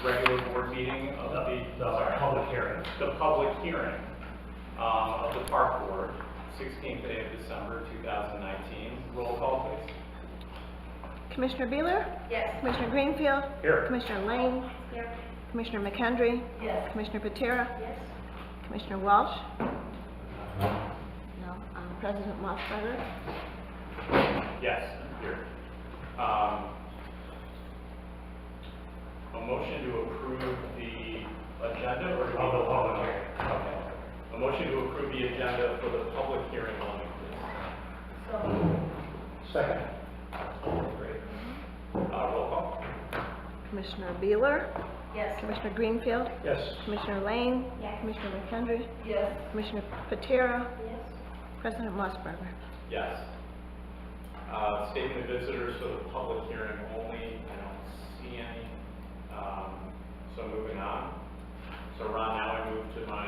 regular board meeting of the public hearing of the Park Board, 16th day of December 2019. Roll call, please. Commissioner Beeler? Yes. Commissioner Greenfield? Here. Commissioner Lane? Here. Commissioner McKendry? Yes. Commissioner Patera? Yes. Commissioner Walsh? No. President Mossberger? Yes, here. A motion to approve the agenda or Of the public hearing. Okay. A motion to approve the agenda for the public hearing only, please. So, Second. Great. Roll call. Commissioner Beeler? yes. Commissioner Greenfield? Yes. Commissioner Lane? Yes. Commissioner McKendry? Yes. Commissioner Patera? Yes. President Mossberger? Yes. Statement of visitors for the public hearing only. I don't see any. So moving on. So Ron, now I move to my,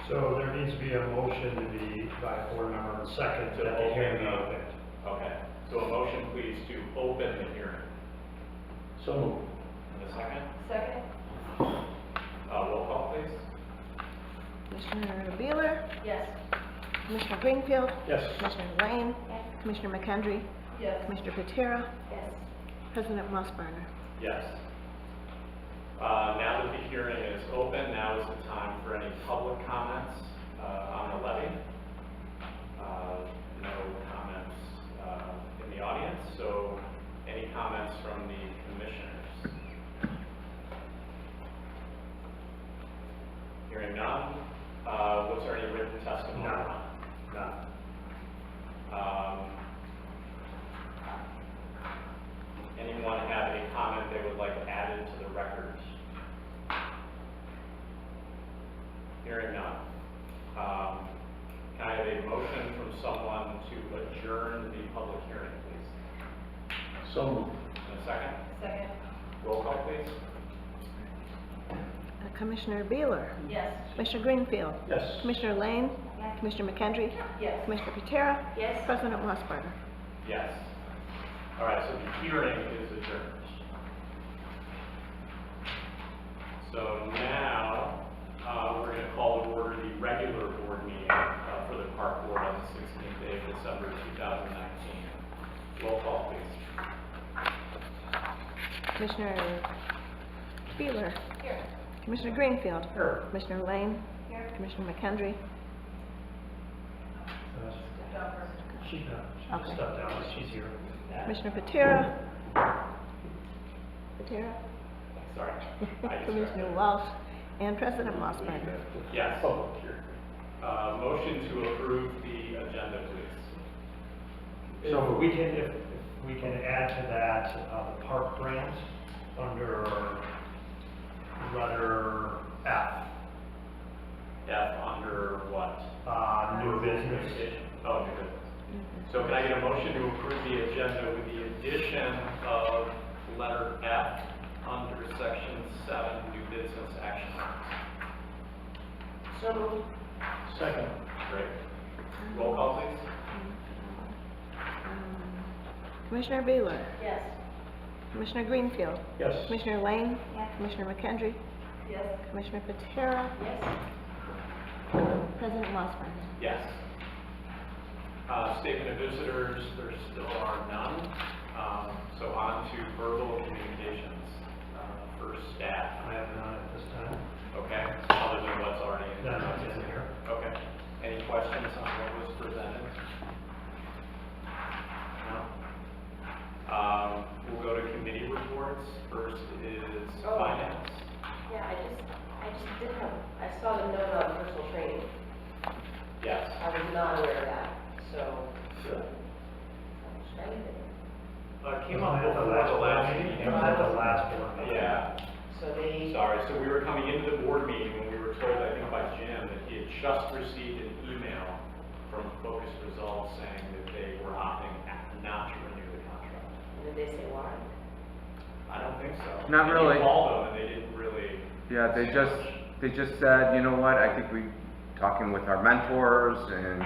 So there needs to be a motion to be by a board member and second To that the hearing be open. opened. okay. So a motion please to open the hearing. So moved. And a second? Second? Roll call please. Commissioner Beeler? Yes. Commissioner Greenfield? Yes. Commissioner Lane? Yes. Commissioner McKendry? Yes. Commissioner Patera? Yes. President Mossberger? Yes. Now that the hearing is open, now is the time for any public comments on the levy. No comments in the audience, so any comments from the commissioners? Hearing none. Was there any written testimony? None. Anyone have a comment they would like added to the record? Hearing none. Can I have a motion from someone to adjourn the public hearing, please? So moved. And a second? Second? Roll call, please. Commissioner Beeler? Yes. Commissioner Greenfield? Yes. Commissioner Lane? Yes. Commissioner McKendry? Yes. Commissioner Patera? Yes. President Mossberger? Yes. All right, so the hearing is adjourned. So now, we're going to call to order the regular board meeting for the Park Board on the 16th day of December 2019. Roll call, please. Commissioner Beeler? Here. Commissioner Greenfield? Here. Commissioner Lane? Here. Commissioner McKendry? She Okay. stepped down, she's here. Commissioner Patera? Patera? Sorry. Commissioner Walsh? And President Mossberger? Yes. Motion to approve the agenda, please. So if we can add to that, the park grant under letter F. F under what? New business. Oh, new business. So can I get a motion to approve the agenda with the addition of letter F under section 7, new business action items? So moved. Second. Great. Roll call, please. Commissioner Beeler? Yes. Commissioner Greenfield? Yes. Commissioner Lane? Yes. Commissioner McKendry? Yes. Commissioner Patera? Yes. President Mossberger? Yes. Statement of visitors, there still are none. So on to verbal communications for staff. I have none at this time. Okay, other than what's already in None the in here. Okay. Any questions on what was presented? No? We'll go to committee reports. First is finance. Yeah, I just did have, I saw the note on personal training. Yes. I was not aware of that, so. Good. Came Was up it at the before last the board last meeting? meeting. It was at the last board meeting. Yeah. So they. Sorry, so we were coming into the board meeting when we were told, I think by Jim, that he had just received an email from Focus Results saying that they were opting not to renew the contract. Did they say why? I don't think so. Not And really. you called them and they didn't really. Yeah, say much. they just said, you know what, I think talking with our mentors and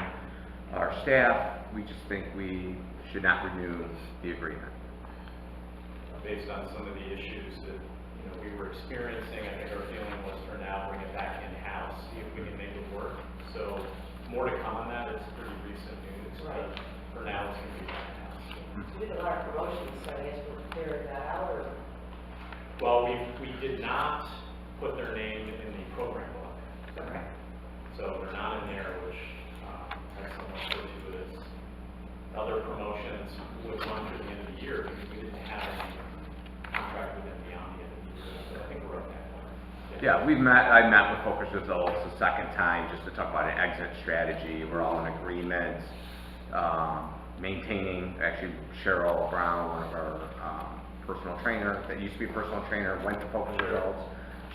our staff, we just think we should not renew the agreement. Based on some of the issues that we were experiencing. I think our feeling was for now, bring it back in-house, see if we can make it work. So more to come on that. It's pretty recent news, Right. but for now, it's going to be back in-house. We did a lot of promotions, so I guess we're clearing that out, or? Well, we did not put their name in the program book. Okay. So they're not in there, which has somewhat fortuitous. Other promotions would run through the end of the year because we didn't have any contract with them beyond the end of the year. So I think we're okay. Yeah, I met with Focus Results the second time just to talk about an exit strategy. We're all in agreement, maintaining, actually Cheryl Brown, one of our personal trainer, that used to be a personal trainer, went to Focus Results.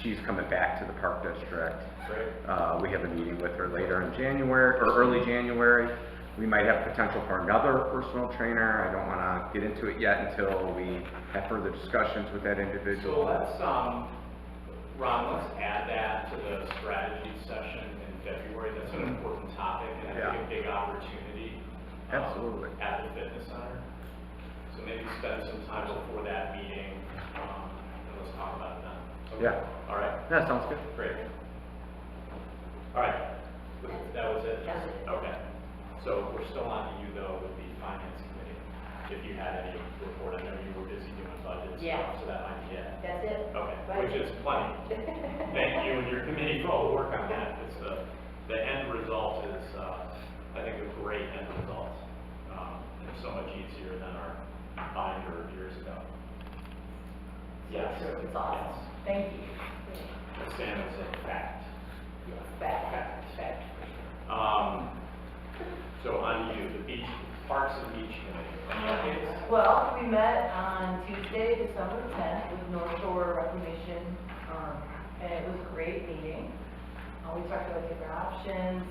She's coming back to the Park District. Great. We have a meeting with her later in January, or early January. We might have potential for another personal trainer. I don't want to get into it yet until we have further discussions with that So individual. let's, Ron, let's add that to the strategy session in February. That's an important topic and I think a big opportunity. Absolutely. At the fitness center. So maybe spend some time before that meeting, and let's talk about it then. Okay. Yeah. All right, That sounds good. great. All right, that was it? That's it. Okay. So we're still on to you though with the finance committee. If you had any report, I know you were busy doing budgets. Yeah. So that might be it. That's it? Okay, Right. which is plenty. Thank you and your committee for all the work on that. It's the end result is, I think, a great end result. It's so much easier than our binder years ago. Yes. It's awesome. Yes. Thank you. Sam is a fact. Yes, fact. So on you, the beach, Parks and Beach Committee. Any updates? Well, we met on Tuesday, December 10th with North Shore Reclamation, and it was a great meeting. We talked about different options.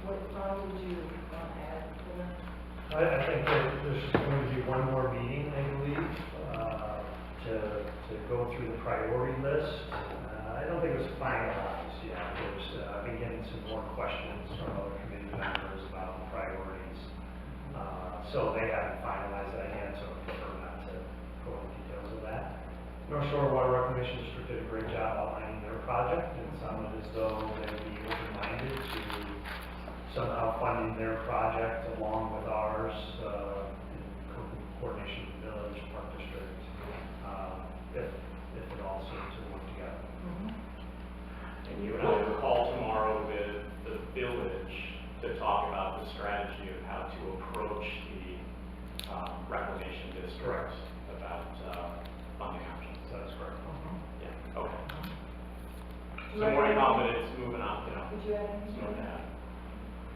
What, Ron, would you want to add to that? I think that there's going to be one more meeting, I believe, to go through the priority list. I don't think it was finalized yet. I've been getting some more questions from other committee members about the priorities. So they haven't finalized that yet, so I prefer not to go into details of that. North Shore Water Reclamation District did a great job outlining their project, and it sounded as though they would be open-minded to somehow funding their project along with ours, in coordination with the village, Park District, if it all seems to work together. And you and I will call tomorrow with the village to talk about the strategy of how to approach the reclamation district. Correct. About funding options. That's correct. Yeah, okay. So more to come, but it's moving on, Would you add it's anything? moving on.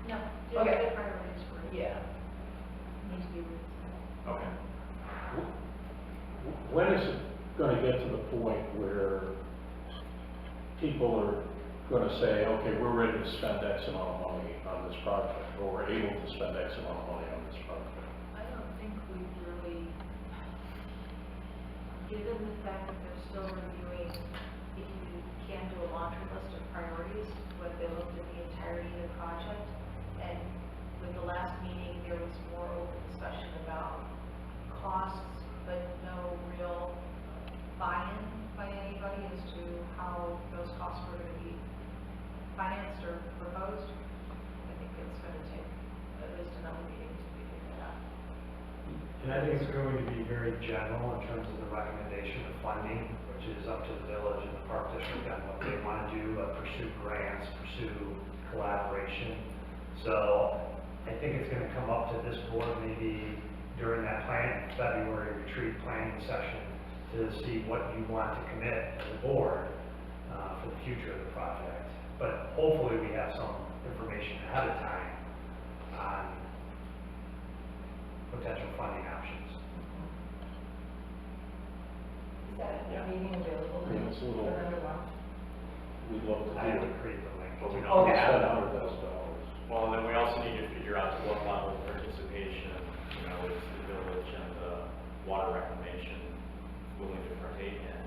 No, Okay. the priorities were. Yeah. Needs to be. Okay. When is it gonna get to the point where people are gonna say, okay, we're ready to spend X amount of money on this project, or we're able to spend X amount of money on this project? I don't think we've really, given the fact that they're still reviewing, if you can do a laundry list of priorities, what they looked at the entirety of the project. And with the last meeting, there was more open discussion about costs, but no real buy-in by anybody as to how those costs were going to be financed or proposed. I think it's going to take at least another meeting to figure that out. And I think it's going to be very general in terms of the recommendation of funding, which is up to the village and the Park District on what they want to do, pursue grants, pursue collaboration. So I think it's going to come up to this board maybe during that February retreat planning session to see what you want to commit as a board for the future of the project. But hopefully we have some information ahead of time on potential funding options. Is that Yeah. meeting available? Yeah, it's a little- for them to watch? We'd love to I do would it. create the link. But we don't Okay. have $700,000. Well, and then we also need to figure out to what level of participation, is the village and the water reclamation willing to partake in.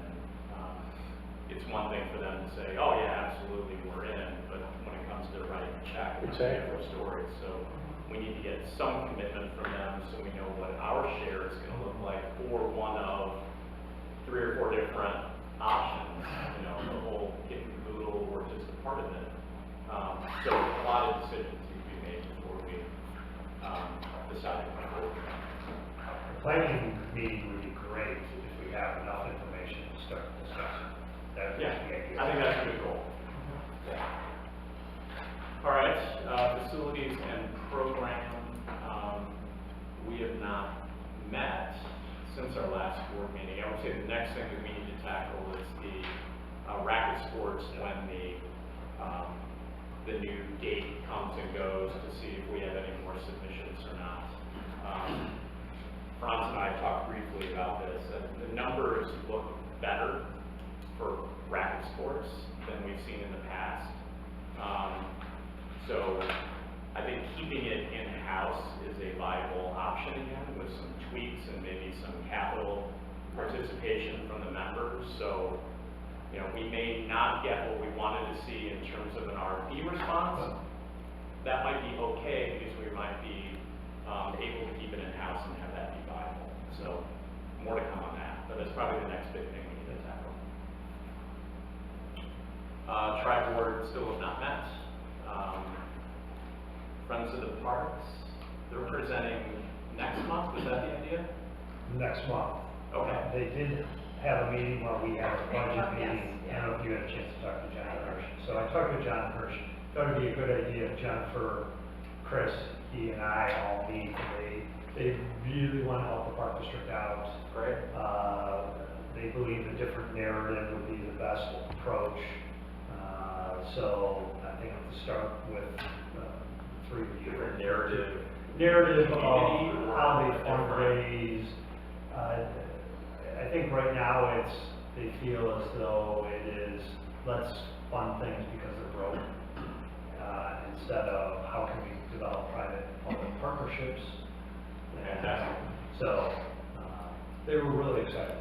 It's one thing for them to say, oh yeah, absolutely, we're in, but when it comes to writing a check, it's a Exactly. different story. So we need to get some commitment from them so we know what our share is gonna look like for one of 3 or 4 different options, you know, the whole kit and caboodle or just a part of it. So a lot of decisions need to be made before we decide to move forward. The planning meeting would be great if we have enough information to start discussing. That would be Yeah, the idea. I think that's a good goal. All right, facilities and program, we have not met since our last board meeting. I would say the next thing that we need to tackle is the racket sports when the new date comes and goes, to see if we have any more submissions or not. Franz and I talked briefly about this, and the numbers look better for racket sports than we've seen in the past. So I think keeping it in-house is a viable option again, with some tweaks and maybe some capital participation from the members. So, you know, we may not get what we wanted to see in terms of an RFP response. That might be okay, because we might be able to keep it in-house and have that be viable. So more to come on that, but that's probably the next big thing we need to tackle. Tri-board still have not met. Friends of the Parks, they're presenting next month, is that the idea? Next month. Okay. They did have a meeting while we had a budget Yes, meeting. I yeah. don't know if you had a chance to talk to John Hirsch. So I talked to John Hirsch. Thought it'd be a good idea if Jennifer, Chris, he and I all meet. They really want to help the park district out. Great. They believe a different narrative would be the best approach. So I think to start with three of you. Different narrative. Narrative of Community how they or fundraise. I think right now they feel as though it is, let's fund things because they're broke, instead of how can we develop private-public partnerships. Fantastic. So, they were really excited.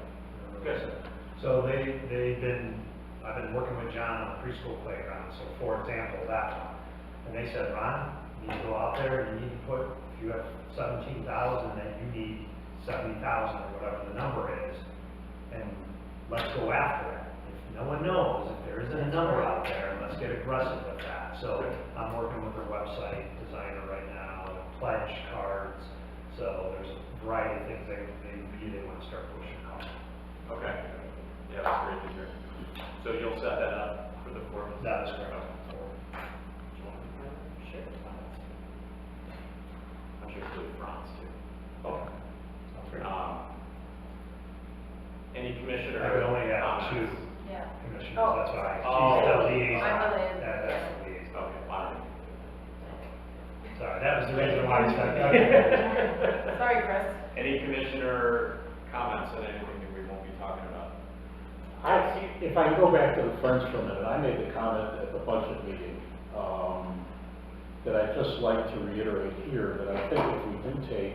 Good. So I've been working with John on the preschool playground, so for example, that one. And they said, Ron, you need to go out there, and you need to put, if you have 17,000, then you need 70,000 or whatever the number is, and let's go after it. If no one knows, if there isn't a number out there, let's get aggressive with that. So I'm working with their website designer right now, pledge cards, so there's a variety of things they really want to start pushing out. Okay. Yeah, that's great to hear. So you'll set that up for the 4th? That is correct. Okay. Do you want to share the comments? I'm sure include Franz too. Okay. Sounds great. Any commissioner? I would only have comments? 2 Yeah. commissioners, Oh, that's why. oh. She's the liaison. I'm the liaison, That's yeah. the liaison. Okay, wow. Sorry, that was the reason why I said that. Sorry, Chris. Any commissioner comments on anything that we won't be talking about? If I can go back to the Friends for a minute, I made the comment at the budget meeting, that I'd just like to reiterate here, that I think if we do take,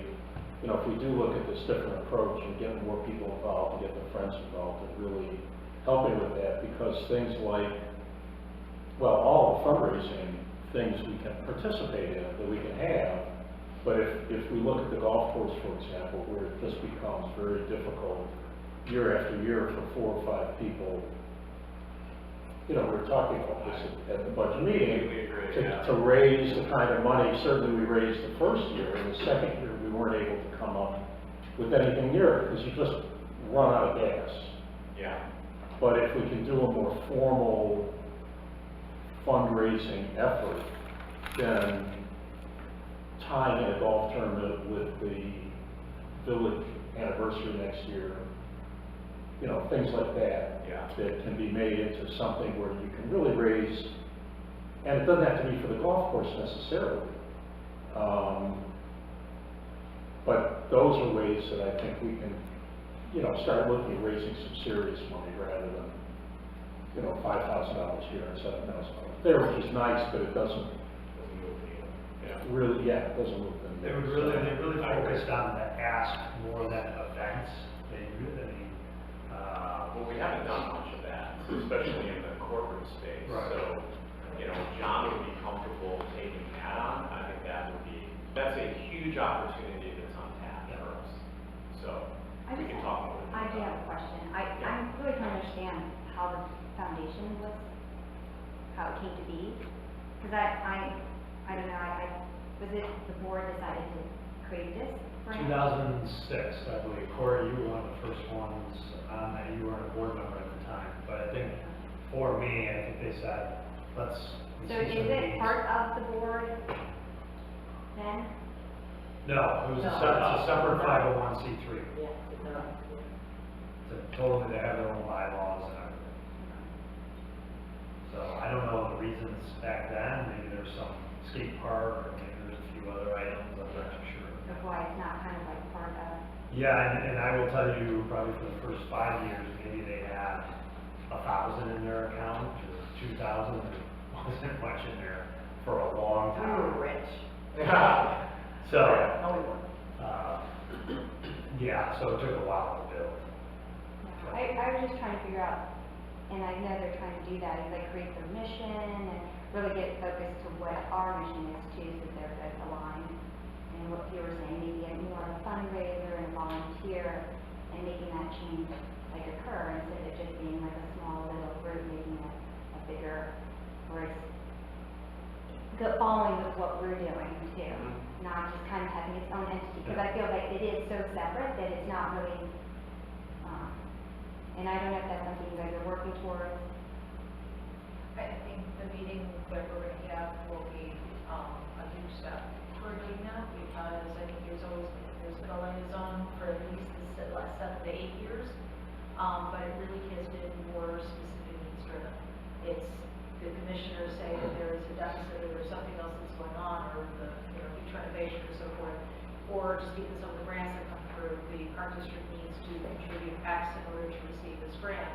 if we do look at this different approach and get more people involved and get the Friends involved, and really helping with that, because things like, well, all the fundraising things we can participate in, that we can have, but if we look at the golf course, for example, where it just becomes very difficult year after year for 4 or 5 people, we were talking about this at the budget meeting, Completely agree, yeah. to raise the kind of money, certainly we raised the first year, and the second year we weren't able to come up with anything near it, because you just run out of gas. Yeah. But if we can do a more formal fundraising effort, then tying in a golf tournament with the village anniversary next year, things like that, Yeah. that can be made into something where you can really raise, and it doesn't have to be for the golf course necessarily. But those are ways that I think we can, start looking at raising some serious money rather than, $5,000 here and $7,000 there, which is nice, but it doesn't Doesn't move the needle. Yeah. really, it doesn't move them. They really focused on the ask more than events. They really, Well, we haven't done much of that, especially in the corporate space. Right. So, John would be comfortable taking that on. I think that's a huge opportunity that's untapped for us. So, I we just can talk more. I do have a question. I'm really trying to understand how the foundation was, how it came to be? Because I don't know, was it the board decided to create this grant? 2006, I believe. Corey, you were one of the first ones on that. You weren't a board member at the time. But I think for me, I think they said, let's. So is it part of the board then? No, it was No. it's a separate 501c3. Yeah, no. Totally, they have their own bylaws and everything. So I don't know the reasons back then. Maybe there's some skate park, or maybe there's a few other items. I'm not too sure. Of why it's not kind of like part of? Yeah, and I will tell you, probably for the first 5 years, maybe they had 1,000 in their account, or 2,000. There wasn't much in there for a long We time. were rich. So, No, we weren't. yeah, so it took a while to build. I was just trying to figure out, and I know they're trying to do that, is like create their mission and really get focused to what our mission is too, so they're both aligned. And what you were saying, maybe a more of a fundraiser and volunteer and making that change like occur instead of just being like a small little group, making it a bigger, where it's following with what we're doing too, not just kind of having its own entity, because I feel like it is so separate that it's not really, and I don't know if that's something you guys are working towards. I think the meeting that we're gonna have will be, a huge step toward doing that, because I think there's been a liaison for at least the last 7 to 8 years. But it really has been more specific needs driven. It's, the commissioners say that there is a deficit, or there's something else that's going on, or the, beach renovation or so forth, or just because some of the grants that come through, the park district needs to contribute X in order to receive this grant,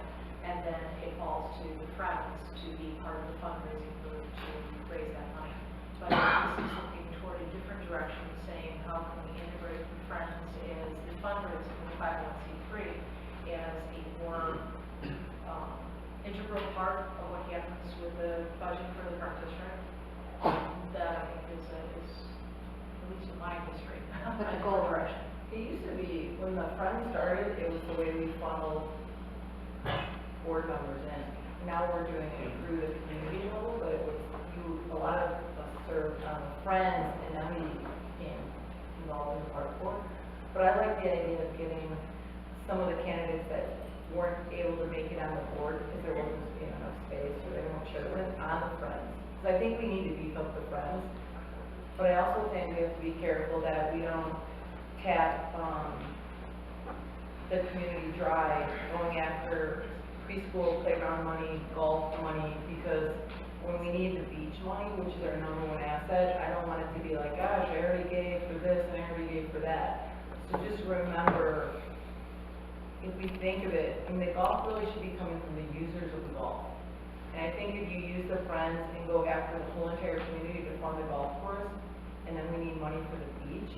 and then it falls to the friends to be part of the fundraising group to raise that money. But this is looking toward a different direction, saying how can we integrate the friends as the fundraising, the 501c3, as a more integral part of what happens with the budget for the park district. That I think is, at least in my history, But the a goal- direction. It used to be, when the Friends started, it was the way we funneled board members in. Now we're doing it through the community level, but it was, a lot of us served on the Friends, and then we became involved in the park board. But I like the idea of getting some of the candidates that weren't able to make it on the board because there wasn't enough space, or they weren't chosen, on the Friends. So I think we need to beef up the Friends. But I also think we have to be careful that we don't tap, the community dry, going after preschool playground money, golf money, because when we need the beach money, which is our #1 asset, I don't want it to be like, gosh, I already gave for this, and I already gave for that. So just remember, if we think of it, I mean, the golf really should be coming from the users of the golf. And I think if you use the Friends and go after the whole entire community to fund the golf course, and then we need money for the beach,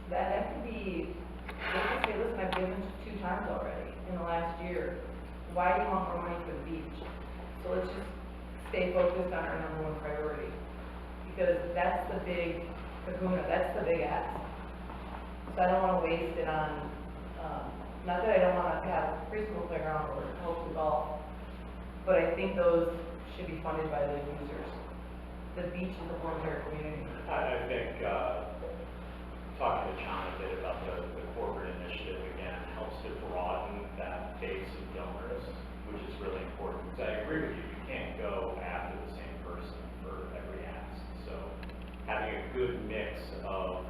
that could be, they could say, listen, I've given 2 times already in the last year. Why do you want more money for the beach? So let's just stay focused on our #1 priority. Because that's the big kahuna, that's the big ask. So I don't wanna waste it on, not that I don't wanna have preschool playground or help the golf, but I think those should be funded by the users. The beach is a whole entire community. I think, talking to John a bit about the corporate initiative again helps to broaden that base of donors, which is really important. Because I agree with you, you can't go after the same person for every ask. So having a good mix of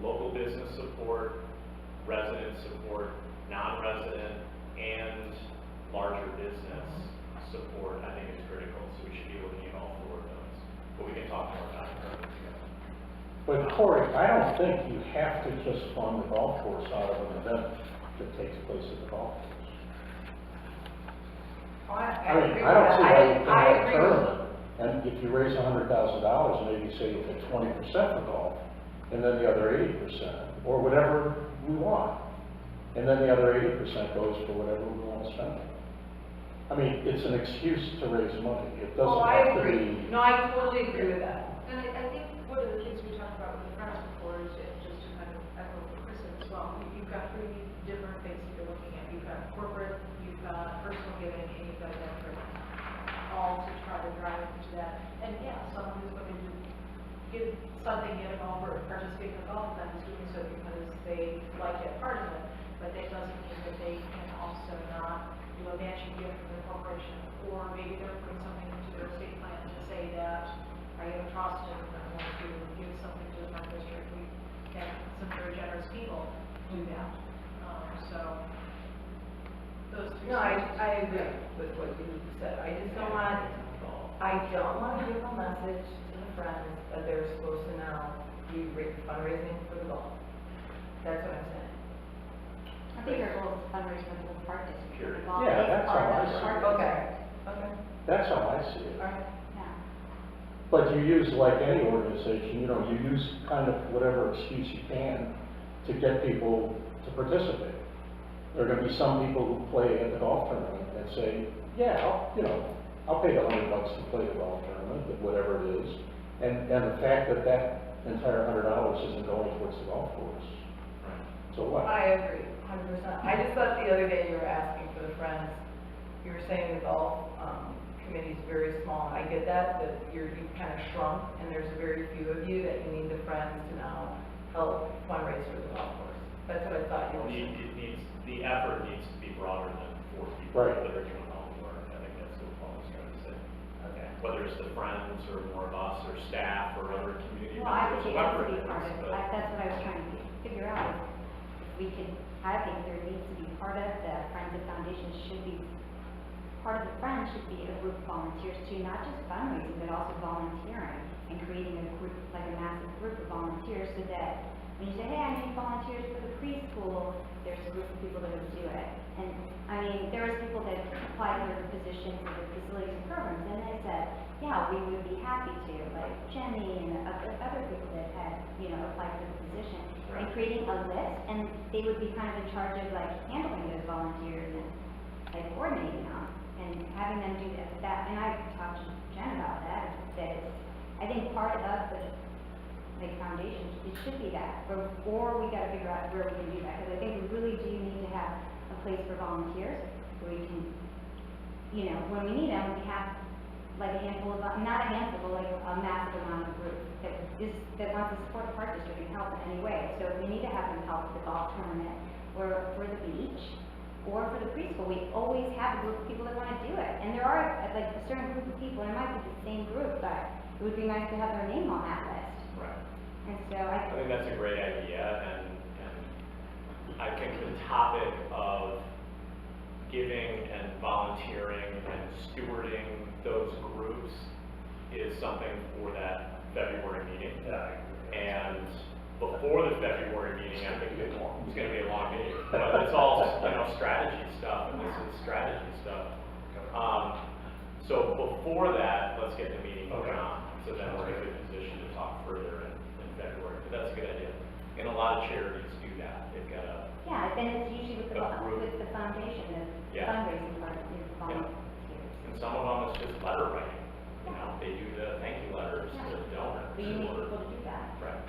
local business support, resident support, non-resident, and larger business support, I think is critical. So we should be looking at all 4 of those. But we can talk more about it further together. But Corey, I don't think you have to just fund the golf course out of an event that takes place at the golf course. I mean, I don't see how you can have a tournament, and if you raise $100,000, maybe say you get 20% for golf, and then the other 80%, or whatever we want. And then the other 80% goes for whatever we want to spend. I mean, it's an excuse to raise money. It Oh, doesn't I have to agree. be. No, I totally agree with that. And I think one of the things we talked about with the friends before is just to kind of echo what Chris said as well. You've got 3 different things that you're looking at. You've got corporate, you've got personal giving, give something, get a golfer, participate in a golf event, is doing so because they like that part of it, but that doesn't mean that they can also not do a matching gift from the corporation, or maybe they're putting something into their estate plan to say that I have a trust and I want to give something to the park district. We have some very generous people do that, so those three. No, I agree with what you said. I just don't want to give a message to the friends that they're supposed to now be fundraising for the golf. That's what I'm saying. I think our goal is to fundraise for the whole park district. Period. The golf Yeah, is that's part how I of the see park it. Okay, district. okay, That's how I see it. all right. Yeah. But you use, like any organization, you know, you use kind of whatever excuse you can to get people to participate. There are gonna be some people who play at the golf tournament and say, yeah, I'll pay the $100 to play the golf tournament, whatever it is. And the fact that that entire $100 isn't going towards the golf course. So what? I agree, 100%. I just thought the other day you were asking for the friends, you were saying the golf, committee's very small. I get that you've kind of shrunk, and there's very few of you that you need the friends to now help fundraise for the golf course. That's what I thought you were saying. The effort needs to be broader than 4 people Right. that are doing all the work. I think that's what Paul was trying to say. Okay. Whether it's the friends or more of us or staff or other community Well, I members, think it has whoever to it be part is. of, But that's what I was trying to figure out, is if we could, I think there needs to be part of the Friends of Foundation should be, part of the Friends should be a group of volunteers too, not just fundraising, but also volunteering and creating a group, like a massive group of volunteers so that when you say, hey, I need volunteers for the preschool, there's a group of people that would do it. And, I mean, there was people that applied for the positions of the facilities and programs, and they said, yeah, we would be happy to, like Jenny and other people that had, applied for the position. And Right. creating a list, and they would be kind of in charge of like handling those volunteers and like coordinating them, and having them do that. And I talked to Jen about that it's, I think part of the foundation, it should be that, or we gotta figure out where we can do that, because I think we really do need to have a place for volunteers, where we can, when we need them, we have like a handful of, not a handful, but like a massive amount of group that wants to support the park district and help in any way. So if we need to have them help with the golf tournament, or for the beach, or for the preschool, we always have a group of people that wanna do it. And there are like a certain group of people, and it might be the same group, but it would be nice to have their name on that list. Right. And so I think that's a great idea, and I think the topic of giving and volunteering and stewarding those groups is something for that February meeting. Yeah, I agree. And before the February meeting, I think it's gonna be a long meeting, but it's all, strategy stuff, and this is strategy stuff. So before that, let's get the meeting going on, so then we're in a good position to talk further in February, but that's a good idea. And a lot of charities do that, they've got a, yeah, then it's usually with A group. the foundation, the Yeah. fundraising part is volunteers. and some of them it's just letter writing, they do the thank you letters to donors. But you need or- people to do that. Right.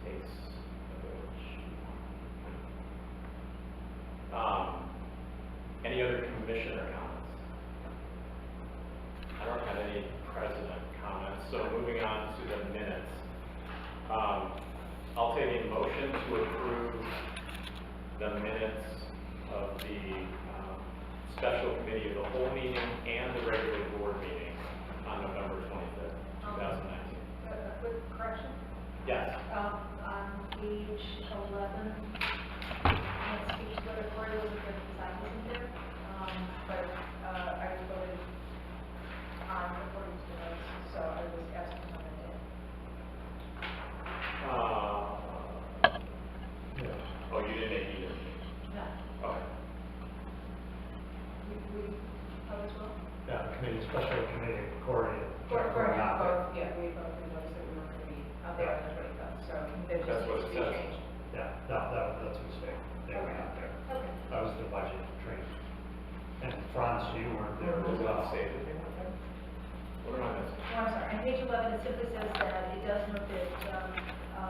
Takes a village. Any other commissioner comments? I don't have any president comments, so moving on to the minutes. I'll take a motion to approve the minutes of the special committee of the whole meeting and the regular board meeting on November 25th, 2019. A quick correction, Yes. on page 11, next speech go to Cory was there because I wasn't there, but, I was voted on according to the notes, so I was absent on that day. Oh, you didn't make either? No, Okay. oh, as well? Yeah, special committee, Cory. For now, both, yeah, we both noticed that we weren't gonna be out there on the 25th, so there That's just what needs it to be says. changed. Yeah, that's a mistake. They were not there. Okay. That was the budget training. And Franz, you weren't there as Does well. that say anything like that? What am I missing? Oh, I'm sorry, on page 11, it simply says that it does note that,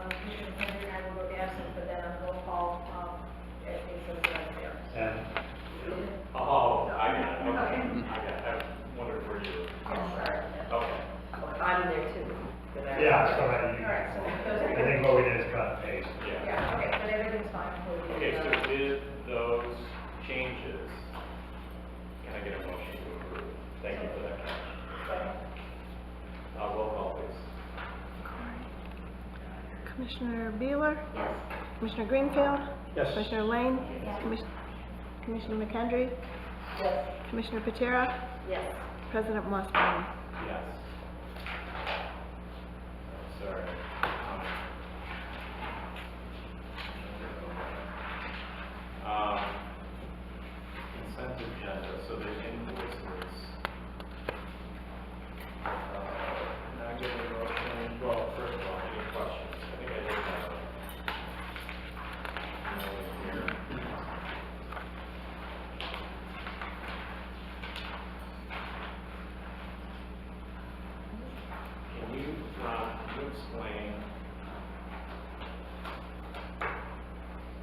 Commissioner Henry and I were both absent, but then on the roll call, it says that I'm there. And Oh, I got it, okay. Okay. I wondered where you were. I'm sorry. Okay. I'm there too. 'cause I was- Yeah, Commissioner Beeler, Yes. Commissioner Greenfield, Yes. Commissioner Lane, Yes. Commissioner McKendry, Yes. Commissioner Patera, Yes. President Mossbaum. Yes. Sorry. Consent agenda, so there's invoices. Can I get a motion? Well, first of all, any questions? I think I did have a note here. Can you, Ron, can you explain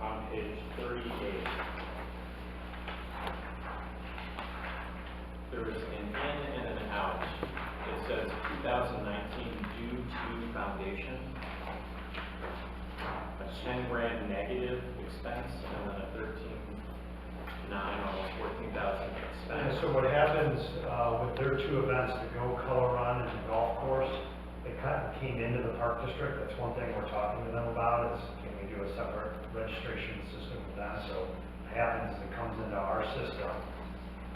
on page 38, there is an in and an out. It says 2019 due to foundation, a 10 grand negative expense, and then a 13.9, almost 14,000 expense. And so what happens with their two events, the Go Color Run and the golf course, they kind of came into the park district. That's one thing we're talking to them about is can we do a separate registration system with them? So what happens is it comes into our system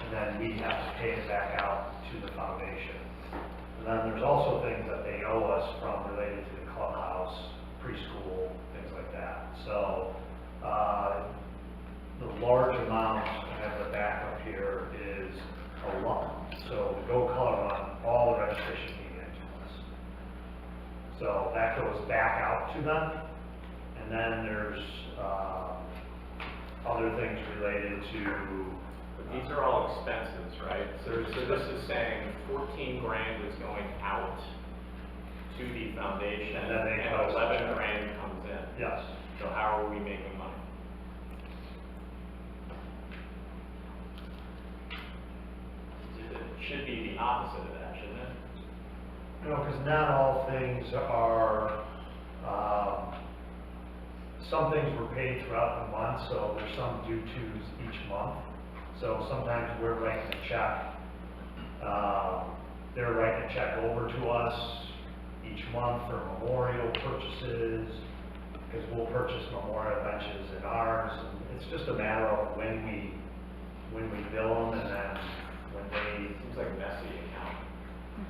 and then we have to pay it back out to the foundation. And then there's also things that they owe us from related to the clubhouse, preschool, things like that. So the large amount, I have the backup here, is a lump. So the Go Color Run, all the registration came into us. So that goes back out to them. And then there's other things related to, But these are all expenses, right? So this is saying 14 grand is going out to the foundation, And then they and close the 11 check. grand comes in. yes. So how are we making money? It should be the opposite of that, shouldn't it? You know, because not all things are, some things were paid throughout the month, so there's some due tos each month. So sometimes we're writing a check, they're writing a check over to us each month for memorial purchases, because we'll purchase memorial benches in ours. And it's just a matter of when we bill them and then when they, Seems like a messy account. Is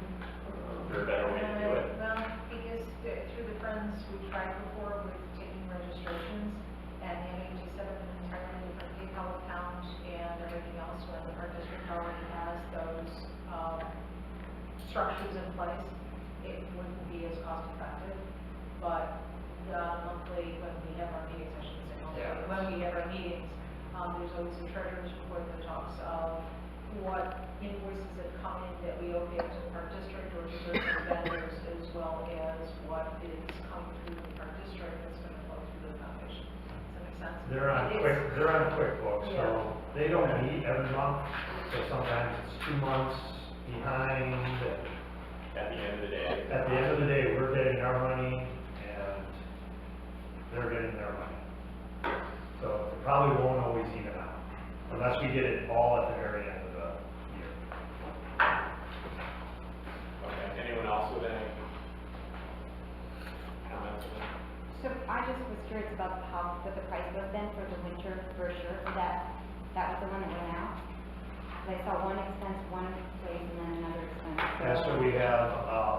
there a better way to do it? Well, because through the Friends, we tried before with taking registrations and having to set up an entirely different PayPal account and everything else when our district already has those, structures in place. It wouldn't be as cost effective, but monthly, when we have our meetings, I shouldn't say monthly, Yeah. when we have our meetings, there's always a treasurer's report that talks of what invoices have come in that we owe back to the park district or to those vendors, as well as what is coming through the park district that's gonna flow through the foundation. Does that make sense? they're on QuickBooks, so they don't meet every month. So sometimes it's 2 months behind. At the end of the day. At the end of the day, we're getting our money and they're getting their money. So it probably won't always even out, unless we get it all at the very end of the year. Okay, anyone else with any comments? So I just was curious about how, what the price was then for the winter brochure, for that was the one that went out? 'Cause I saw one expense one place and then another expense. And so we have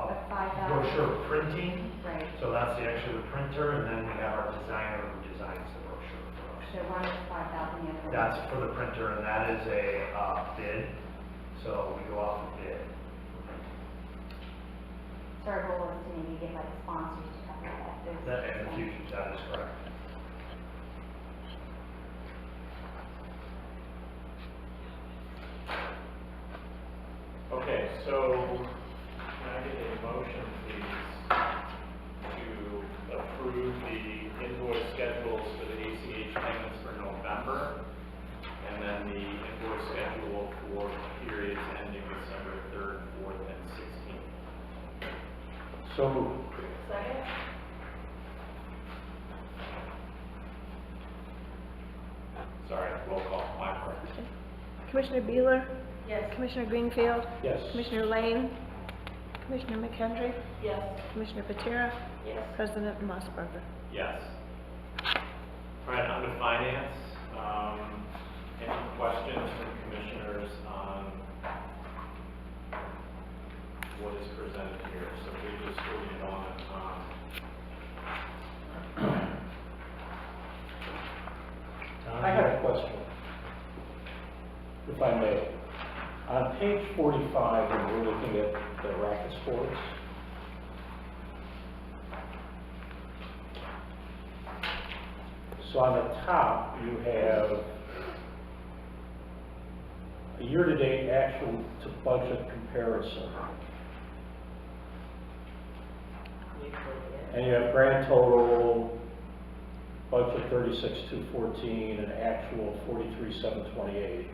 The 5,000. brochure printing, Right, so that's the actual printer, and then we have our designer who designs the brochure for us. so one was 5,000, the other one. That's for the printer, and that is a bid, so we go off the bid. So our goal is to maybe get like sponsors to cover that. those That, in the expenses. future, that is correct. Okay, so can I get a motion, please, to approve the invoice schedules for the ACH payments for November, and then the invoice schedule for periods ending December 3rd, 4th, and 16th? So moved. Second? Sorry, roll call, my part. Commissioner Beeler, Yes. Commissioner Greenfield, Yes. Commissioner Lane, Commissioner McHenry, Yes. Commissioner Patera, Yes. President Mossberger. Yes. All right, on to finance. Any questions from commissioners on what is presented here? So pages 41 I have a question, if I may. On page 45, when we're looking at the racket sports, so on the top, you have a year-to-date actual to budget comparison. And you have grand total, budget 36,214, and actual 43,728.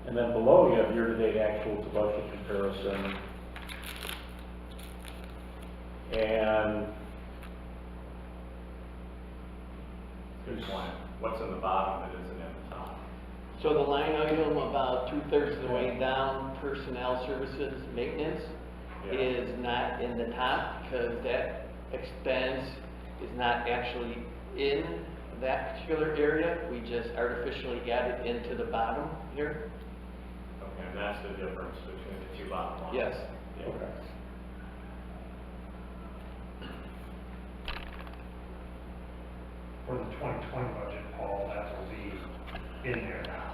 And then below you have year-to-date actual to budget comparison. And Good point. What's in the bottom that isn't in the top? So the line item about 2/3 of the way down, personnel services maintenance, Yeah. is not in the top because that expense is not actually in that particular area. We just artificially added into the bottom here. Okay, and that's the difference between the two bottom lines? Yes. Yeah. okay. For the 2020 budget, Paul, that will be in there now.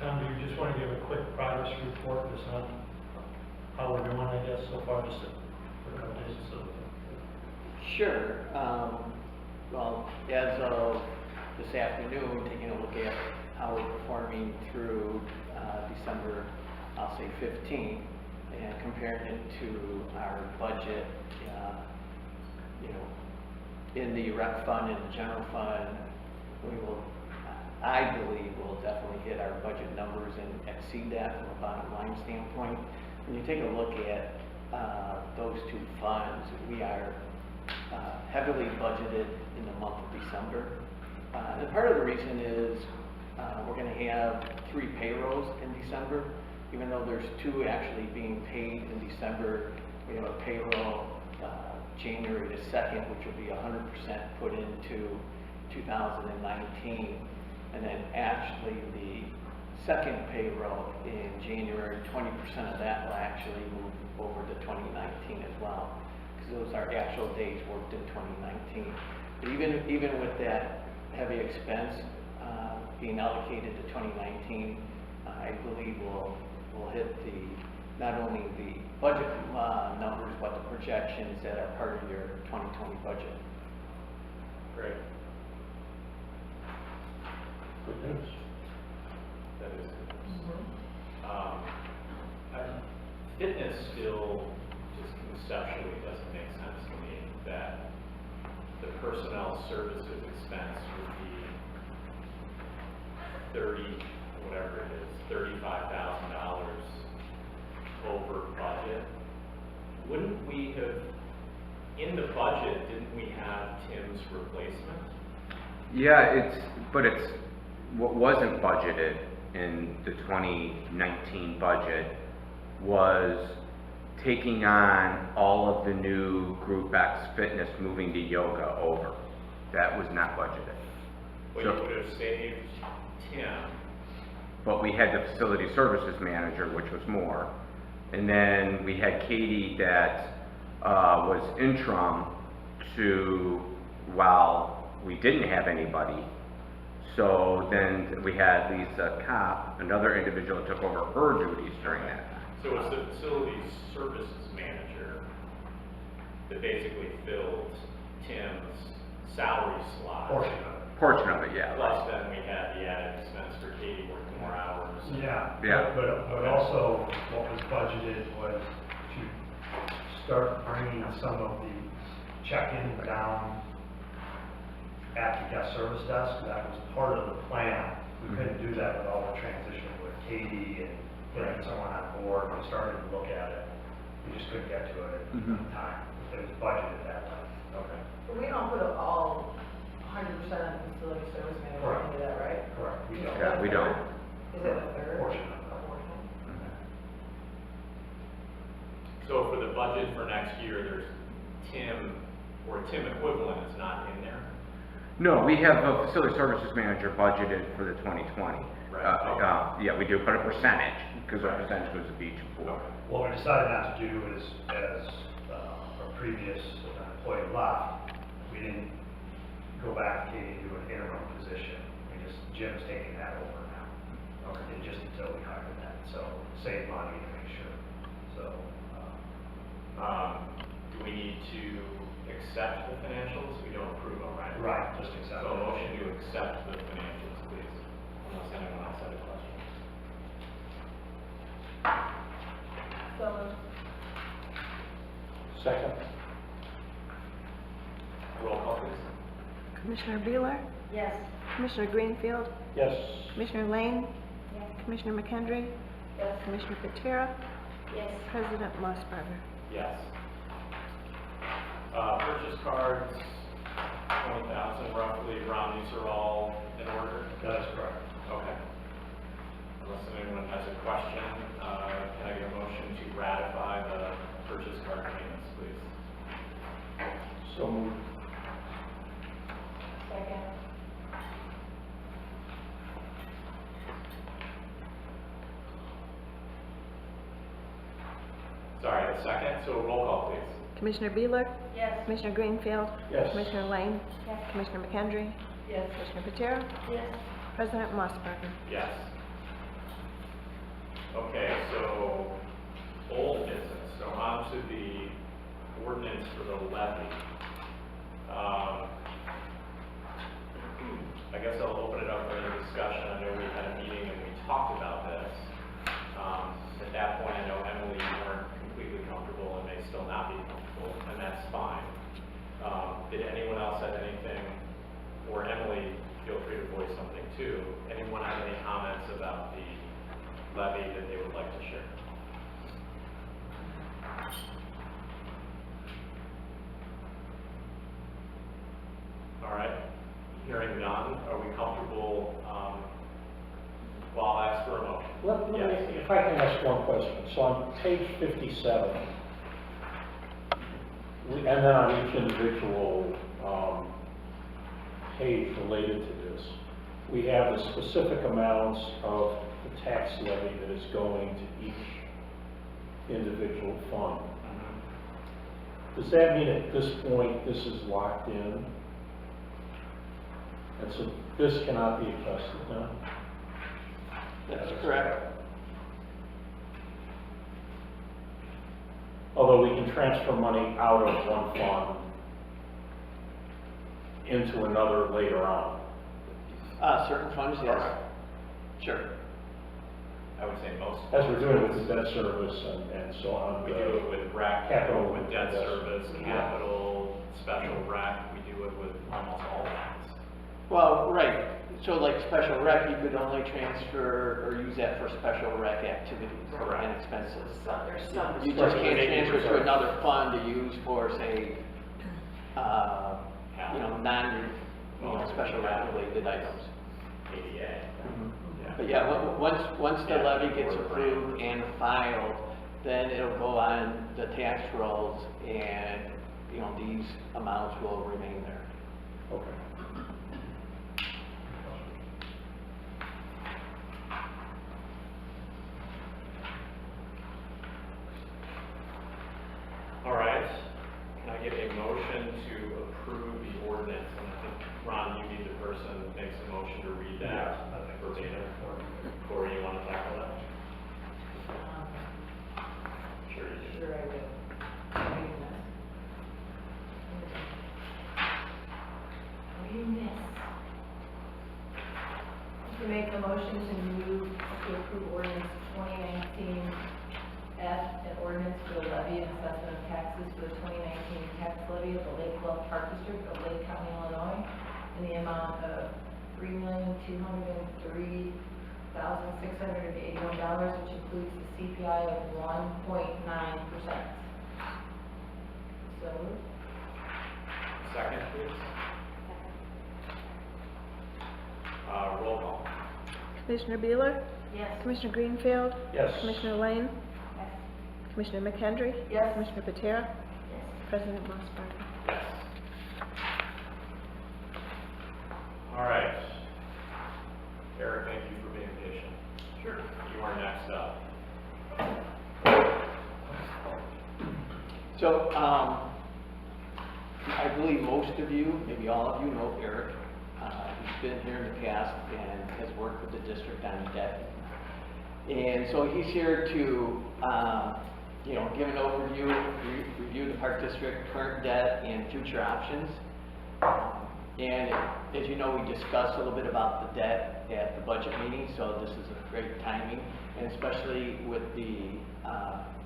Tom, do you just want to give a quick progress report just on how we're doing, I guess, so far, just for a couple days, so. Sure. Well, as of this afternoon, taking a look at how we're performing through December, I'll say 15th, and comparing it to our budget, you know, in the rec fund and the general fund, we will, I believe, we'll definitely hit our budget numbers and exceed that from a bottom line standpoint. When you take a look at those two funds, we are heavily budgeted in the month of December. And part of the reason is we're going to have 3 payrolls in December. Even though there's 2 actually being paid in December, we have a payroll January the 2nd, which will be 100% put into 2019. And then actually the second payroll in January, 20% of that will actually move over to 2019 as well, because those are actual days worked in 2019. But even with that heavy expense being allocated to 2019, I believe we'll hit not only the budget numbers, but the projections that are part of your 2020 budget. Great. Good news. That is good news. Fitness still just conceptually doesn't make sense to me that the personnel services expense would be $35,000 over budget. Wouldn't we have, in the budget, didn't we have Tim's replacement? Yeah, but what wasn't budgeted in the 2019 budget was taking on all of the new Group X fitness, moving to yoga over. That was not budgeted. Well, you would have saved Tim. But we had the facility services manager, which was more. And then we had Katie that was interim while we didn't have anybody. So then we had Lisa Kopp, another individual that took over her duties during that time. So it's the facilities services manager that basically filled Tim's salary slot. Portion of it, yeah. Plus then we had the added expense for Katie working more hours. Yeah. Yeah. But also, what was budgeted was to start bringing some of the check-in down at the guest service desk. That was part of the plan. We couldn't do that with all the transition with Katie and getting someone on board. We started to look at it. We just couldn't get to it at the time. It was budgeted at that time. Okay. But we don't put all 100% of the facility service manager Correct. into that, right? Correct. We don't. Yeah, we don't. Tim, or Tim equivalent is not in there? No, we have a facility services manager budgeted for the 2020. Right. Yeah, we do, but a percentage, because our percentage goes to beach and pool. Okay. What we decided not to do is, as our previous employee left, we didn't go back to do an interim position. Jim's taking that over now. Okay. And just until we hire that, so save money to make sure. So, Do we need to accept the financials? We don't approve them, right? right, just accept So a it. motion to accept the financials, please, unless anyone else had a question. So moved. Second? Roll call, please. Commissioner Beeler, Yes. Commissioner Greenfield, Yes. Commissioner Lane, Yes. Commissioner McKendry, Yes. Commissioner Patera, Yes. President Mossberger. Yes. Purchase cards, 20,000 roughly. Ron, these are all in order? That is correct. Okay. Unless anyone has a question, can I get a motion to ratify the purchase card payments, please? So moved. Second. Sorry, a second, so roll call, please. Commissioner Beeler, Yes. Commissioner Greenfield, Yes. Commissioner Lane, Yes. Commissioner McKendry, Yes. Commissioner Patera, Yes. President Mossberger. Yes. Okay, so old business, so on to the ordinance for the levy. I guess I'll open it up for any discussion. I know we had a meeting and we talked about this. At that point, I know Emily, you weren't completely comfortable and may still not be comfortable, and that's fine. Did anyone else have anything, or Emily, feel free to voice something too. Anyone have any comments about the levy that they would like to share? All right, hearing none, are we comfortable, well, I'll ask for a motion. Let me, Yes. if I can ask one question. So on page 57, and then on each individual page related to this, we have the specific amounts of the tax levy that is going to each individual fund. Does that mean at this point, this is locked in? And so this cannot be adjusted now? That's correct. Although we can transfer money out of one fund into another later on. Certain funds, yes. Sure. I would say most. As we're doing with the debt service and so on. We do it with rec, Capital, with debt yes. service, Yeah. capital, special rec, we do it with almost all funds. Well, right, so like special rec, you could only transfer or use that for special rec activities Correct. and expenses. There's some. You just can't Right. transfer to another fund to use for, say, special rec related items. ADA. Yeah. But yeah, once the levy gets approved and filed, then it'll go on the tax rolls and, these amounts will remain there. Okay. All right, can I get a motion to approve the ordinance? And I think, Ron, you need the person that makes the motion to read that I think that's verbatim. important. Corey, you want to tackle that? Sure you do. Sure I will. Reading this. To make a motion to move to approve ordinance 2019 F, an ordinance for the levy and assessment of taxes for the 2019 tax levy of the Lake Bluff Park District of Lake County, Illinois, in the amount of $3,203,681, which includes the CPI of 1.9%. So moved. Second, please. Roll call. Commissioner Beeler, Yes. Commissioner Greenfield, Yes. Commissioner Lane, Yes. Commissioner McKendry, Yes. Commissioner Patera, Yes. President Mossberg. Yes. All right. Eric, thank you for being patient. Sure. You are next up. So, I believe most of you, maybe all of you, know Eric. He's been here in the past and has worked with the district on debt. And so he's here to, give an overview, review the Park District current debt and future options. And as you know, we discussed a little bit about the debt at the budget meeting, so this is a great timing, and especially with the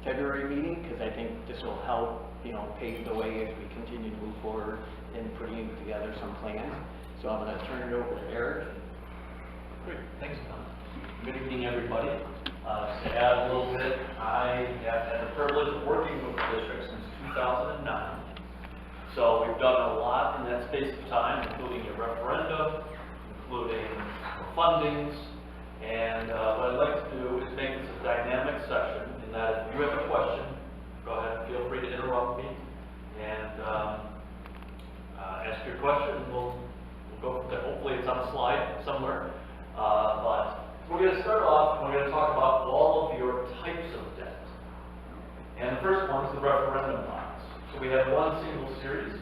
February meeting, because I think this will help, pave the way as we continue to move forward in putting together some plans. So I'm going to turn it over to Eric. Great, thanks, Tom. Good evening, everybody. To add a little bit, I have had the privilege of working with the district since 2009. So we've done a lot in that space of time, including a referendum, including fundings, and what I'd like to do is make this a dynamic session in that if you have a question, go ahead and feel free to interrupt me and ask your question, and we'll go from there. Hopefully it's on a slide somewhere, but we're going to start off and we're going to talk about all of your types of debt. And the first one is the referendum bonds. So we have one single series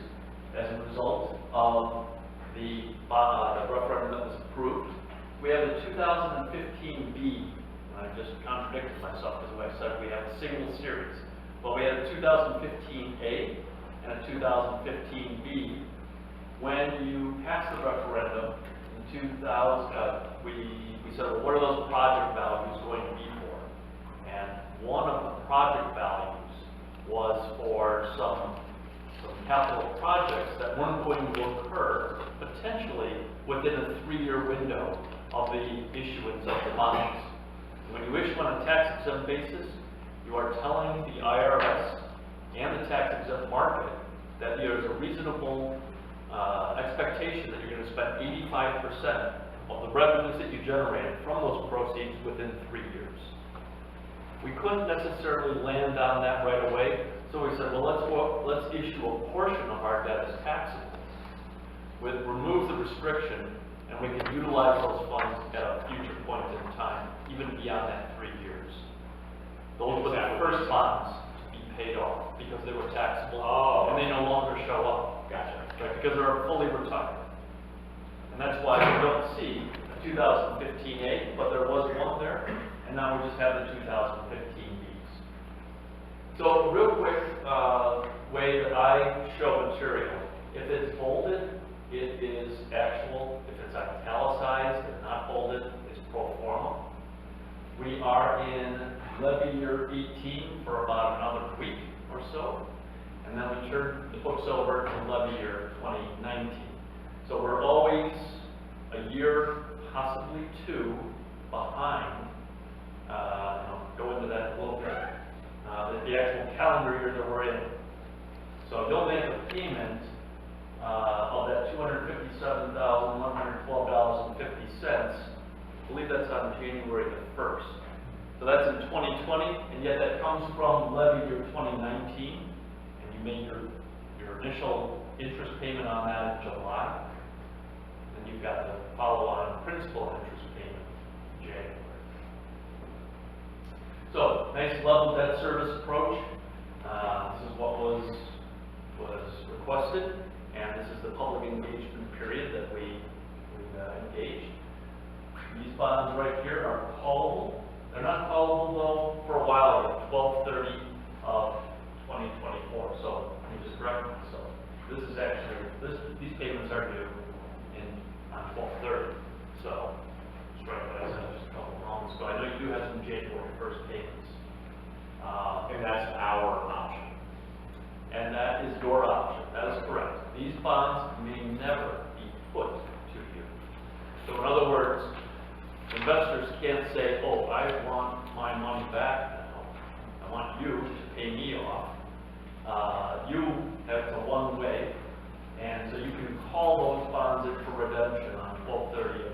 as a result of the referendum that was approved. We have the 2015B. I just contradicted myself because I said we have a single series. But we had a 2015A and a 2015B. When you passed the referendum in 2000, we said, well, what are those project values going to be for? And one of the project values was for some capital projects that weren't going to occur potentially within a 3-year window of the issuance of the bonds. When you issue on a tax-exempt basis, you are telling the IRS and the tax-exempt market that there's a reasonable expectation that you're going to spend 85% of the revenues that you generated from those proceeds within 3 years. We couldn't necessarily land on that right away, so we said, well, let's issue a portion of our debt as taxable. Remove the restriction, and we can utilize those funds at a future point in time, even beyond that 3 years. Those were the first bonds to be paid off because they were taxable, and they no longer show up. Gotcha. Right, because they're fully retired. And that's why we don't see a 2015A, but there was one there, and now we just have the 2015Bs. So real quick, way that I show material, if it's bolded, it is actual. If it's italicized and not bolded, it's pro forma. We are in levy year 18 for about another week or so, and then we turn the books over to levy year 2019. So we're always a year, possibly 2, behind. Go into that a little bit. The actual calendar year that we're in. So you'll make a payment of that $257,112.50. I believe that's on January the 1st. So that's in 2020, and yet that comes from levy year 2019, and you made your initial interest payment on that in July. Then you've got the follow-on principal and interest payment in January. So, nice level debt service approach. This is what was requested, and this is the public engagement period that we engaged. These bonds right here are callable. They're not callable though for a while yet, 12/30 of 2024. So let me just correct myself. This is actually these payments are due on 12/30. So just right what I said just a couple of moments ago. I know you do have some January 1st payments. And that's our option. And that is your option. That is correct. These bonds may never be put to you. So in other words, investors can't say, oh, I want my money back now. I want you to pay me off. That's a one-way. And so you can call those bonds in for redemption on 12/30 of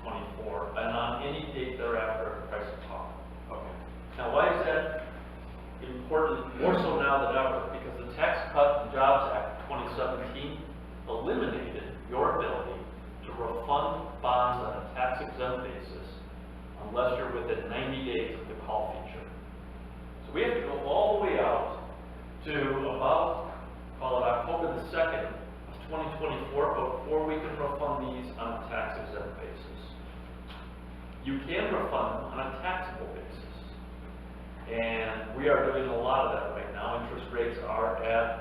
24 and on any date thereafter at the price of par. Okay. Now, why is that important more so now than ever? Because the Tax Cut and 2017 eliminated your ability to refund bonds on a tax exempt basis unless you're within 90 days of the call feature. So we have to go all the way out to about, call it October the 2nd of 2024 before we can refund these on a tax exempt basis. You can refund them on a taxable basis. And we are doing a lot of that right now. Interest rates are at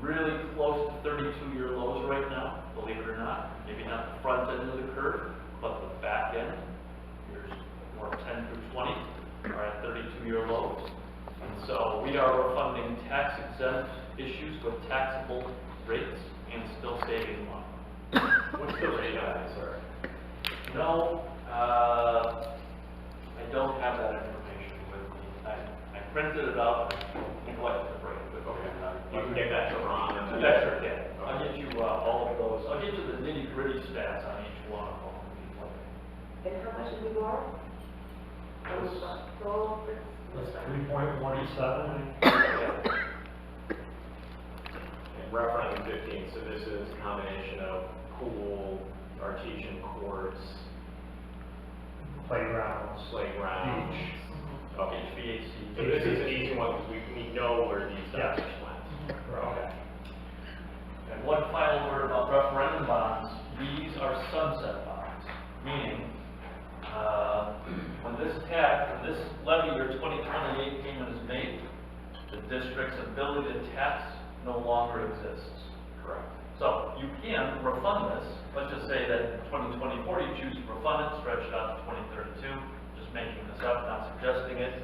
really close to 32-year lows right now, believe it or not. Maybe not the front end of the curve, but the back end, years more 10 through 20, are at 32-year lows. And so we are refunding tax exempt issues with taxable rates and still saving money. What's the rate on it, sir? No, I don't have that information with me. I printed it out, neglected to bring it with me. You can get that to Ron and then. Yeah, sure can. I'll get you all of those. I'll get you the nitty-gritty stats on each one of them. And how much did we borrow? That's 3.17. And referendum 15, so this is a combination of pool, artesian courts, Playgrounds, playgrounds. beach. Okay. HVAC. So this is an easy one because we know where these dollars went. Right. And one final word about referendum bonds. These are sunset bonds, meaning when this levy year 2028 payment is made, the district's ability to tax no longer exists. Correct. So you can refund this. Let's just say that in 2024 you choose to refund it, stretch it out to 2032. Just making this up, not suggesting it.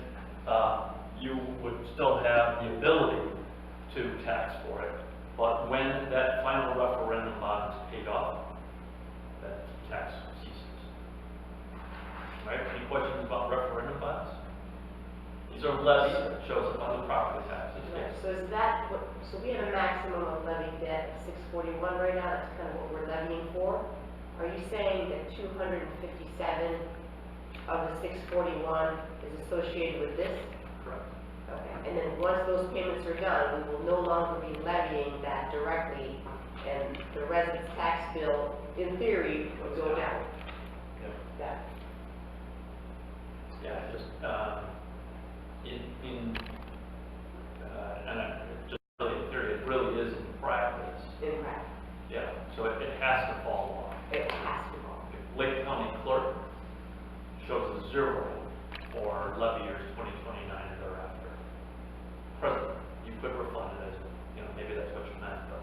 You would still have the ability to tax for it. But when that final referendum bond is paid off, that tax ceases. Right? Any questions about referendum bonds? These are levies that shows up on the property taxes. Yes. So is that what, so we have a maximum of levy debt of 641 right now, that's kind of what we're levying for. Are you saying that 257 of the 641 is associated with this? Correct. Okay, and then once those payments are done, we will no longer be levying that directly, and the resident's tax bill, in theory, will go down. Yep. That, Yeah, just, just really in theory, it really is in practice. in practice, Yeah, so it has to follow along. it has to go. Lake County Clerk shows a 0 for levy years 2029 and thereafter. Present, you could refund it as, maybe that's what you meant, but.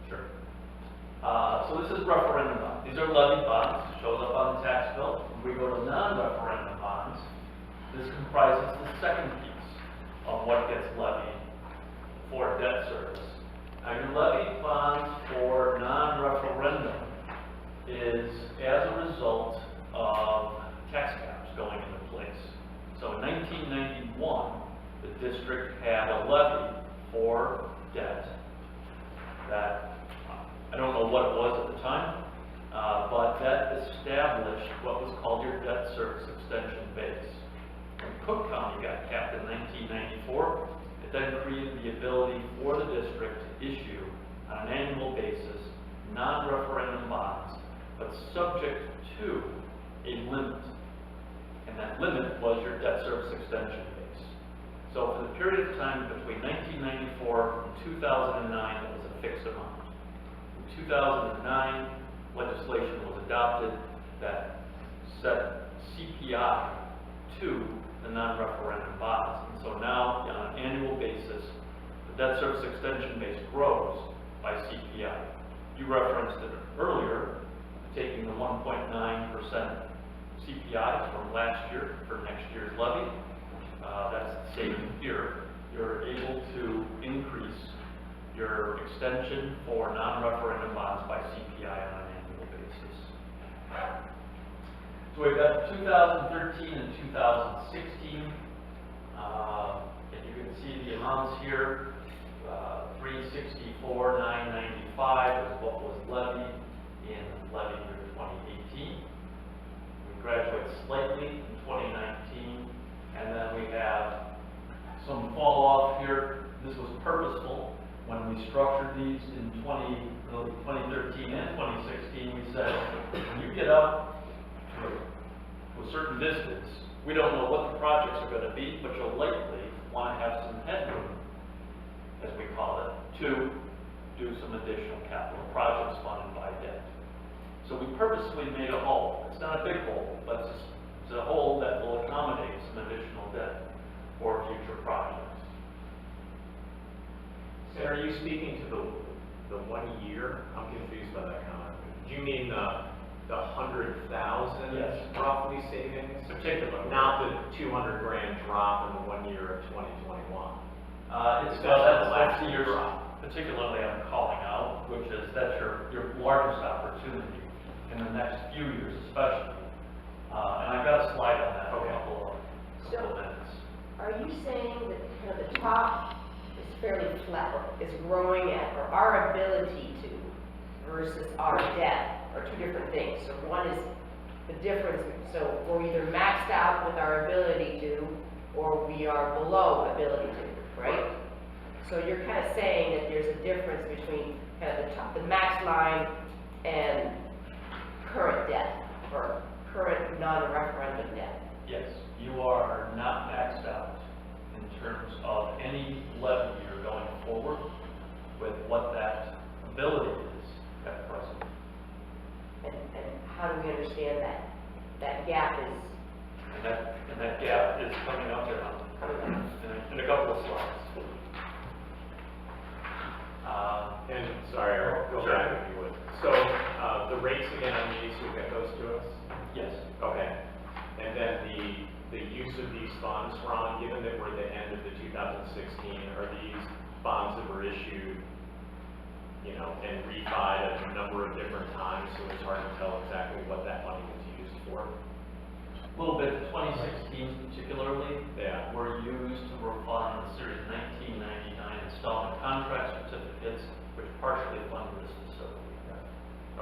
Sure. So this is referendum bonds. These are levy bonds, shows up on the tax bill. When we go to non-referendum bonds, this comprises the second piece of what gets levied for debt service. Now, your levy bonds for non-referendum is as a result of tax caps going into place. So in 1991, the district had a levy for debt that, I don't know what it was at the time, but that established what was called your debt service extension base. When Cook County got capped in 1994, it then created the ability for the district to issue on an annual basis non-referendum bonds, but subject to a limit. And that limit was your debt service extension base. So for the period of time between 1994 and 2009, it was a fixed amount. In 2009, legislation was adopted that set CPI to the non-referendum bonds. And so now, on an annual basis, the debt service extension base grows by CPI. You referenced it earlier, taking the 1.9% CPI from last year for next year's levy. That's the same here. You're able to increase your extension for non-referendum bonds by CPI on an annual basis. So we've got 2013 and 2016. And you can see the amounts here. 364,995 is what was levied in levy year 2018. We graduate slightly in 2019, and then we have some fall off here. This was purposeful. when we structured these in 2013 and 2016, we said, when you get up to a certain distance, we don't know what the projects are gonna be, but you'll likely wanna have some headroom, as we call it, to do some additional capital projects funded by debt. So we purposely made a hole. It's not a big hole, but it's a hole that will accommodate some additional debt for future projects. And are you speaking to the 1 year? I'm confused by that comment. Do you mean the 100,000 Yes. roughly savings? Particularly. Not the 200 grand drop in the 1 year of 2021? It's, That's the that's last the year years, drop. particularly I'm calling out, which is, that's your largest opportunity in the next few years especially. And I've got a slide on that in a couple of minutes. Are you saying that kind of the top is fairly flat, or is growing at, or our ability to versus our debt are two different things? So one is the difference, so we're either maxed out with our ability to, or we are below ability to, right? So you're kind of saying that there's a difference between kind of the top, the max line and current debt, or current non-referendum debt. Yes, you are not maxed out in terms of any levy year going forward with what that ability is at present. And how do we understand that? That gap is And that gap is coming up there coming up. in a couple of slides. And, sorry, Eric, go Sure. back if you would. So, the rates again on these, you'll get those to us? Yes. Okay. And then the use of these funds, Ron, given that we're at the end of the 2016, are these bonds that were issued, you know, and refied a number of different times, so it's hard to tell exactly what that money was used for? A little bit, 2016 particularly, Yeah. were used to refund the Series 1999 installment contract certificates, which partially funded this facility.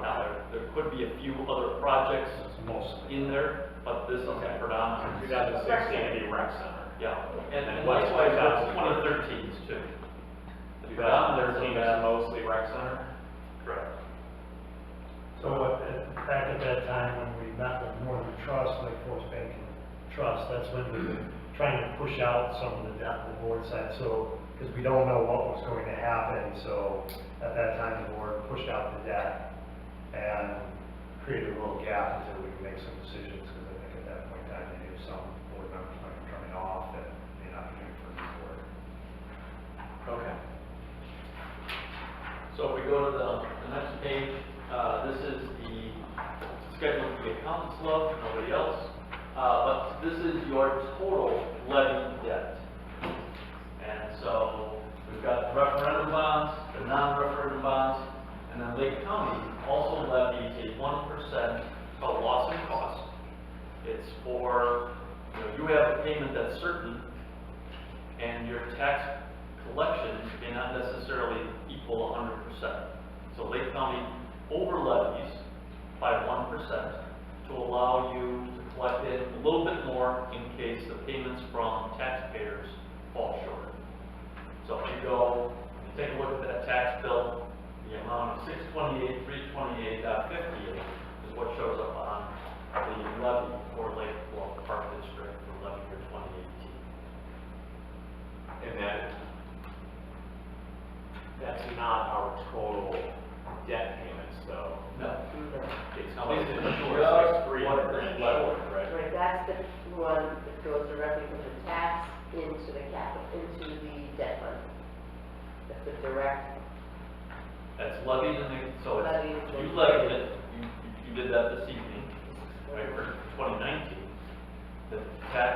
Now, there could be a few other projects Mostly. in there, but this is Okay. predominant. 2016 would be rec center. Yeah, and And what's likewise, 2013? 2013s too. The 2013 predominance of is that- mostly rec center? Correct. So back at that time when we met with Northern Trust, like Forest Bank and Trust, that's when we were trying to push out some of the debt on the board side, so, because we don't know what was going to happen, so at that time, the board pushed out the debt and created a little gap until we could make some decisions, because I think at that point in time, they knew some board members might be coming off and may not be doing for the board. Okay. So if we go to the next page, this is the schedule for the accountant's love, nobody else. But this is your total levy debt. And so we've got the referendum bonds, the non-referendum bonds, and then Lake County also levies a 1% called loss and cost. It's for, you have a payment that's certain, and your tax collection may not necessarily equal 100%. So Lake County over levies by 1% to allow you to collect in a little bit more in case the payments from taxpayers fall short. So if you go, and you take a look at that tax bill, the amount of $628,328.58 is what shows up on the levy for Lake Bluff Park District for levy year 2018. And that's not our total debt payments, though. No. It's No, listed it's short, just 300 what grand is short, left. right? Right, that's the one that goes directly from the tax into the capital, into the debt fund. That's the direct, That's levied so it's, Levied. you levied it, you did that this evening, right, for 2019. The tax,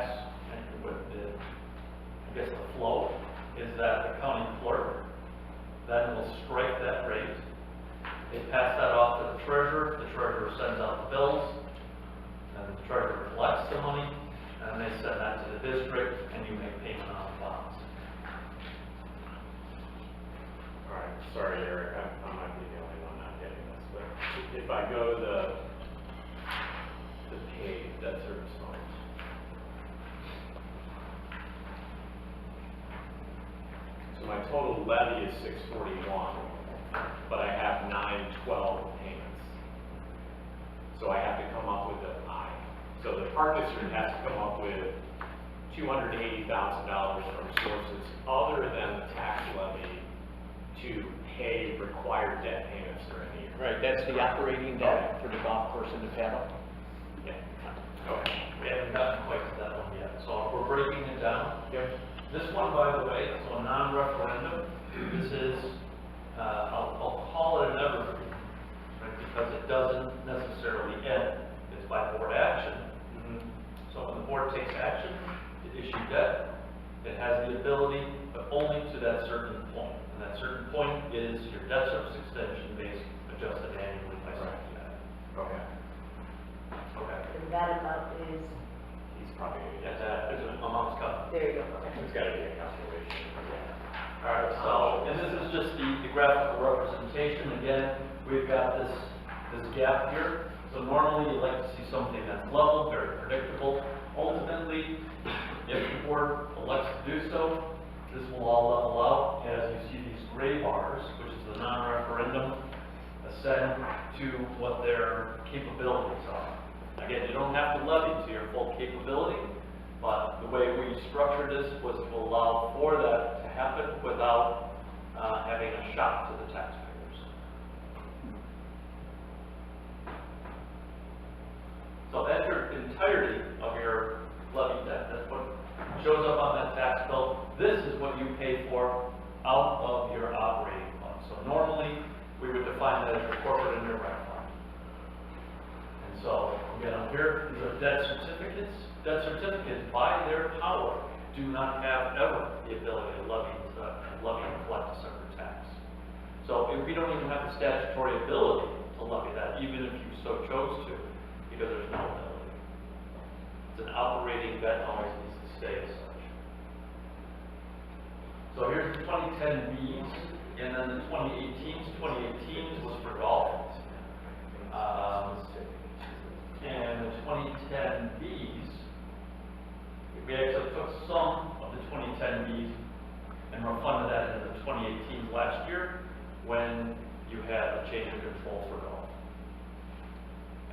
and what the, I guess the flow is that the county clerk then will strike that rate. They pass that off to the treasurer sends out the bills, and the treasurer collects the money, and they send that to the district, and you make payment on the bonds. All right, sorry, Eric, I might be the only one not getting this, but if I go to the page, debt service funds. So So my total levy is 641, but I have 912 payments. So I have to come up with an I. So the park district has to come up with $280,000 from sources other than the tax levy to pay required debt payments during the year. Right, that's the operating debt for the golf course and the paddle. Yeah. Okay. We haven't gotten quite to that one yet, so we're breaking it down. Yep. This one, by the way, is a non-referendum. This is, I'll call it an evergreen, right, because it doesn't necessarily end. It's by board action. So when the board takes action to issue debt, it has the ability, but only to that certain point. And that certain point is your debt service extension base adjusted annually by CPI. Okay. Okay. And that amount is, He's probably gonna Yeah, get that is an amount's cut. there you go, okay. It's gotta be a calculation. All right, so, and this is just the graphical representation. Again, we've got this gap here. So normally you like to see something that's level, very predictable. Ultimately, if the board elects to do so, this will all level out as you see these gray bars, which is the non-referendum, ascend to what their capabilities are. Again, you don't have to levy to your full capability, but the way we structured this was to allow for that to happen without having a shock to the taxpayers. So that's your entirety of your levy debt. That's what shows up on that tax bill. This is what you pay for out of your operating fund. So normally, we would define that as your corporate and your rec fund. And so, again, up here, these are debt certificates. Debt certificates, by their power, do not have ever the ability to levy and collect a separate tax. So we don't even have the statutory ability to levy that, even if you so chose to, because there's no ability. It's an operating debt, always needs to stay as such. So here's the 2010 Bs, and then the 2018s. 2018s was for golf. And the 2010 Bs, we actually took some of the 2010 Bs and refunded that into the 2018s last year when you had a change of control for golf.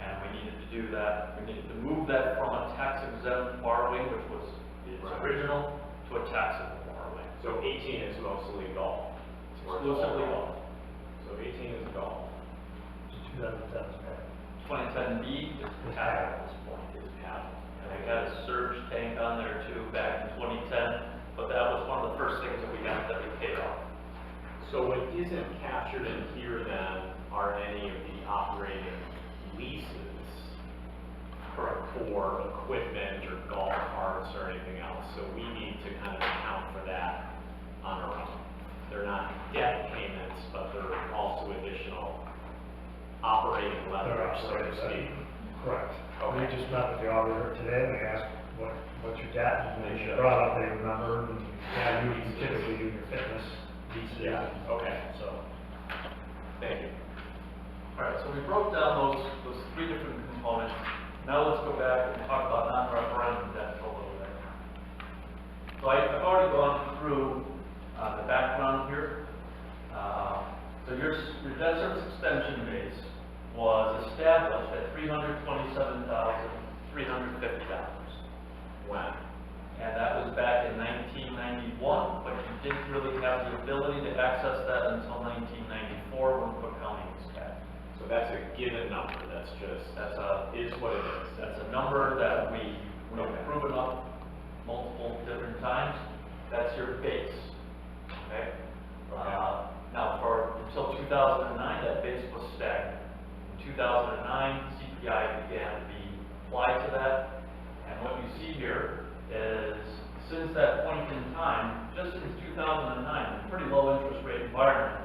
And we needed to do that, we needed to move that from a tax exempt borrowing, which was its original, to a taxable borrowing. So 18 is mostly golf. Exclusively golf. So 18 is golf. 2010. 2010B is paddle at this point, is paddle. And we had a surge tank on there too back in 2010, but that was one of the first things that we got that we paid off. So what isn't captured in here then are any of the operating leases for equipment or golf carts or anything else. So we need to kind of account for that on our own. They're not debt payments, but they're also additional operating leverage, so to speak. Correct. Okay. We just met with the auditor today, and they asked, what's your debt? And They they should. brought up, they remembered, and yeah, you typically do your fitness leases. Yeah, okay. So, Thank you. All right, so we broke down those three different components. Now let's go back and talk about non-referendum debt for a little bit. So I've already gone through the background here. So your debt service extension base was established at $327,350. When? And that was back in 1991, but you didn't really have the ability to access that until 1994 when Cook County was taxed. So that's a given number, that's just, is what it is. That's a number that we've proven up multiple different times. That's your base, okay? Now, until 2009, that base was stagnant. In 2009, CPI began to be applied to that. And what you see here is, since that point in time, just since 2009, a pretty low interest rate environment,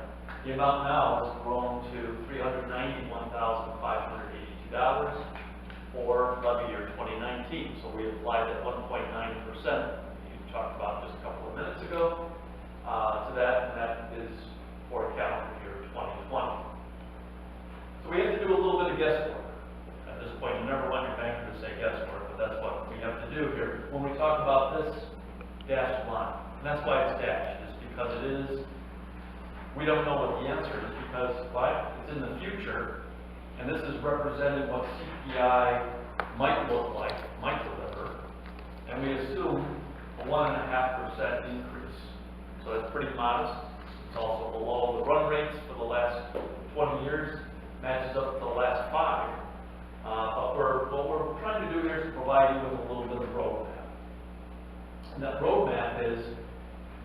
the amount now has grown to $391,582 for levy year 2019. So we applied that 1.9% you talked about just a couple of minutes ago to that, and that is for calendar year 2020. So we have to do a little bit of guesswork. At this point, you never want your banker to say guesswork, but that's what we have to do here. When we talk about this dashed line, and that's why it's dashed, is because it is, we don't know what the answer is, because it's in the future, and this is representing what CPI might look like, might deliver, and we assume a 1.5% increase. So that's pretty modest. It's also below the run rates for the last 20 years, matches up to the last 5. But what we're trying to do here is provide you with a little bit of roadmap. And that roadmap is,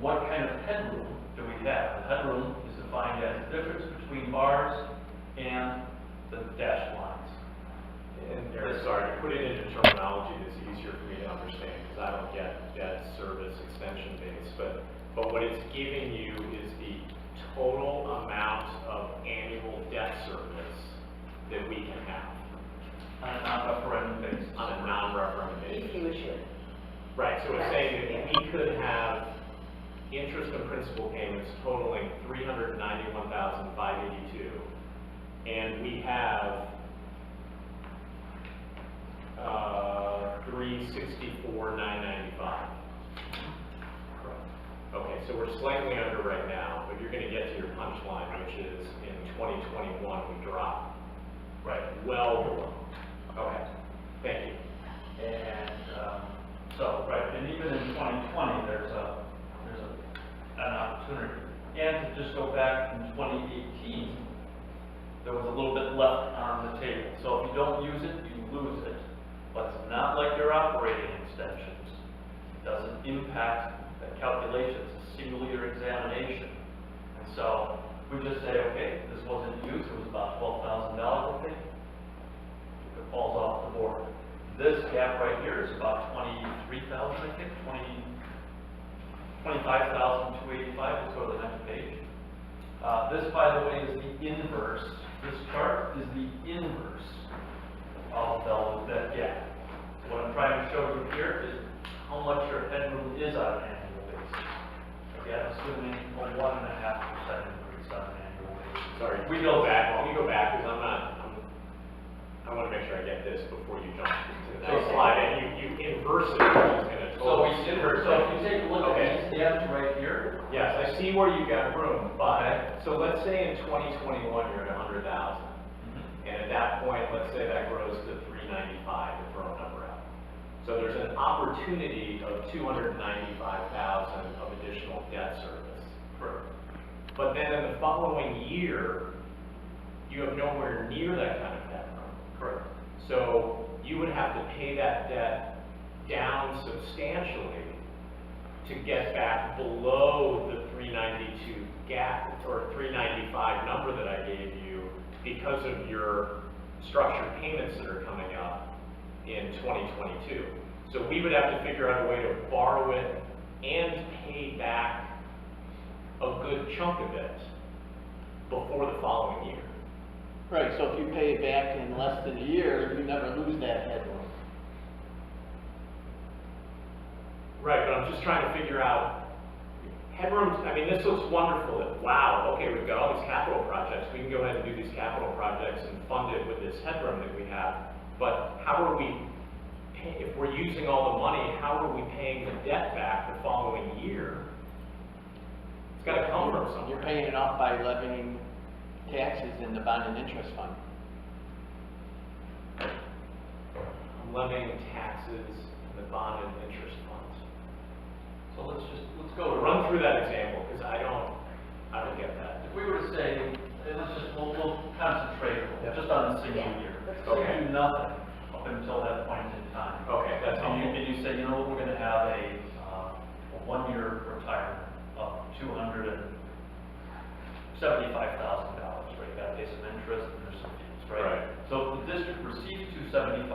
what kind of headroom do we have? The headroom is defined as the difference between bars and the dashed lines. And Eric, sorry, to put it into terminology that's easier for me to understand, because I don't get debt service extension base, but what it's giving you is the total amount of annual debt service that we can have. On a non-referendum basis. On a non-referendum basis. If you issue it. Right, so it's saying that we could have interest and principal payments totaling $391,582, and we have $364,995. Okay, so we're slightly under right now, but you're going to get to your punchline, which is in 2021 we drop. Right. Well below. Okay, thank you. And and even in 2020, there's an opportunity. And to just go back in 2018, there was a little bit left on the table. So if you don't use it, you lose it. But it's not like your operating extensions. It doesn't impact the calculations, it's a single year examination. And so we just say, okay, this wasn't used, it was about $12,000, I think. It falls off the board. This gap right here is about 23,000, I think, 25,285. Let's go to the next page. This, by the way, is the inverse. This chart is the inverse of that gap. What I'm trying to show you here is how much your headroom is on an annual basis. Again, assuming a 1.5% increase on an annual basis. Sorry, we go back, let me go back, because I want to make sure I get this before you jump to the next slide, and you inverse it, which is going to So totally. we inverse, so if you take a look at these steps right here. Yes, I see where you've got room, but, so let's say in 2021 you're at 100,000. And at that point, let's say that grows to 395, to throw a number out. So there's an opportunity of 295,000 of additional debt service. Correct. But then in the following year, you have nowhere near that kind of debt. Correct. So you would have to pay that debt down substantially to get back below the 392 gap, or 395 number that I gave you, because of your structured payments that are coming up in 2022. So we would have to figure out a way to borrow it and pay back a good chunk of it before the following year. Right, so if you pay it back in less than a year, you never lose that headroom. Right, but I'm just trying to figure out headroom. I mean, this looks wonderful. That, wow, okay, we've got all these capital projects. We can go ahead and do these capital projects and fund it with this headroom that we have. But how are we, if we're using all the money, how are we paying the debt back the following year? It's got to come from somewhere. You're paying it off by levying taxes in the bond and interest fund. I'm levying taxes in the bond and interest funds. So let's go to Run through that example, because I don't get that. If we were to say, we'll concentrate just on a single year. So we do nothing up until that point in time. Okay, that's helpful. And you say, you know, we're gonna have a 1-year retirement of $275,000, right? You gotta pay some interest and there's some fees, right? Right. So the district receives $275,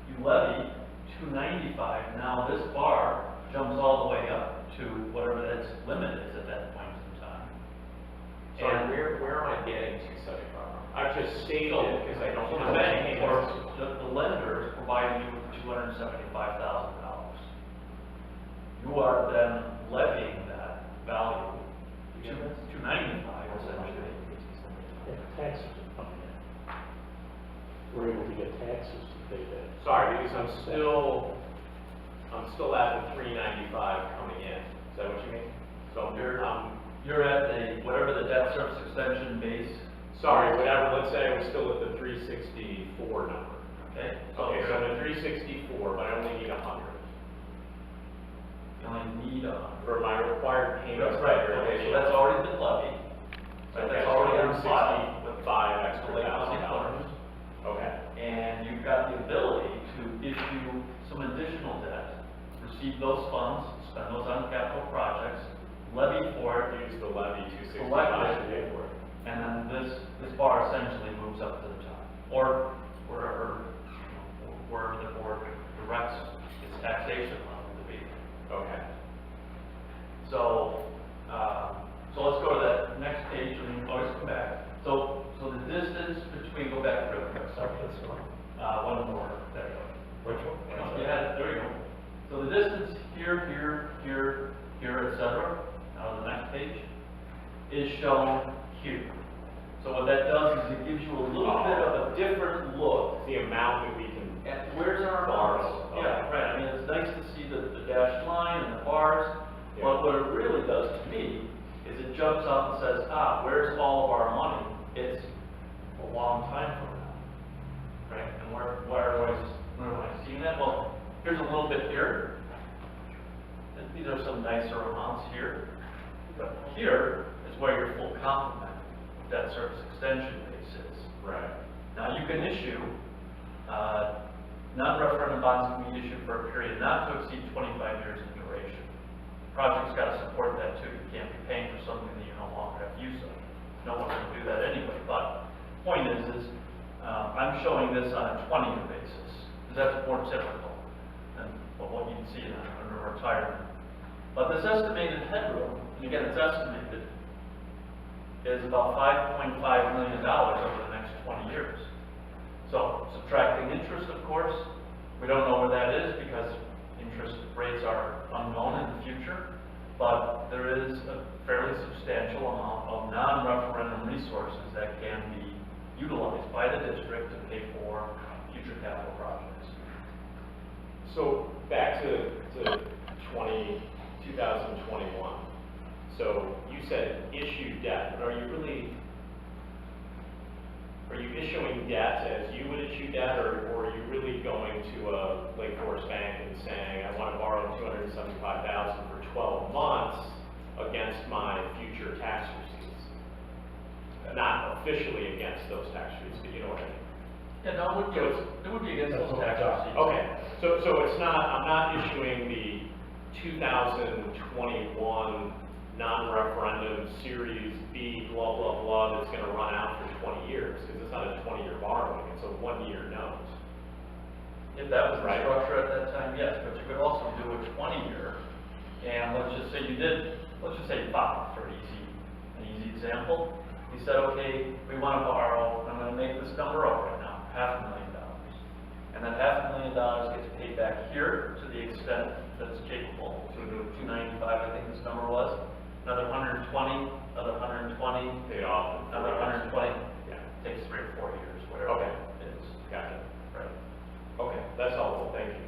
you levy $295, now this bar jumps all the way up to whatever its limit is at that point in time. Sorry, where am I getting $275 from? I've just stated it because I don't So know the the bank, or payments. the lender is providing you with $275,000. You are then levying that value to $295 essentially. Yeah, taxes are coming in. We're able to get taxes to pay that. Sorry, because I'm still at the 395 coming in. Is that what you mean? So, You're at the, whatever the debt service extension base. sorry, whatever, let's say I was still at the 364 number. Okay? Okay, so you're- I'm at 364, but I only need 100 you only need a. for my required payments. Right, okay, so that's already been levied. Right, Okay, that's so already on file. 165 extra Late $1,000. $1,000. Okay, And you've got the ability to issue some additional debt, receive those funds, spend those on capital projects, levy for it, use the levy 265 Collect to it. pay for it. and then this bar essentially moves up to the top. Or wherever, where the board directs its taxation level to be. Okay. So, so let's go to that next page, and we can always come back. So the distance between, go back real quick, sorry. This one. One more, there you go. Which one? Yeah, there you go. So the distance here, et cetera, on the next page, is shown here. So what that does is it gives you a little bit of a different look The amount that we can, at where's our Bars. bars. Yeah, right, I mean, it's nice to see the dashed line and the bars, Yeah. but what it really does to me is it jumps up and says, where's all of our money? It's a long time from now, right? And where am I seeing that? Well, here's a little bit here. And these are some nicer amounts here. But here is where your full complement of debt service extension base is. right, Now, you can issue, non-referendum bonds can be issued for a period not to exceed 25 years in duration. Project's got to support that too. You can't be paying for something that you no longer have use of. No one can do that anyway, but point is, I'm showing this on a 20-year basis, because that's more typical than what you can see under retirement. But this estimated headroom, and again, it's estimated, is about $5.5 million over the next 20 years. So subtracting interest, of course, we don't know where that is because interest rates are unknown in the future, but there is a fairly substantial amount of non-referendum resources that can be utilized by the district to pay for future capital projects. so back to 2021. So you said issue debt, but are you issuing debt as you would issue debt, or are you really going to a Lake Forest Bank and saying, I want to borrow $275,000 for 12 months against my future tax receipts? Not officially against those tax receipts, but you know what I mean? Yeah, no, it would be against those tax receipts. Okay, so it's not, I'm not issuing the 2021 non-referendum Series B, blah, blah, blah, that's gonna run out for 20 years, because it's not a 20-year borrowing, it's a 1-year note. If that was the Right. structure at that time, yes, but you could also do a 20-year, and let's just say let's just say 5 for an easy example. You said, okay, we want to borrow, I'm gonna make this number up right now, $500,000. And that $500,000 gets paid back here to the extent that it's capable, to 295, I think this number was. Another 120, another 120, Paid off. in another 4 years. 120, Yeah, takes 3 or 4 years, whatever Okay. it is. gotcha. Right. Okay, that's helpful, thank you.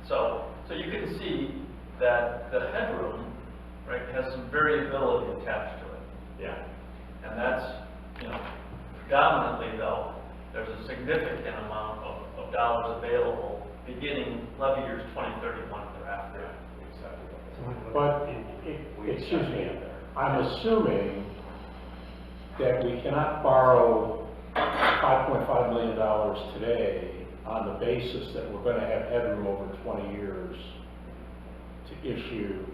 So you can see that the headroom, right, has some variability attached to it. Yeah, And that's, predominantly though, there's a significant amount of dollars available beginning levy years 2031 thereafter. But, excuse me, I'm assuming that we cannot borrow $5.5 million today on the basis that we're gonna have headroom over 20 years to issue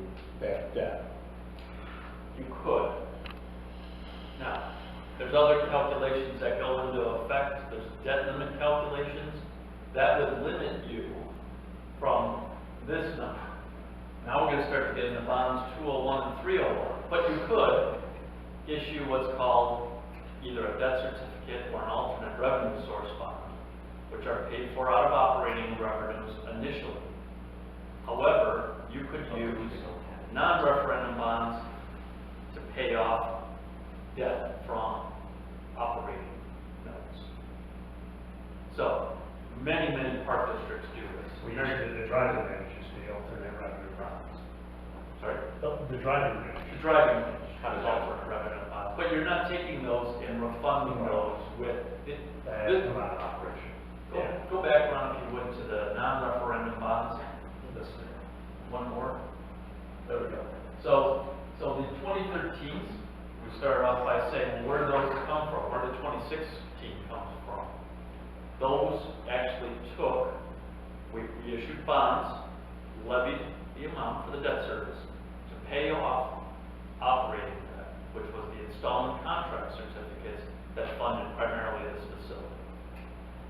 that debt. You could. Now, there's other calculations that go into effect, there's debt limit calculations, that would limit you from this number. Now we're gonna start to get into bonds 201 and 301, but you could issue what's called either a debt certificate or an alternate revenue source bond, which are paid for out of operating revenues initially. However, you could use non-referendum bonds to pay off debt from operating notes. So, many park districts do this. We usually, the driving range is the alternate revenue bonds. Sorry? The driving range. The driving range, kind of alternate revenue bonds, but you're not taking those and refunding those with, That come out of operation. go back around if you would to the non-referendum bonds, this, one more, there we go. So the 2013s, we started off by saying where those come from, where the 2016 comes from. Those actually took, we issued bonds, levied the amount for the debt service to pay off operating debt, which was the installment contract certificates that funded primarily this facility.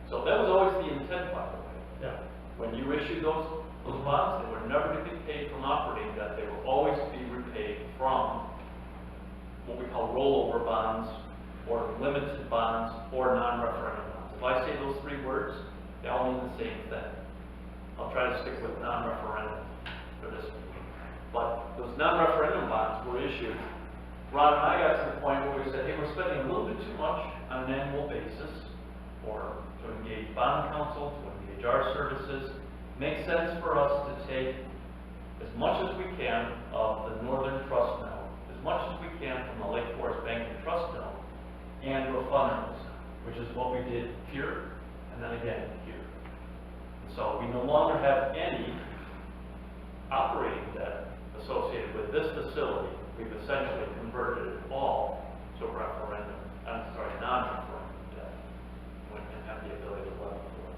So that was always the intent, by the way. Yeah. When you issued those bonds, they were never to be paid from operating debt, they were always to be repaid from what we call rollover bonds, or limited bonds, or non-referendum bonds. If I say those three words, they all mean the same thing. I'll try to stick with non-referendum for this meeting. But those non-referendum bonds were issued. Ron and I got to the point where we said, hey, we're spending a little bit too much on an annual basis, or to engage bond counsel, to engage our services. Makes sense for us to take as much as we can of the Northern Trust note, as much as we can from the Lake Forest Bank and Trust note, and refund those, which is what we did here, and then again here. So we no longer have any operating debt associated with this facility. We've essentially converted it all to non-referendum debt, when we have the ability to levy for it.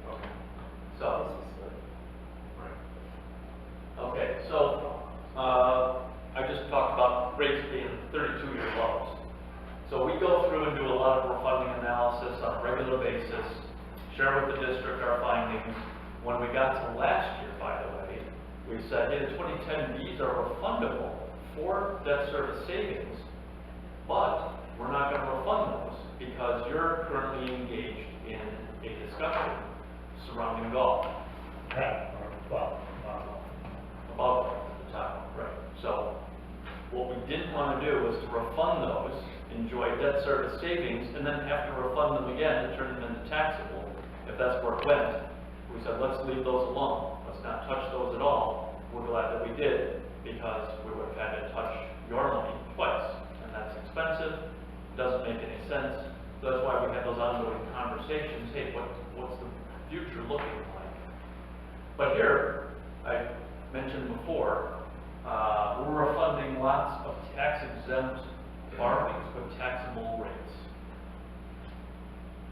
Okay. So, okay, so, I just talked about rates being 32-year lows. So we go through and do a lot of refunding analysis on a regular basis, share with the district our findings. When we got to last year, by the way, we said, hey, the 2010Bs are refundable for debt service savings, but we're not going to refund those because you're currently engaged in a discussion surrounding golf. Yeah, well, Above the top, right. So what we didn't want to do was to refund those, enjoy debt service savings, and then have to refund them again to turn them into taxable, if that's where it went. We said, let's leave those alone. Let's not touch those at all. We're glad that we did, because we would have had to touch your money twice, and that's expensive, doesn't make any sense. So that's why we had those ongoing conversations. Hey, what's the future looking like? But here, I mentioned before, we're refunding lots of tax-exempt borrowings with taxable rates.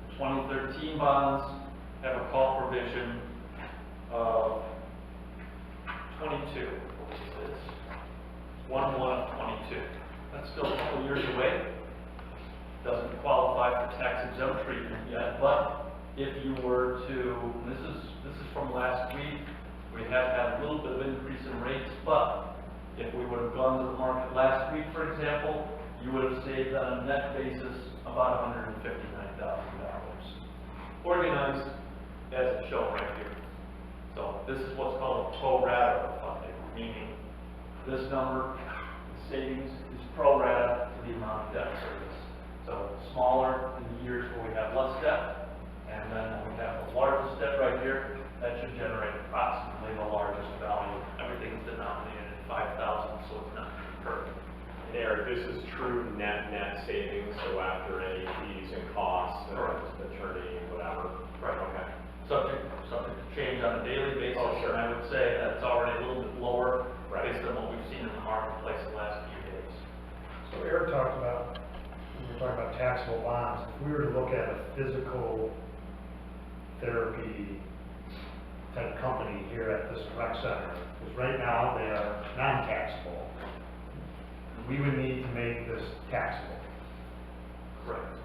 The 2013 bonds have a call provision of 22, which is 1/1 of 22. That's still a couple years away. Doesn't qualify for tax-exempt treatment yet, but if you were to, and this is from last week, we have had a little bit of increase in rates, but if we would have gone to the market last week, for example, you would have saved on a net basis about $159,000. Organized as it's shown right here. So this is what's called a pro rata funding, meaning this number, the savings, is pro rata to the amount of debt service. So smaller in the years where we have less debt, and then when we have the largest debt right here, that should generate approximately the largest value. Everything's denominated in 5,000, so it's not perfect. And Eric, this is true net savings, so after any fees and costs, attorney, whatever. Right. Okay. Subject to change on a daily basis. Oh, sure. And I would say that's already a little bit lower Right. based on what we've seen in the marketplace the last few days. so Eric talked about, we were talking about taxable bonds. If we were to look at a physical therapy type company here at this rec center, because right now they are non-taxable, we would need to make this taxable. Correct.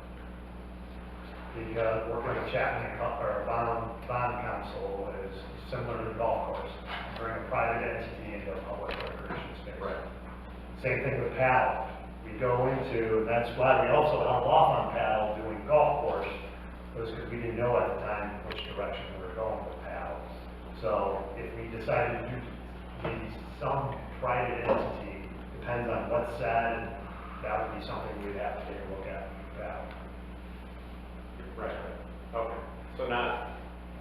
Because working with Chapman, or bond council is similar to the golf course, bring a private entity into a public recreation space. Right. Same thing with paddle. We go into, and that's why we also held off on paddle doing golf course, was because we didn't know at the time which direction we were going with paddle. So if we decided to do maybe some private entity, depends on what's said, that would be something we'd have to take a look at with paddle. Right. Okay. So not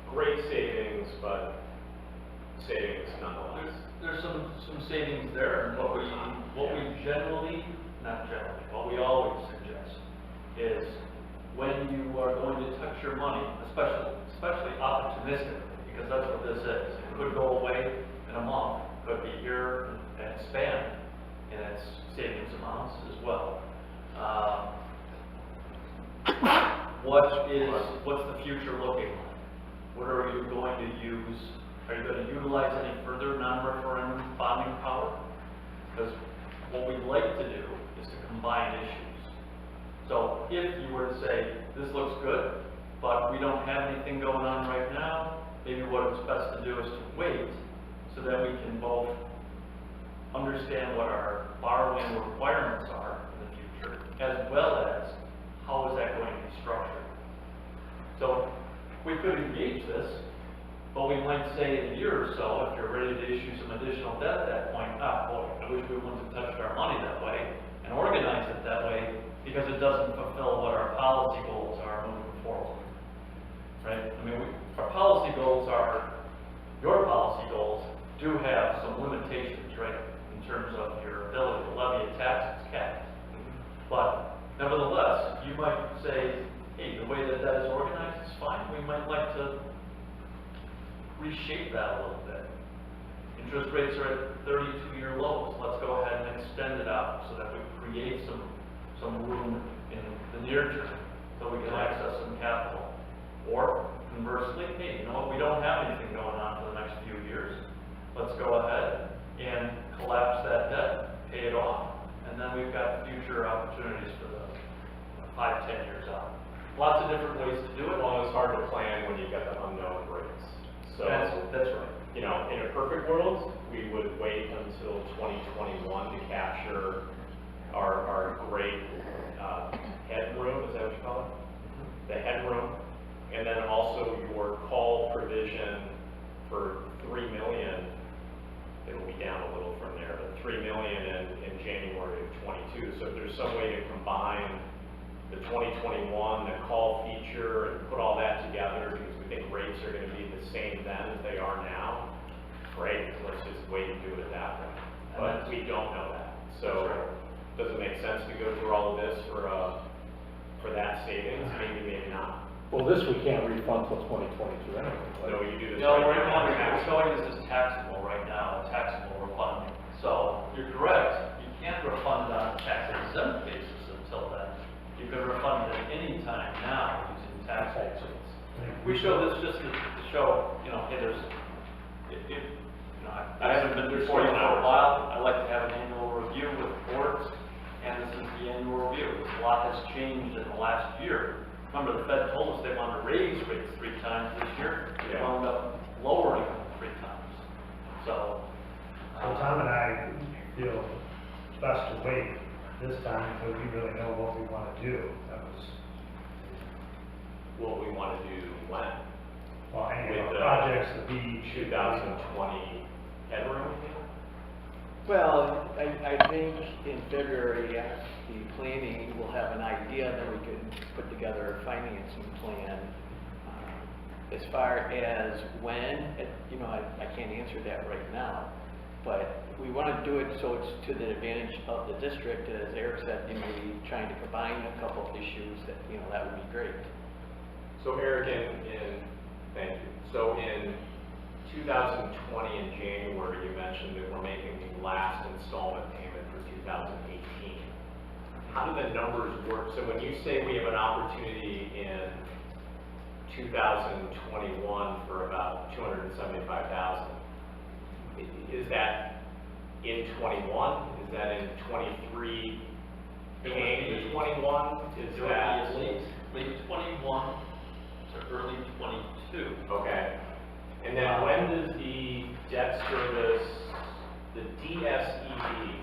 great savings, but savings nonetheless. There's some savings there, and what we generally, not generally, what we always suggest is when you are going to touch your money, especially opportunistically, because that's what this is. It could go away in a month, could be here and expand in its savings amounts as well. What's the future looking like? What are you going to use? Are you going to utilize any further non-referendum bonding power? Because what we'd like to do is to combine issues. So if you were to say, this looks good, but we don't have anything going on right now, maybe what it's best to do is to wait so that we can both understand what our borrowing requirements are in the future, as well as how is that going to be structured. So we could engage this, but we might say in a year or so, if you're ready to issue some additional debt at that point, boy, I wish we wouldn't have touched our money that way and organized it that way, because it doesn't fulfill what our policy goals are moving forward. Right? I mean, our policy goals are, your policy goals do have some limitations, right? In terms of your ability to levy a tax, it's capped. But nevertheless, you might say, hey, the way that that is organized is fine. We might like to reshape that a little bit. Interest rates are at 32-year lows. Let's go ahead and extend it out so that we create some room in the near term so we can access some capital. Or conversely, hey, you know what, we don't have anything going on for the next few years. Let's go ahead and collapse that debt, pay it off, and then we've got future opportunities for the 5-10 years out. Lots of different ways to do it. Well, it's hard to plan when you've got the unknown rates. So That's right. You know, in a perfect world, we would wait until 2021 to capture our great headroom, is that what you call it? The headroom, and then also your call provision for $3 million. It'll be down a little from there, but $3 million in January of 22. So if there's some way to combine the 2021, the call feature, and put all that together, because we think rates are going to be the same then as they are now, great, let's just wait and do it that way. But we don't know that. So does it make sense to go through all of this for that savings? Maybe, maybe not. Well, this we can't refund till 2022 anyway. No, you do this. No, right right now, now. we're showing this as taxable right now, a taxable refunding. So you're correct, you can't refund on a tax exempt basis until then. You can refund it at any time now using tax rates. We show this just to show, you know, hey, I haven't been before you for a while. I like to have an annual review with boards, and this is the annual review. A lot has changed in the last year. Remember, the Fed told us they wanted to raise rates 3 times this year. They wound up lowering them 3 times. So Tom and I feel it's best to wait this time until we really know what we want to do. That was, What we want to do when? well, any of With the our projects, the beach. 2020 headroom? Well, I think in February, the planning will have an idea, then we can put together a financing plan. As far as when, you know, I can't answer that right now, but we want to do it so it's to the advantage of the district. As Eric said, you know, trying to combine a couple of issues, that, you know, that would be great. So Eric, thank you. So in 2020 in January, you mentioned that we're making the last installment payment for 2018. How do the numbers work? So when you say we have an opportunity in 2021 for about $275,000, is that in 21? Is that in 23 paying the 21? Is that late 21 to early 22. okay? And then when does the debt service, the DSED,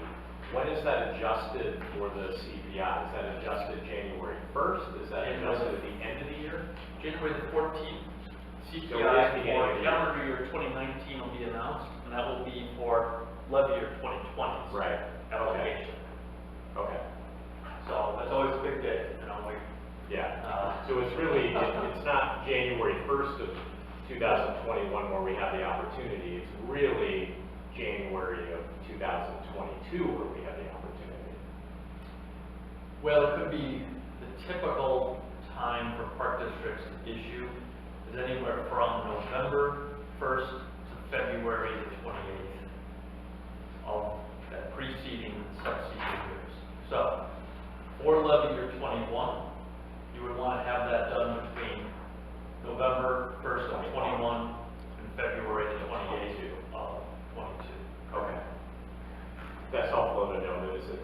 when is that adjusted for the CPI? Is that adjusted January 1st? Is that adjusted at the end of the year? January the 14th, So it is CPI the end of for the year. calendar year 2019 will be announced, and that will be for levy year 2020. Right. Allocation. Okay. So that's always a big day, you know, like, Yeah. So it's really, it's not January 1st of 2021 where we have the opportunity. It's really January of 2022 where we have the opportunity. Well, it could be the typical time for park districts to issue is anywhere from November 1st to February the 28th of that preceding and succeeding years. So, for levy year 21, you would want to have that done between November 1st of 21 and February the 28th of 22. Okay. That's helpful to know that it's at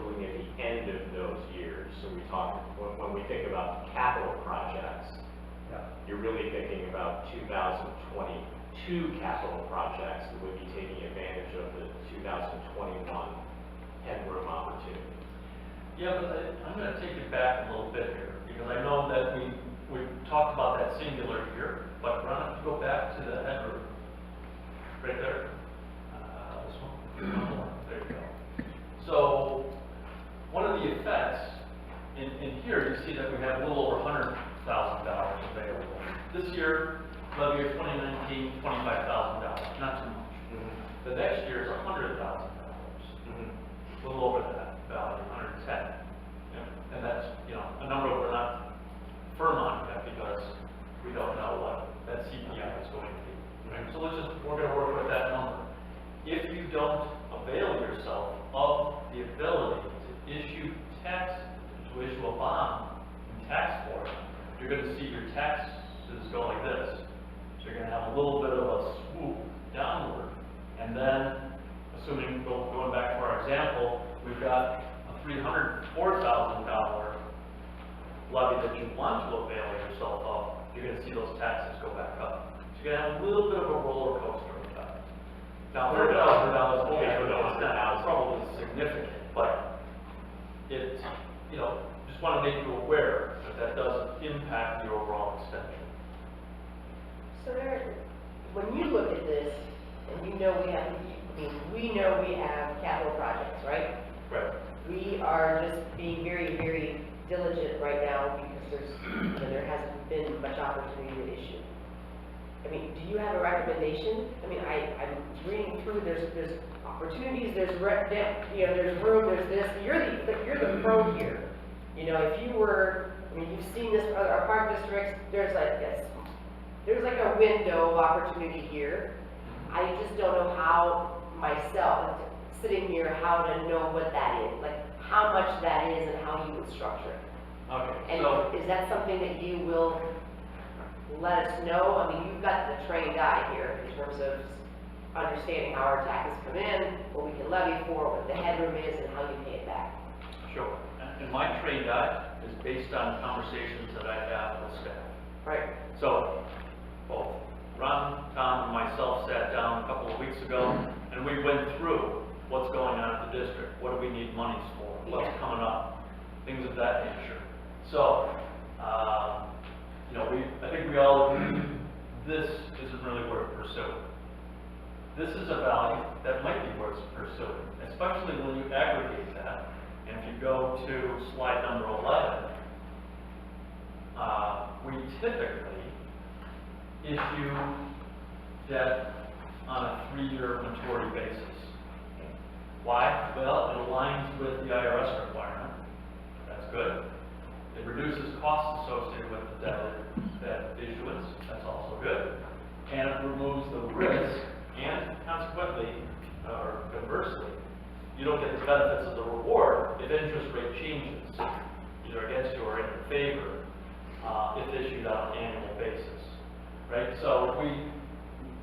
looking at the end of those years. So we talk, when we think about capital projects, Yeah. you're really thinking about 2022 capital projects that would be taking advantage of the 2021 headroom opportunity. Yeah, but I'm going to take it back a little bit here, because I know that we talked about that singular here, but Ron, if you go back to the headroom, right there, this one more, there you go. So, one of the effects, in here, you see that we have a little over $100,000 available. This year, levy year 2019, $25,000, not too much. The next year is $100,000. A little over that value, 110. Yeah. And that's, a number we're not firm on yet because we don't know what that CPI is going to be. Right? So we're going to work with that number. If you don't avail yourself of the ability to issue to issue a bond in tax form, you're going to see your taxes go like this. So you're going to have a little bit of a swoop downward, and then assuming, going back to our example, we've got a $304,000 levy that you want to avail yourself of, you're going to see those taxes go back up. So you're going to have a little bit of a roller coaster effect. Now, $100,000, okay, it's not probably significant, but it's, just want to make you aware that doesn't impact the overall extension. So when you look at this, and we know we have capital projects, right? Right. We are just being very, very diligent right now because there hasn't been much opportunity to issue. I mean, do you have a recommendation? I mean, I'm reading through, there's opportunities, there's room, there's this, you're the pro here. If you were, you've seen this, our park districts, there's like a window of opportunity here. I just don't know how myself, sitting here, how to know what that is, like how much that is and how you would structure it. Okay, And so, is that something that you will let us know? I mean, you've got the trained eye here in terms of understanding how our taxes come in, what we can levy for, what the headroom is, and how you pay it back. sure. And my trained eye is based on conversations that I have with staff. Right. So, both Ron, Tom, and myself sat down a couple of weeks ago, and we went through what's going on at the district. What do we need monies for? What's Yeah. coming up? Things of that nature. So, I think we all agree this isn't really worth pursuing. This is a value that might be worth pursuing, especially when you aggregate that. And if you go to slide number 11, we typically issue debt on a 3-year maturity basis. Why? Well, it aligns with the IRS requirement. That's good. It reduces costs associated with the debt issuance. That's also good. And it removes the risk, and consequently, or conversely, you don't get the benefits of the reward if interest rate changes, either against you or in your favor, if issued on an annual basis, right? So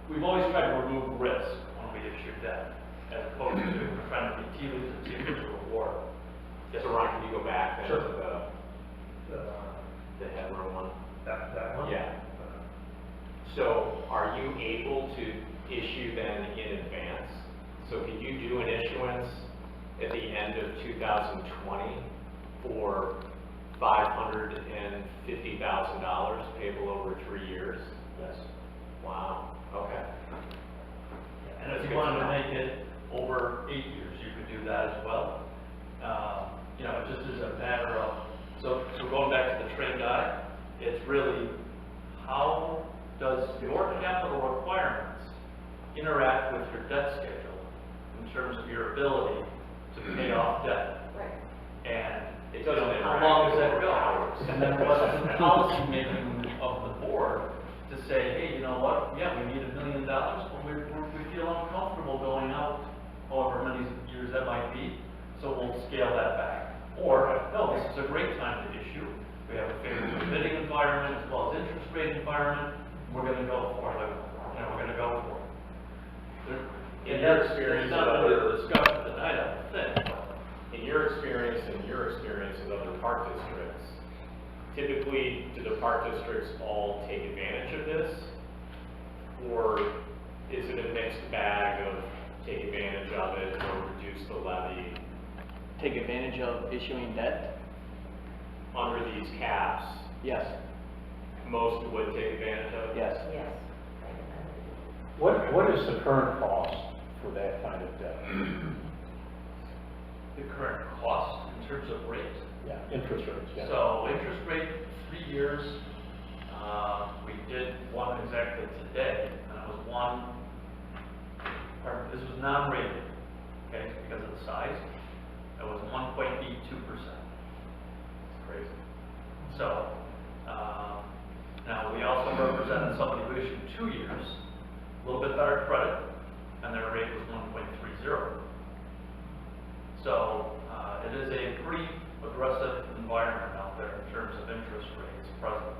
we've always tried to remove risk when we issue debt, as opposed to trying to be tea leaves and see if there's a reward. Yes, so Ron, can you go back then Sure. to the headroom one? That one? Yeah. So are you able to issue then in advance? So could you do an issuance at the end of 2020 for $550,000 payable over 3 years? Yes. Wow, okay. And if you wanted to make it over 8 years, you could do that as well. It just is a matter of, so going back to the trained eye, it's really how does your capital requirements interact with your debt schedule in terms of your ability to pay off debt? Right. And It doesn't how interact long does with that go? ours. And then what's the policy making of the board to say, hey, you know what, yeah, we need $1 million, but we feel uncomfortable going out however many years that might be, so we'll scale that back. Or, no, this is a great time to issue. We have a favorable bidding environment as well as interest rate environment. We're gonna go for it, we're gonna go for it. In your experience It's not with really other- a discussion tonight, I don't think, but In your experience and your experience with other park districts, typically, do the park districts all take advantage of this? Or is it a mixed bag of take advantage of it or reduce the levy Take advantage of issuing debt? under these caps? Yes, Most would take advantage of it? yes. Yes. What is the current cost for that kind of debt? the current cost in terms of rate. Yeah, interest rates, yeah. So interest rate, 3 years, we did one exactly today, and it was this was non-rated, okay, because of the size. It was 1.82%. Crazy. So, now we also represented somebody who issued 2 years, a little bit better credit, and their rate was 1.30. So, it is a pretty aggressive environment out there in terms of interest rates presently.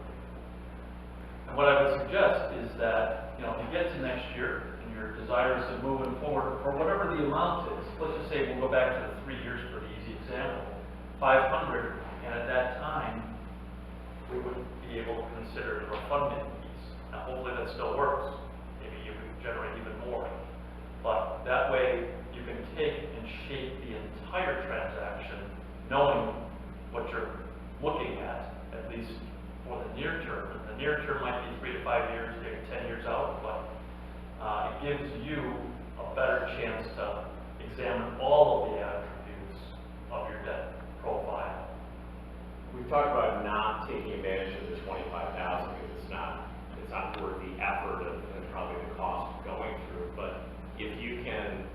And what I would suggest is that, if you get to next year and you're desirous of moving forward for whatever the amount is, let's just say we'll go back to the 3 years for the easy example, 500, and at that time, we would be able to consider the refunding piece. Now, hopefully that still works. Maybe you could generate even more. But that way, you can take and shape the entire transaction, knowing what you're looking at least for the near term. And the near term might be 3 to 5 years, maybe 10 years out, but it gives you a better chance to examine all of the attributes of your debt profile. We've talked about not taking advantage of the 25,000 because it's not worth the effort and probably the cost of going through. But if you can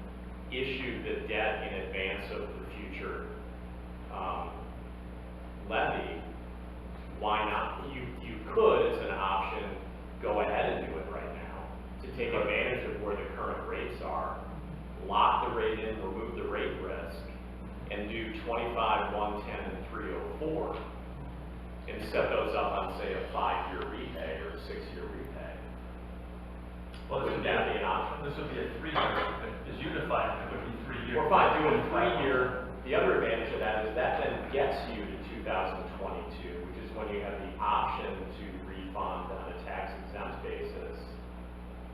issue the debt in advance of the future levy, why not? You could, as an option, go ahead and do it right now to take advantage of where the current rates are, lock the rate in, remove the rate risk, and do 25, 110, and 304, and set those up on, say, a 5-year repay or a 6-year repay. Well, Wouldn't that be an option? This would be a 3-year, as you define it, it would be 3 years. Or fine, doing 3-year, the other advantage of that is that then gets you to 2022, which is when you have the option to refund on a tax exempt basis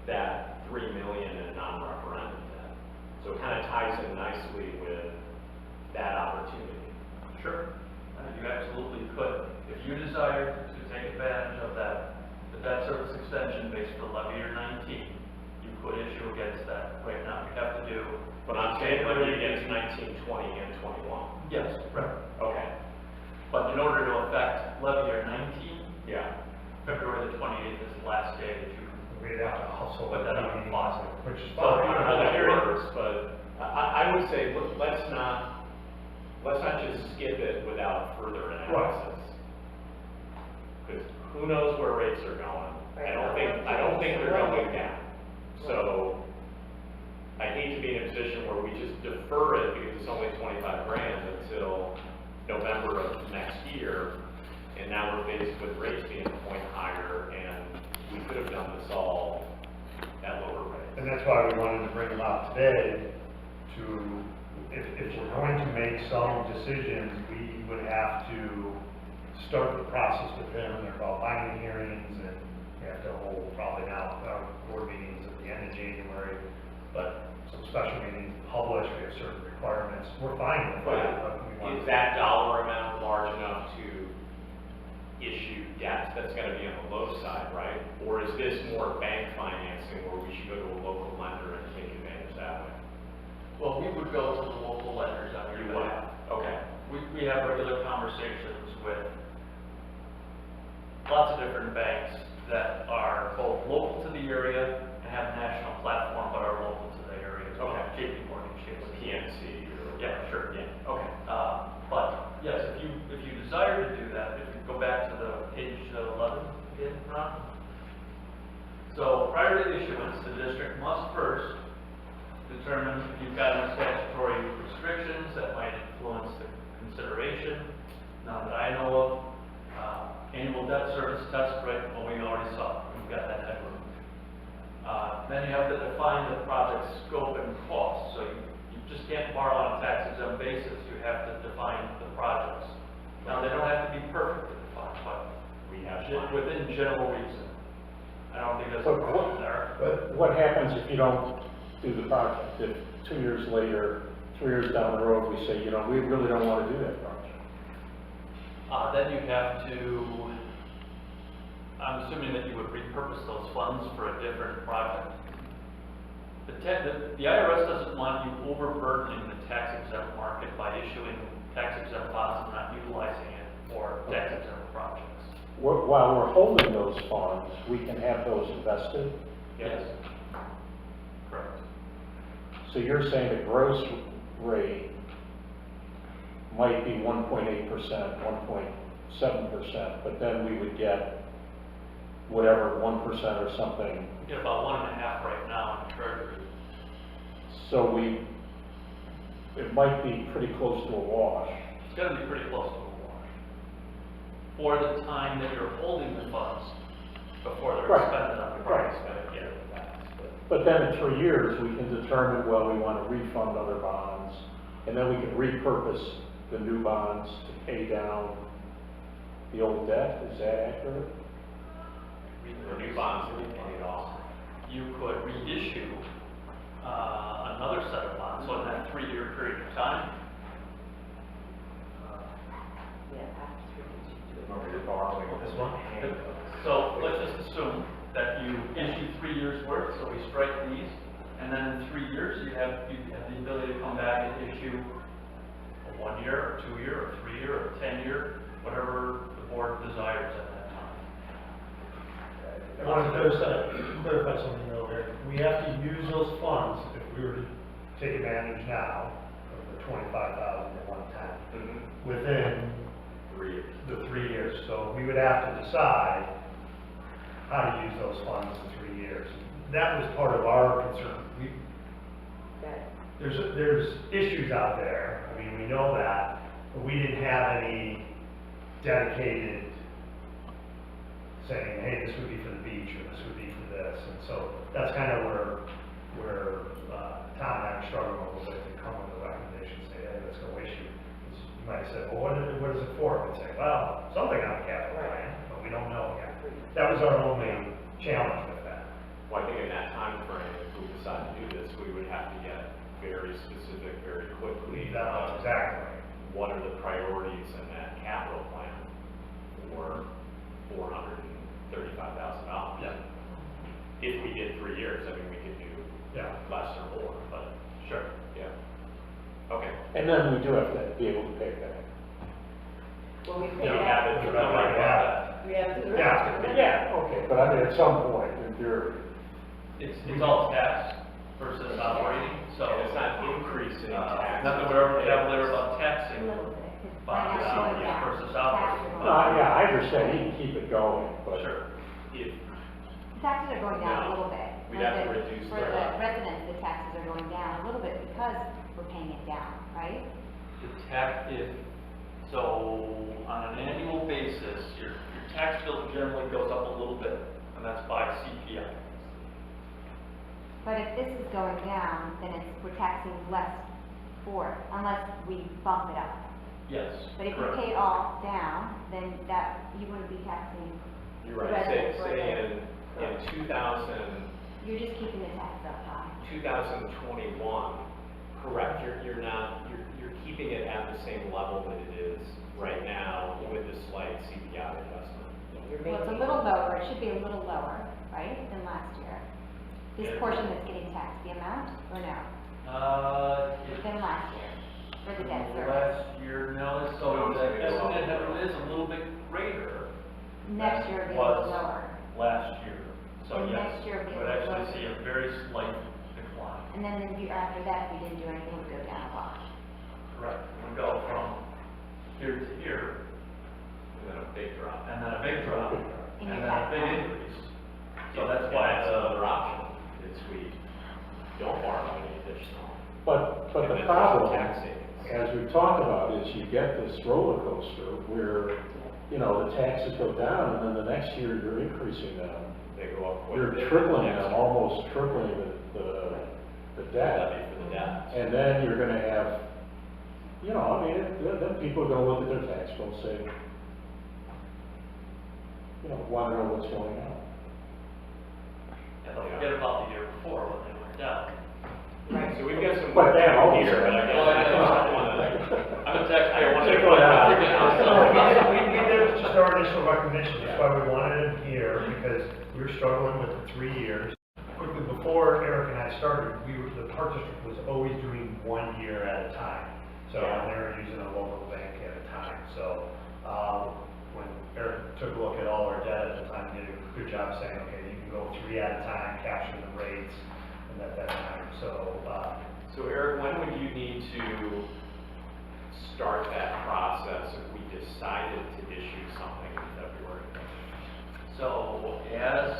that $3 million in non-referendum debt. So it kind of ties in nicely with that opportunity. Sure, you absolutely could. If you desired to take advantage of that, the debt service extension based for levy year 19, you could issue against that. Right now, you have to do. But I'm saying levy against 19, 20, and 21. Yes, right. Okay. But in order to affect levy year 19, Yeah. February the 28th is the last day that you can We'd have to hustle. put that on the faucet. Which is So I fine. don't know how that works, but I would say, let's not just skip it without further analysis. Because who knows where rates are going? I don't think they're going down. So I hate to be in a position where we just defer it because it's only 25 grand until November of next year. And now we're faced with rates being a point higher, and we could have done this all at lower rates. And that's why we wanted to bring them out today to, if we're going to make some decisions, we would have to start the process with them. They're called binding hearings, and we have to hold probably now board meetings at the end of January, but some special meetings published, we have certain requirements. We're fine with that, but we want Is that dollar amount large enough to issue debt that's gonna be on the low side, right? Or is this more bank financing where we should go to a local lender and take advantage that way? Well, we would go to the local lenders on your You would? behalf. Okay. We have regular conversations with lots of different banks that are both local to the area and have a national platform, but are local to the area as well. Okay. JP Morgan Chase. PNC or? Yeah, sure. Yeah, okay. But yes, if you desire to do that, if you go back to the page 11 again, Ron. So prior to issuance, the district must first determine if you've got any statutory restrictions that might influence the consideration. None that I know of. Annual debt service test, right, well, we already saw, we've got that headroom. Then you have to define the project's scope and cost, so you just can't borrow on a tax exempt basis, you have to define the projects. Now, they don't have to be perfectly defined, but We have. within general reason. I don't think there's a But problem there. But what happens if you don't do the project? If 2 years later, 3 years down the road, we say, you know, we really don't want to do that project? Then you have to, I'm assuming that you would repurpose those funds for a different project. The IRS doesn't want you overburdening the tax exempt market by issuing tax exempt bonds and not utilizing it for tax exempt projects. While we're holding those funds, we can have those invested? Yes. Correct. So you're saying the gross rate might be 1.8%, 1.7%, but then we would get whatever, 1% or something. You get about 1.5 right now in treasury. So it might be pretty close to a wash. It's gonna be pretty close to a wash. For the time that you're holding the funds before they're Right. expended on the Right. project. Yeah, that's, But then in 3 years, we can determine, well, we want to refund other bonds, and then we can repurpose the new bonds to pay down the old debt. Is that accurate? the new bonds will be paid off. You could reissue another set of bonds, so in that 3-year period of time. Remember, you're borrowing this one? So let's just assume that you issue 3 years worth, so we strike these, and then in 3 years, you have the ability to come back and issue a 1-year, or 2-year, or 3-year, or 10-year, whatever the board desires at that time. I want to clarify something though here. We have to use those funds if we were to take advantage now of the 25,000 at one time within 3 years. the 3 years. So we would have to decide how to use those funds in 3 years. That was part of our concern. There's issues out there. I mean, we know that, but we didn't have any dedicated saying, hey, this would be for the beach, or this would be for this. And so that's kind of where Tom and I are struggling a little bit to come with a recommendation, say, hey, let's go issue. You might have said, well, what is it for? We'd say, well, something on the capital plan, but we don't know yet. That was our only challenge with that. Well, I think in that time frame, if we decide to do this, we would have to get very specific, very quickly. That's exactly right. What are the priorities in that capital plan for $435,000? Yeah. If we did 3 years, I mean, we could do Yeah. less or more, but Sure. yeah. Okay. And then we do have to be able to pay it back. Well, we You pay don't that. have it, You you don't don't have have We have to. Yeah, okay, but I mean, at some point, in theory, It's all tax versus operating, so. And it's not increasing tax. Not that we're ever cavalier about A taxing little bit, 'cause bonds right now it's going down. versus operating. Taxes are bonds. yeah, I understand, you can keep it going, but. Sure. If, Taxes are going down a No. little bit. We'd have to reduce For their- the residents, the taxes are going down a little bit because we're paying it down, right? The tax, so on an annual basis, your tax bill generally goes up a little bit, and that's by CPI. But if this is going down, then we're taxing less for it, unless we bump it up. Yes, But if you correct. pay it all down, then you wouldn't be taxing, you're right, say Residents in 2000, you're just keeping the tax up high. 2021, correct, you're keeping it at the same level that it is right now with the slight CPI adjustment. Well, it's a little lower, it should be a little lower, right, than last year. This Yeah. portion that's getting taxed, the amount, or no? Than last year, for the debt service. Last year, no, so No, the it's gonna go estimate up. is a little bit greater. Next year, it'll be a little Was lower. last year. So And yes, next year we it would gets actually lower. see a very slight decline. And then the year after that, if we didn't do anything, it would go down a lot. Correct. It would go from here to here, And then a big drop. and then a big drop, In and your then a tax big line. increase. So that's why it's another a, option, is we don't borrow any additional. But And the then problem, tax savings. as we've talked about, is you get this roller coaster where, you know, the taxes go down, and then the next year you're increasing them. They go up quite a You're bit. tripling next them, year. almost tripling the debt. Levy for the debt. And then you're gonna have, you know, I mean, then people are gonna look at their tax bill and say, you know, wanna know what's going on. and don't forget about the year before when they went down. Right, so we've got some But work to then do also- here, but I guess Well, I don't wanna. I'm a taxpayer, I want to Check it out. We did just our initial recommendation, that's why we wanted him here, because we were struggling with the 3 years. Quickly, before Eric and I started, the Park District was always doing 1 year at a time. So, and they were using a local bank at a time, so, when Eric took a look at all our debt at the time, he did a good job saying, okay, you can go 3 at a time, capture the rates, and at that time, so, So Eric, when would you need to start that process if we decided to issue something in February? So as,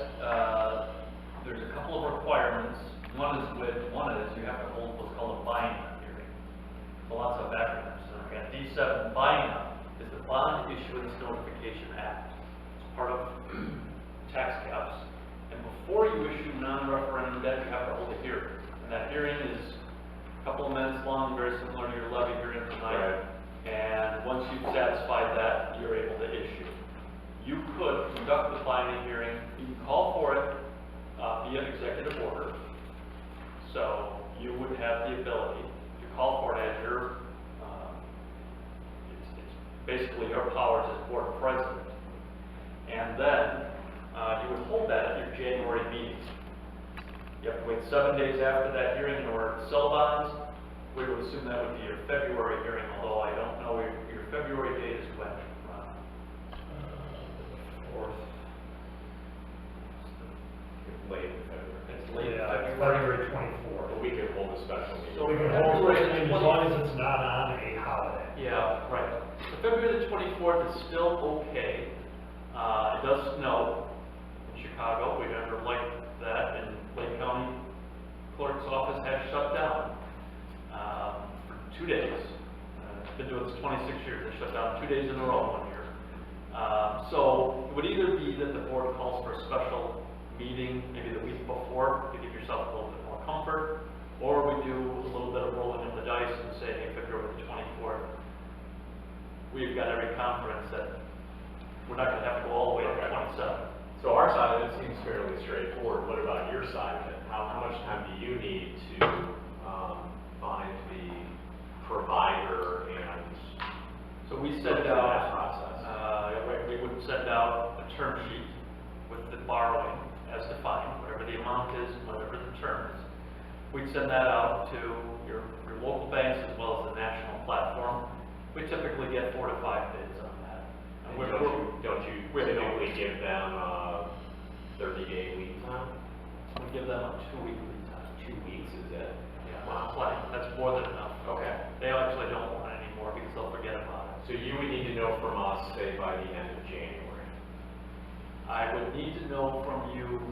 there's a couple of requirements. One is you have to hold what's called a buying up hearing. So lots of acronyms. So we got D7, buying up is the Bond Issuance Notification Act. It's part of tax caps. And before you issue non-referendum debt, you have to hold a hearing. And that hearing is a couple of minutes long, very similar to your levy hearing tonight. And once you've satisfied that, you're able to issue. You could conduct the binding hearing, you can call for it via executive order. So you would have the ability to call for it as your, it's basically your powers as board president. And then you would hold that at your January meeting. You have to wait 7 days after that hearing in order to sell bonds. We would assume that would be your February hearing, although I don't know your February date is when. fourth. Late in February. It's late Yeah, February. February 24th. But we could hold a special meeting. So We can hold it as long as it's not on a holiday. Yeah, right. So February the 24th is still okay. It does snow in Chicago. We never liked that, and Lake County Clerk's office has shut down for 2 days. It's been doing this 26 years. They shut down 2 days in a row 1 year. So it would either be that the board calls for a special meeting, maybe the week before, to give yourself a little bit more comfort, or we do a little bit of rolling of the dice and say, hey, February the 24th, we've got every confidence that we're not gonna have to go all the way to the 27th. So our side of it seems fairly straightforward. What about your side of it? How much time do you need to find the provider and So we go send through that out, process? we would send out a term sheet with the borrowing as defined, whatever the amount is, and whatever the term is. We'd send that out to your local banks as well as the national platform. We typically get 4 to 5 bids on that. And And don't you we have no- typically give them 30-day lead time? We give them a 2-week lead time. 2 weeks is it? That's plenty, that's more than enough. Okay. They actually don't want it anymore because they'll forget about it. So you would need to know from us, say, by the end of January. I would need to know from you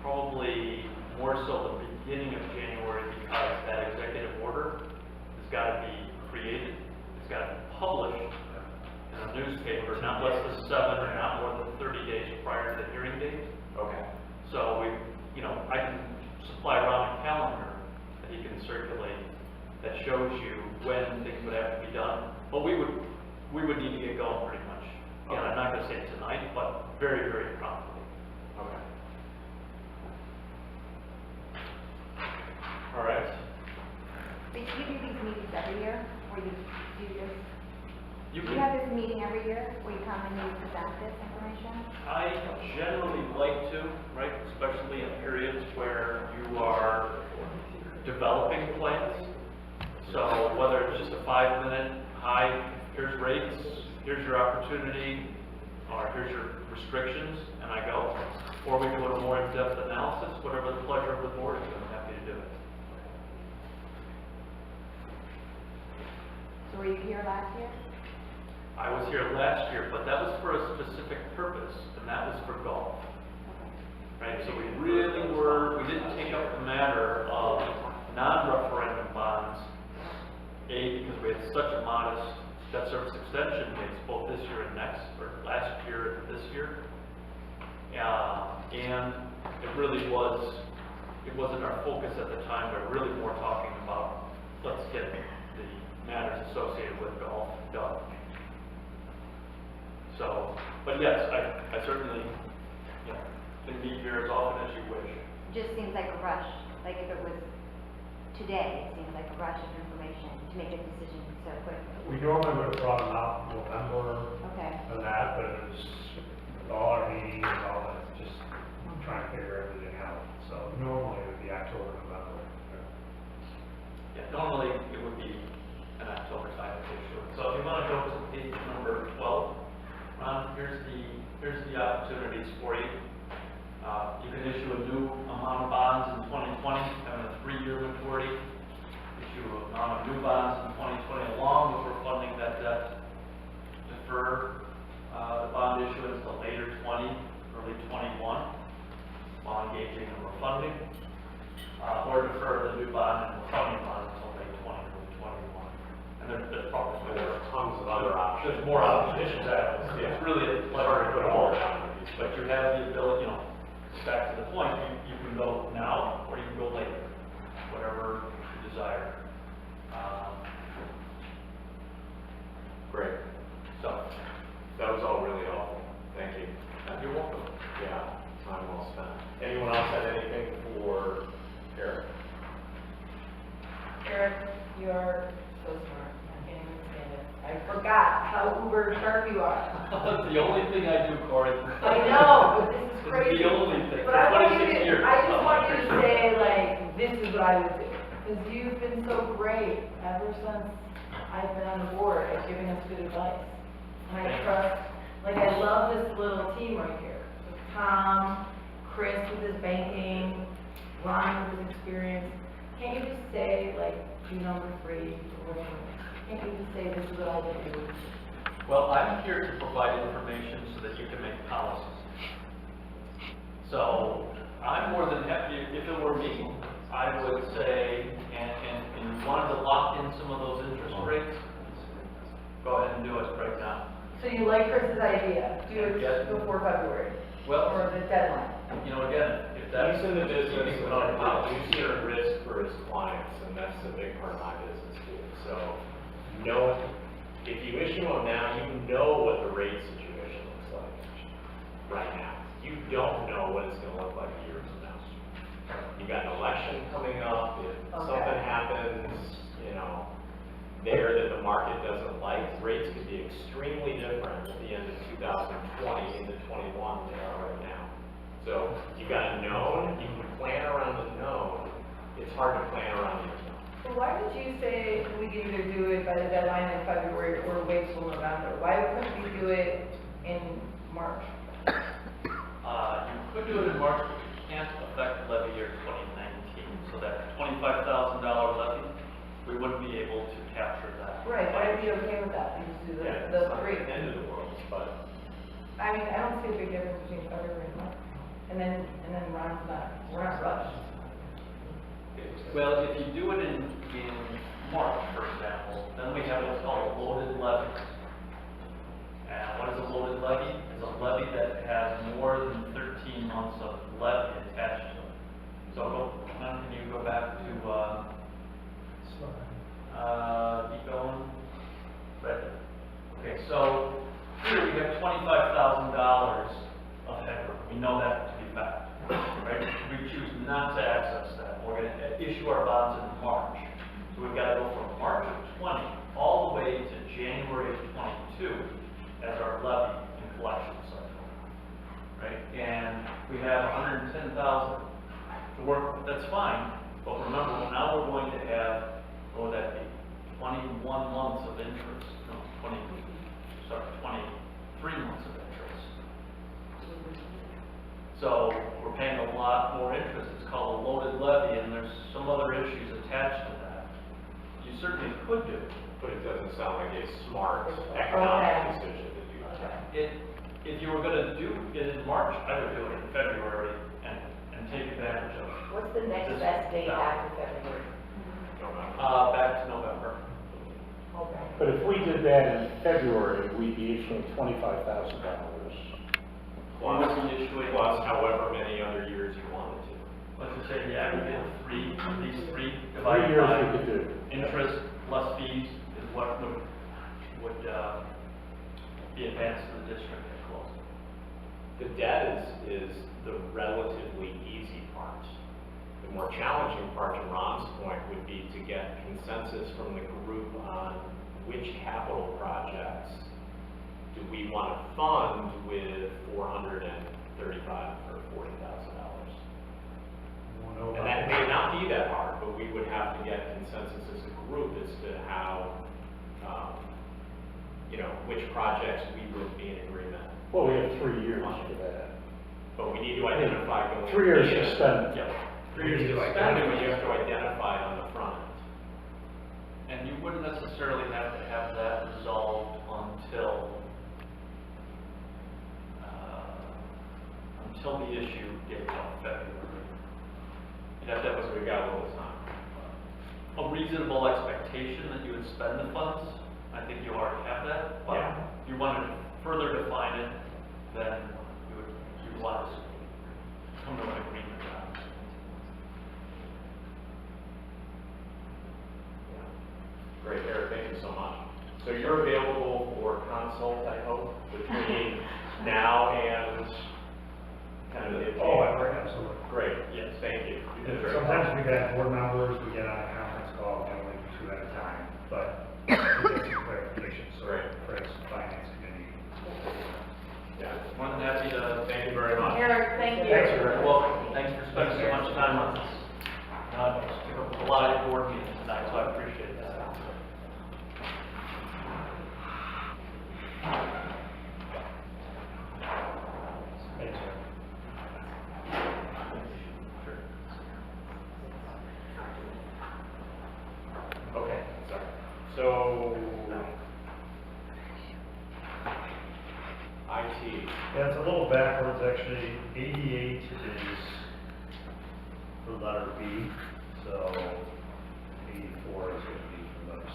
probably more so the beginning of January because that executive order has got to be created, it's got to be published in a newspaper, not less than 7 or not more than 30 days prior to the hearing date. Okay. So I can supply Ron a calendar that you can circulate that shows you when things would have to be done. But we would need to get going pretty much. Again, I'm not gonna say tonight, but very, very promptly. Okay. All right. So you do these meetings every year, or you do this? You Do you have this meeting every year, where you come and you present this information? I generally like to, right, especially in periods where you are developing plans. So whether it's just a 5-minute, hi, here's rates, here's your opportunity, or here's your restrictions, and I go. Or we can go to more in-depth analysis, whatever the pleasure of the board is, I'm happy to do it. So were you here last year? I was here last year, but that was for a specific purpose, and that was for golf. Okay. Right, so we didn't take up the matter of non-referendum bonds, because we had such a modest debt service extension dates, both this year and next, or last year and this year. And it really it wasn't our focus at the time, but really more talking about, let's get the matters associated with golf done. So, but yes, I certainly, can meet here as often as you wish. Just seems like a rush, like if it was today, it seems like a rush of information to make a decision so quickly. We normally would have brought them out in November Okay. and that, but it was with all our meetings and all that, just trying to figure everything out. So normally it would be October, November. Yeah, normally it would be an October time issue. So if you want to go to page number 12, Ron, here's the opportunities for you. You can issue a new amount of bonds in 2020, having a 3-year maturity. Issue an amount of new bonds in 2020 along with refunding that debt. Defer the bond issuance to later 20, early 21, while engaging in refunding. Or defer the new bond and refunding bond until late 20, early 21. And there's probably Tons of other options. there's more options. Exactly. It's really a pleasure to put all down. But you have the ability, back to the point, you can go now or you can go later, whatever you desire. Great. So, That was all really helpful. Thank you. you're welcome. Yeah, time well spent. Anyone else have anything for Eric? Eric, you are so smart. I can't even stand it. I forgot how uber sharp you are. That's the only thing I do, Corey. I know, but this is It's crazy. the only thing, But for I want 26 you years. to, I just want you to say, like, this is what I would do. Because you've been so great ever since I've been on the board at giving us good advice. And I trust, like, I love this little team right here. With Tom, Chris with his banking, Ron with his experience. Can't you just say, like, do number 3 or whatever? Can't you just say, this is what I would do? Well, I'm here to provide information so that you can make policies. So, I'm more than happy, if it were me, I would say, and you wanted to lock in some of those interest rates, go ahead and do it right now. So you like Chris's idea, do it Yes. before February, Well, or the deadline? again, if that's. He's in the business keeping of without reducing risk for his clients, and that's a big part of my business too. So, if you issue them now, you know what the rate situation looks like right now. You don't know what it's gonna look like years from now. You got an election coming up, if something happens, there that the market doesn't like, rates could be extremely different at the end of 2020 into 21 than they are right now. So you got a known, you can plan around the known, it's hard to plan around the unknown. So why would you say we could either do it by the deadline in February or wait till November? Why couldn't we do it in March? You could do it in March, but you can't affect levy year 2019. So that $25,000 levy, we wouldn't be able to capture that. Right, but I'd be okay with that, and just do Yeah, the it's not 3. the end of the world, but I mean, I don't see a big difference between February and March. And then Ron's we're not rushed. Well, if you do it in March, for example, then we have what's called a loaded levy. And what is a loaded levy? It's a levy that has more than 13 months of levy attached to it. So, can you go back to, keep going? Right there. Okay, so here we have $25,000 of headroom. We know that to be fact, right? We choose not to access that. We're going to issue our bonds in March. So we've got to go from March of 20 all the way to January of 22 as our levy and collection cycle, right? And we have 110,000 to work with. That's fine, but remember, now we're going to have, what would that be? 21 months of interest, no, 23 months of interest. So we're paying a lot more interest. It's called a loaded levy, and there's some other issues attached to that. You certainly could do. But it doesn't sound like a smart Okay. economic decision to do that. If you were gonna do it in March, I would do it in February and take advantage of it. What's the next This- best date no. after February? Back to November. Okay. But if we did that in February, we'd be issuing $25,000. We would be issuing, Plus however many other years you wanted to. let's just say the aggregate of these three 3 divided years by we could do. interest plus fees is what would be advanced to the district at closing. The debt is the relatively easy part. The more challenging part, to Ron's point, would be to get consensus from the group on which capital projects do we want to fund with $435 or $40,000. And that may not be that hard, but we would have to get consensus as a group as to how, which projects we would be in agreement. Well, we have 3 years for that. But we need to identify going. 3 years to spend. Yeah. 3 years to spend, and we have to identify it on the front end. And you wouldn't necessarily have to have that resolved until the issue date of February. You'd have to have, So we got a little time. a reasonable expectation that you would spend the funds. I think you already have that, but Yeah. if you wanted to further define it, then you would want to come to an agreement on it. Great, Eric, thank you so much. So you're available for consult, I hope, between now and kind of the. Absolutely. Great, yes, thank you. You did very well. Sometimes we got board members, we get on a conference call, we only do 2 at a time, but we get some clarification, so Great. Craig's finance committee. Yeah. More than happy to. Thank you very much. Eric, thank you. Thanks, You're welcome. Thanks for spending so much time on this. Took up a lot of your board meetings tonight, so I appreciate that. Thanks, sir. Okay, sorry. So, IT, Yeah, it's a little backwards, actually. 88 is for letter B, so 84 is going to be for letter C.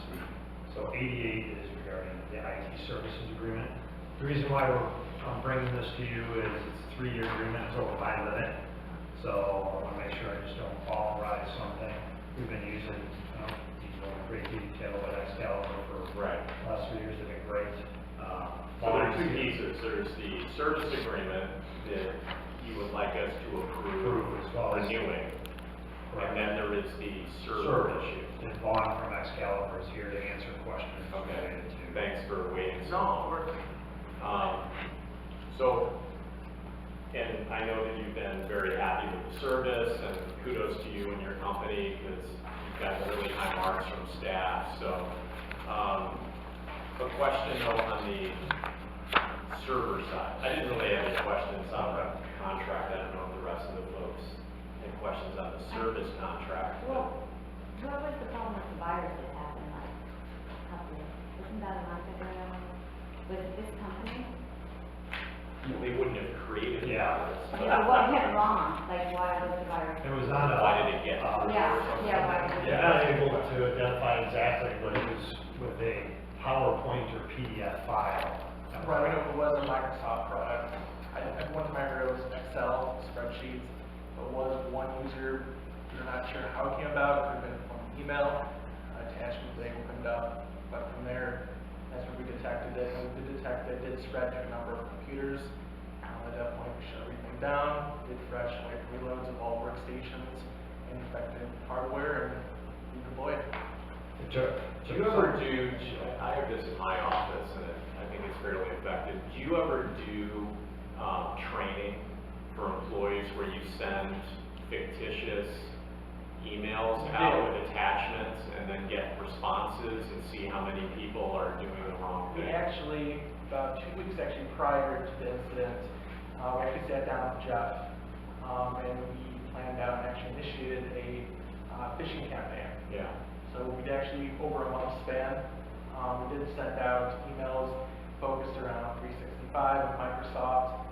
So 88 is regarding the IT services agreement. The reason why I'm bringing this to you is it's a 3-year agreement until my limit. So I want to make sure I just don't authorize something. We've been using, great detail at Excalibur for right. the last 3 years. They've been great. So there are 2 pieces. There's the service agreement that you would like us to approve As well as renewing. Correct. And then there is the server Server. issue. And Vaughn from Excalibur is here to answer questions Okay, related to. thanks for waiting so long. So, and I know that you've been very happy with the service, and kudos to you and your company, because you've got really high marks from staff, so. A question though on the server side. I didn't really have any questions on the contract. I don't know if the rest of the folks had questions on the service contract. but- Well, what was the problem with the virus that happened like a couple, wasn't that a month ago? Was it this company? They wouldn't have created the Yeah. virus. but- Yeah, what went wrong? Like, why was the virus? It was on a. Why did it get through or Yeah, something? yeah, why did it? You're not able to identify exactly, but it was with a PowerPoint or PDF file. Right, it was a Microsoft product. At one time I heard it was Excel spreadsheets, but was one user, we're not sure how it came about, it could have been from email, attachment they opened up, but from there, that's where we detected it, and we did detect it did spread to a number of computers. At that point, we shut everything down, did fresh like reloads of all workstations, and infected hardware, and redeployed. Do you ever do, I have this in my office, and I think it's fairly effective. Do you ever do training for employees where you send fictitious emails out with attachments and then get responses and see how many people are doing the wrong We thing? actually, about 2 weeks actually prior to the incident, we actually sat down with Jeff and we planned out and actually initiated a phishing campaign. Yeah. So we actually, over a month span, we did send out emails focused around 365 and Microsoft,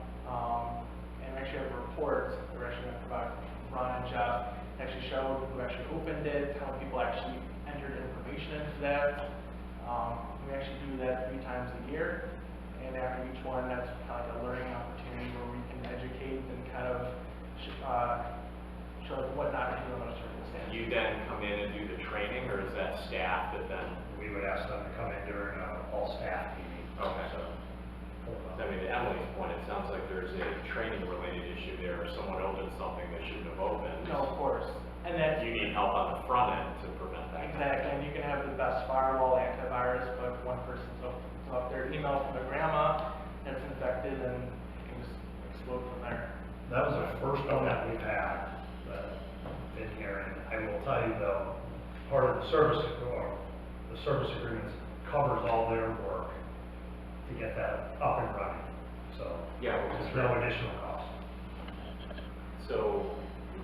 and we actually have reports that we're actually going to provide Ron and Jeff, actually showed who actually opened it, how many people actually entered information into that. We actually do that 3 times a year, and after each one, that's kind of like a learning opportunity where we can educate and kind of show what not to do in those circumstances. You then come in and do the training, or is that staff that then? We would ask them to come in during a all-staff meeting. Okay. So, I mean, to Emily's point, it sounds like there's a training-related issue there. If someone opens something they shouldn't have opened, No, of course. And that's you need help on the front end to prevent that. exactly, and you can have the best firewall antivirus, but if one person's opens up their email from their grandma, and it's infected, and it can just explode from there. that was the first one that we've had, in here, and I will tell you though, part of the service agreements covers all their work to get that up and running, so. Yeah, which is There's no additional cost. So,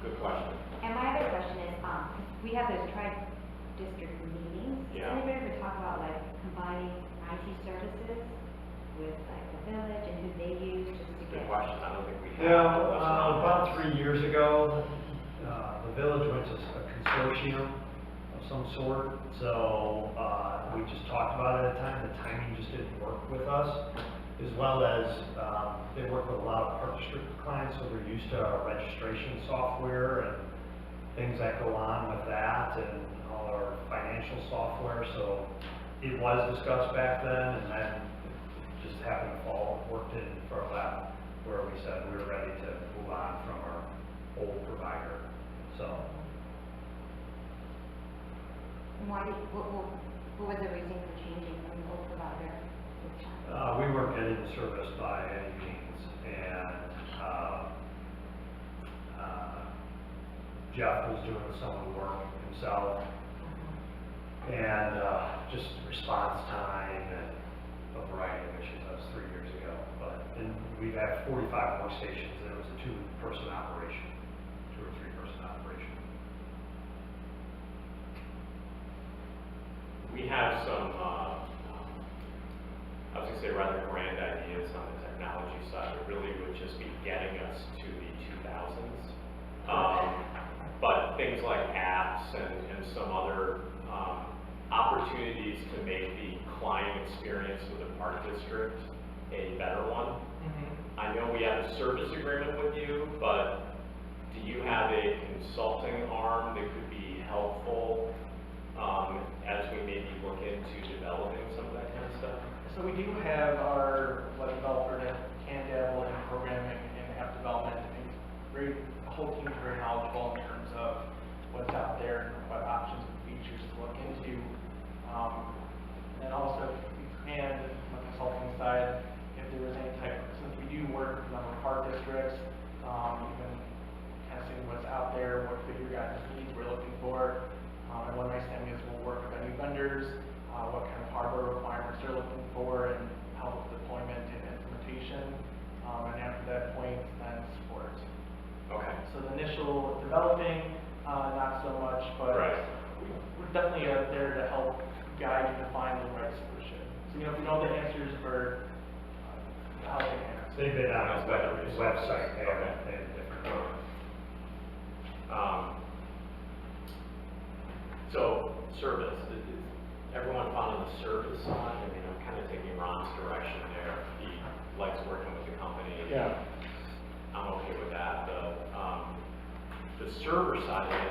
good question. And my other question is, we have those tri-district meetings. Yeah. Does anybody ever talk about like combining IT services with like the village and who they use just to Good get? question. I don't think we have. Yeah, That's not- about 3 years ago, the village went to a consortium of some sort, so, we just talked about it at the time, the timing just didn't work with us, as well as, they work with a lot of park district clients, so they're used to our registration software and things that go on with that, and all our financial software, so it was discussed back then, and then it just happened to fall, worked in for a lap, where we said we were ready to move on from our old provider, so. And why did, what was the reason for changing from the old provider this time? We weren't getting the service by any means, and, Jeff was doing some of the work himself, and, just response time and a variety of issues, that was 3 years ago, but, and we've had 45 workstations, and it was a 2-person operation, 2 or 3-person operation. We have some, I was gonna say rather grand ideas on the technology side, but really would just be getting us to the 2000s. But things like apps and some other, opportunities to make the client experience with the park district a better one. I know we have a service agreement with you, but do you have a consulting arm that could be helpful, as we maybe look into developing some of that kind of stuff? So we do have our web developer that can dabble in programming and app development, and the whole team is very knowledgeable in terms of what's out there and what options and features to look into. And also, and from the consulting side, if there was any type, since we do work with a number of park districts, even kind of seeing what's out there, what figure guidance needs we're looking for. And one nice thing is we'll work with any vendors, what kind of hardware requirements they're looking for, and help with deployment and implementation. And after that point, then support. Okay. So the initial developing, not so much, but Right. we're definitely out there to help guide you to find the right solution. So, you know, if you know the answers for how they answer. They've been on That's the better website, they Okay. have different. So, service, is everyone fond of the service side? I mean, I'm kind of taking Ron's direction there. He likes working with the company. Yeah. I'm okay with that. The server side of it,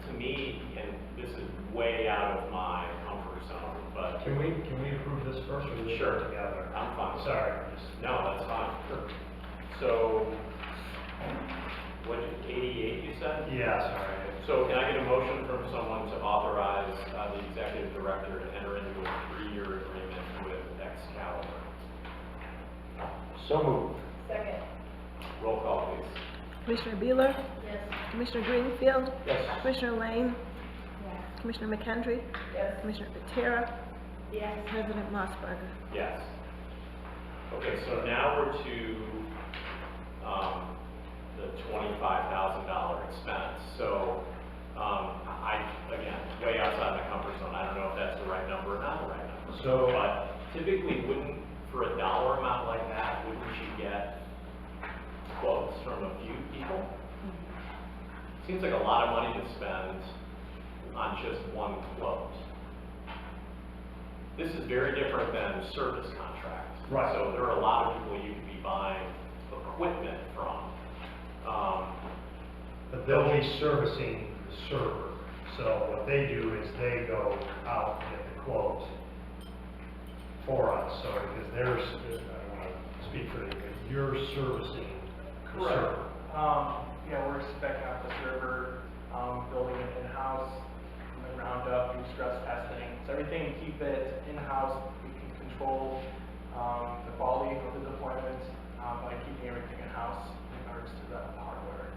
to me, and this is way out of my comfort zone, but Can we approve this first, or do we Sure. work together? I'm fine. Sorry. No, that's fine. So, what, 88 you said? Yeah, sorry. So can I get a motion from someone to authorize the executive director to enter into a 3-year agreement with Excalibur? So moved. Second. Roll call, please. Commissioner Bueller, Yes. Commissioner Greenfield, Yes. Commissioner Lane, Yes. Commissioner McKendry, Yes. Commissioner Patera, Yes. President Mossberger. Yes. Okay, so now we're to the the $25,000 expense. So, again, way outside my comfort zone, I don't know if that's the right number or not the right number. So- But typically, for a dollar amount like that, wouldn't you get quotes from a few people? Seems like a lot of money to spend on just one quote. This is very different than service contracts. Right. So there are a lot of people you could be buying equipment from. But they'll be servicing the server. So what they do is they go out and get the quote for us. So because there's, I don't want to speak for you, but you're servicing the Correct. server. Yeah, we're spec'ing out the server, building it in-house, from the ground up, do stress testing. So everything, keep it in-house, we can control, the quality of the deployment, by keeping everything in-house in regards to the hardware.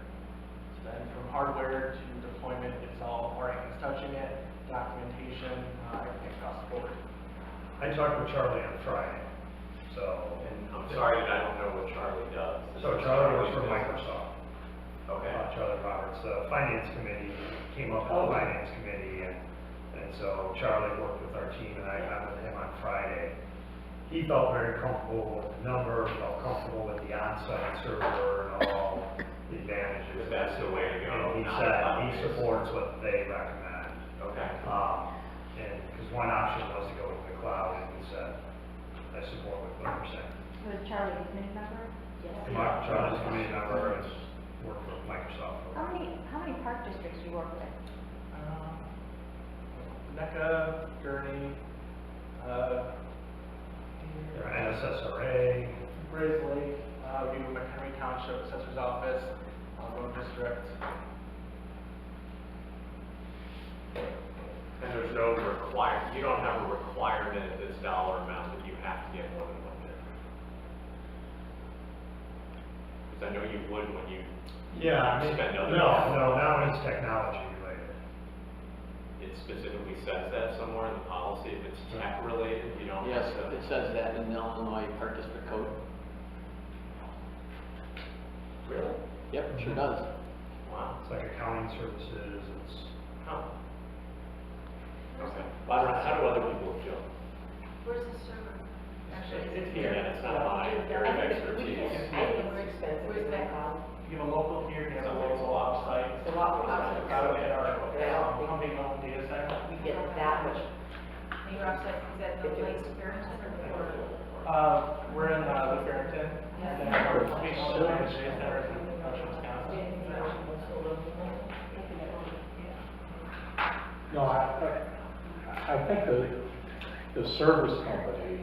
So then from hardware to deployment, it's all our hands touching it, documentation, everything across the board. I talked with Charlie on Friday, so. And I'm sorry that I don't know what Charlie does. So Charlie works for Microsoft. Okay. Charlie Roberts, the finance committee, came up with Oh. the finance committee, and so Charlie worked with our team, and I met with him on Friday. He felt very comfortable with the number, felt comfortable with the on-site server and all the advantages. That's the way to go, And he not said he cloud-based. supports what they recommend. Okay. And, because one option was to go with the cloud, and he said, I support what you're saying. Was Charlie a committee member? Charlie's committee member has worked with Microsoft. How many park districts do you work with? NECA, Gurney, Their NSSRA, Grays Lake, we do McHenry Township Assessor's Office, Road District. And there's no you don't have a requirement at this dollar amount that you have to get more than one bid. Because I know you would when you yeah, I mean, spend other. no, not when it's technology related. It specifically says that somewhere in the policy, if it's tech related, you don't. Yes, have to- it says that in the Illinois Park District Code. Really? Yep, it sure does. Wow. It's like accounting services, it's, Huh. Okay. Well, how do other people feel? Where's the server? Actually, It's here, and it's not my area of expertise. I think it's expensive. Where's that called? You have a local here, you have a Sounds like it's a local lot. offsite. It's a lot more expensive. Out at our, Yeah. company owned data center. We get that much. And your offsite, is that no place Barrington or? We're in, Barrington. Yeah. And our company owned data center in Wisconsin. No, I think the service company,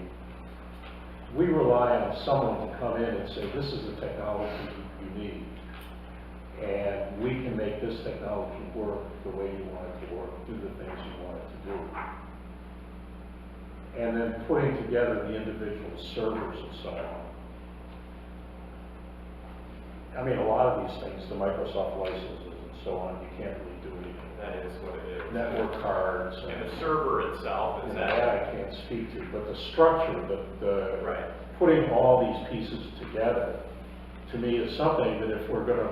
we rely on someone to come in and say, this is the technology you need. And we can make this technology work the way you want it to work, do the things you want it to do. And then putting together the individual servers and so on. I mean, a lot of these things, the Microsoft licenses and so on, you can't really do anything. That is what it is. Network cards. And the server itself, is And that I that? can't speak to, but the structure, the Right. putting all these pieces together, to me, is something that if we're gonna,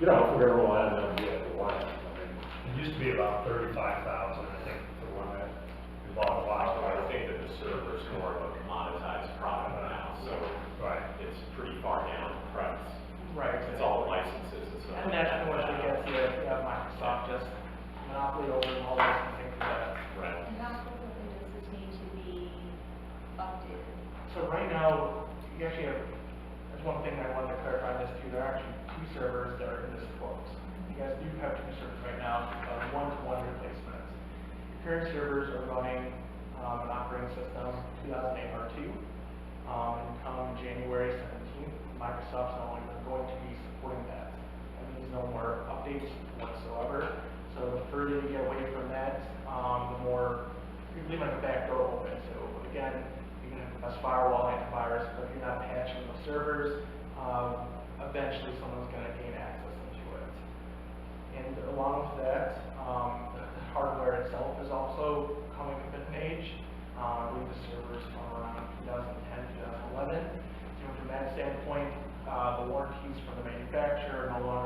if we're gonna rely on them, we have to rely on them. I mean, it used to be about 35,000, I think, the one that we bought a while I ago. think that the server's more of a commoditized product now, so Right. it's pretty far down in price. Right. It's all licenses and stuff. And that's what we get to, you have Microsoft just monopoly over all this and things like that. Right. And how quickly does this need to be updated? So right now, you actually have, there's one thing I wanted to clarify this too, there are actually two servers that are in this quote. You guys do have two servers right now, one-to-one replacements. Current servers are running, an operating system 2008 R2. And come January 17th, Microsoft's no longer going to be supporting that. That means no more updates whatsoever. So the further you get away from that, the more, you're leaving like a back door open. So again, you can have the best firewall, antivirus, but if you're not patching those servers, eventually someone's going to gain access into it. And along with that, the hardware itself is also coming up in age. I believe the servers from around 2010, 2011. So from that standpoint, the warranties from the manufacturer are no longer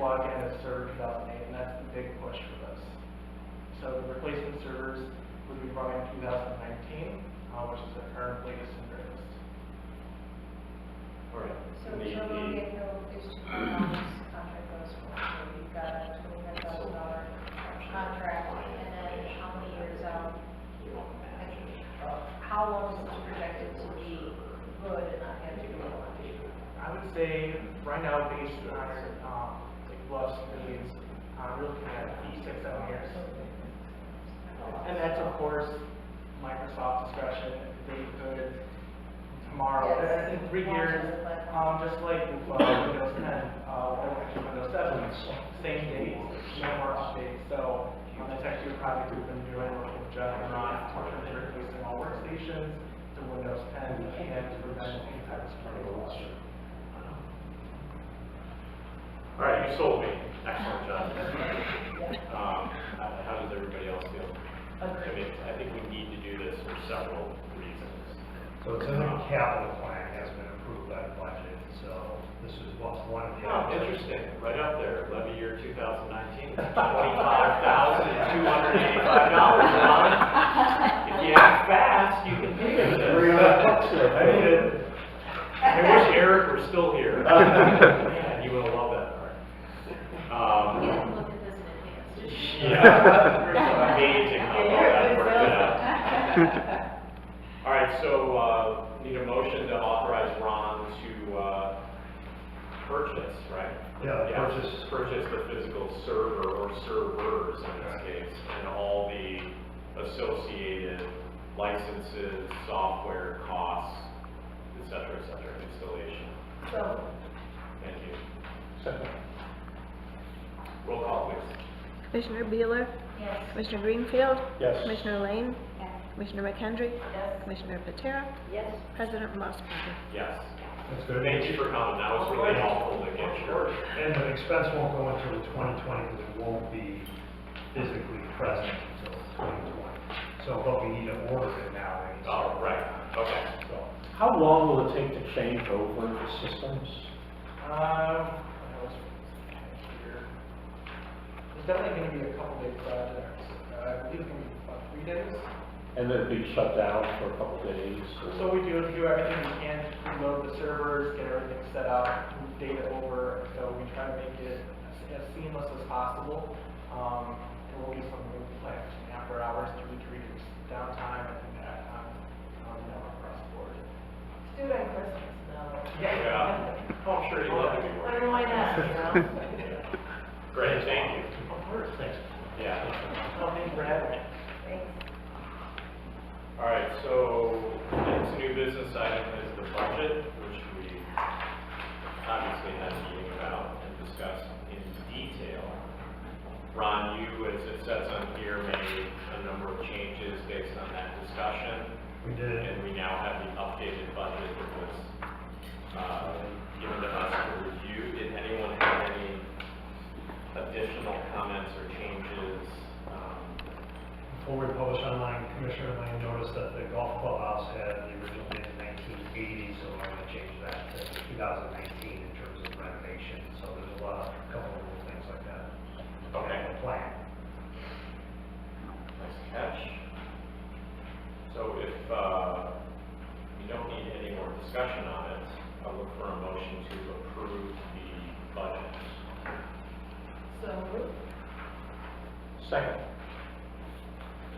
log in as server 2008, and that's the big push for this. So the replacement servers would be running in 2019, which is the current latest and greatest. All right. So we'll get those contract goes for, so we've got a $25,000 contract, and then how many years out? How long is this projected to be good and not have to be launched? I would say right now, based on Bluff's needs, we're looking at 6-7 years. And that's of course Microsoft discretion, if they could tomorrow, Yes. in 3 years, just like with Windows 10, Windows 7, same date, no more updates. So that's actually a project we've been doing with Jeff and Ron, replacing all workstations to Windows 10 and to prevent any type of security loss. All right, you sold me. Excellent job. How does everybody else feel? I mean, I think we need to do this for several reasons. So it's in the capital plan, has been approved by the budget, so this is what's one of the. Oh, interesting, right up there, levy year 2019, $25,285. If you act fast, you can pay for this. I need it. I wish Eric were still here. Man, you will love that part. You can look at this in advance, just. Yeah, amazing how well that worked out. All right, so, need a motion to authorize Ron to, purchase, right? Yeah, purchase. Purchase the physical server or servers in this case, and all the associated licenses, software costs, et cetera, installation. So, Thank you. Second. Roll call, please. Commissioner Beeler, yes. Commissioner Greenfield, Yes. Commissioner Lane, Yes. Commissioner McHenry, Yes. Commissioner Patera, Yes. President Mossberger. Yes. That's good. Thank you for coming, that was really helpful to get your. And the expense won't go until 2020 because it won't be physically present until 2020. So, but we need to order it now. Oh, right, okay. So, How long will it take to change over the systems? It's definitely going to be a couple big projects. I believe it's going to be about 3 days. And then it'll be shut down for a couple days? or- So we do everything we can to reload the servers, get everything set up, move data over. So we try to make it as seamless as possible. There will be some like after hours, 2 to 3 days downtime and impact on across the board. Let's do it on Christmas, no. Yeah. Oh, I'm sure you love it. I mean, why not, you know? Great, thank you. Of course, thanks. Yeah. Oh, thank you for having me. Thanks. All right, so next new business item is the budget, which we obviously had a meeting about and discussed in detail. Ron, you, as it says on here, made a number of changes based on that discussion. we did. And we now have the updated budget that was given to us to review. Did anyone have any additional comments or changes? Before we publish online, Commissioner Lane noticed that the golf clubhouse had the original bid in 1980, so we're going to change that to 2019 in terms of renovation. So there's a couple of little things like that. Okay. On the plan. Nice catch. So if you don't need any more discussion on it, I'll look for a motion to approve the budget. So moved. Second.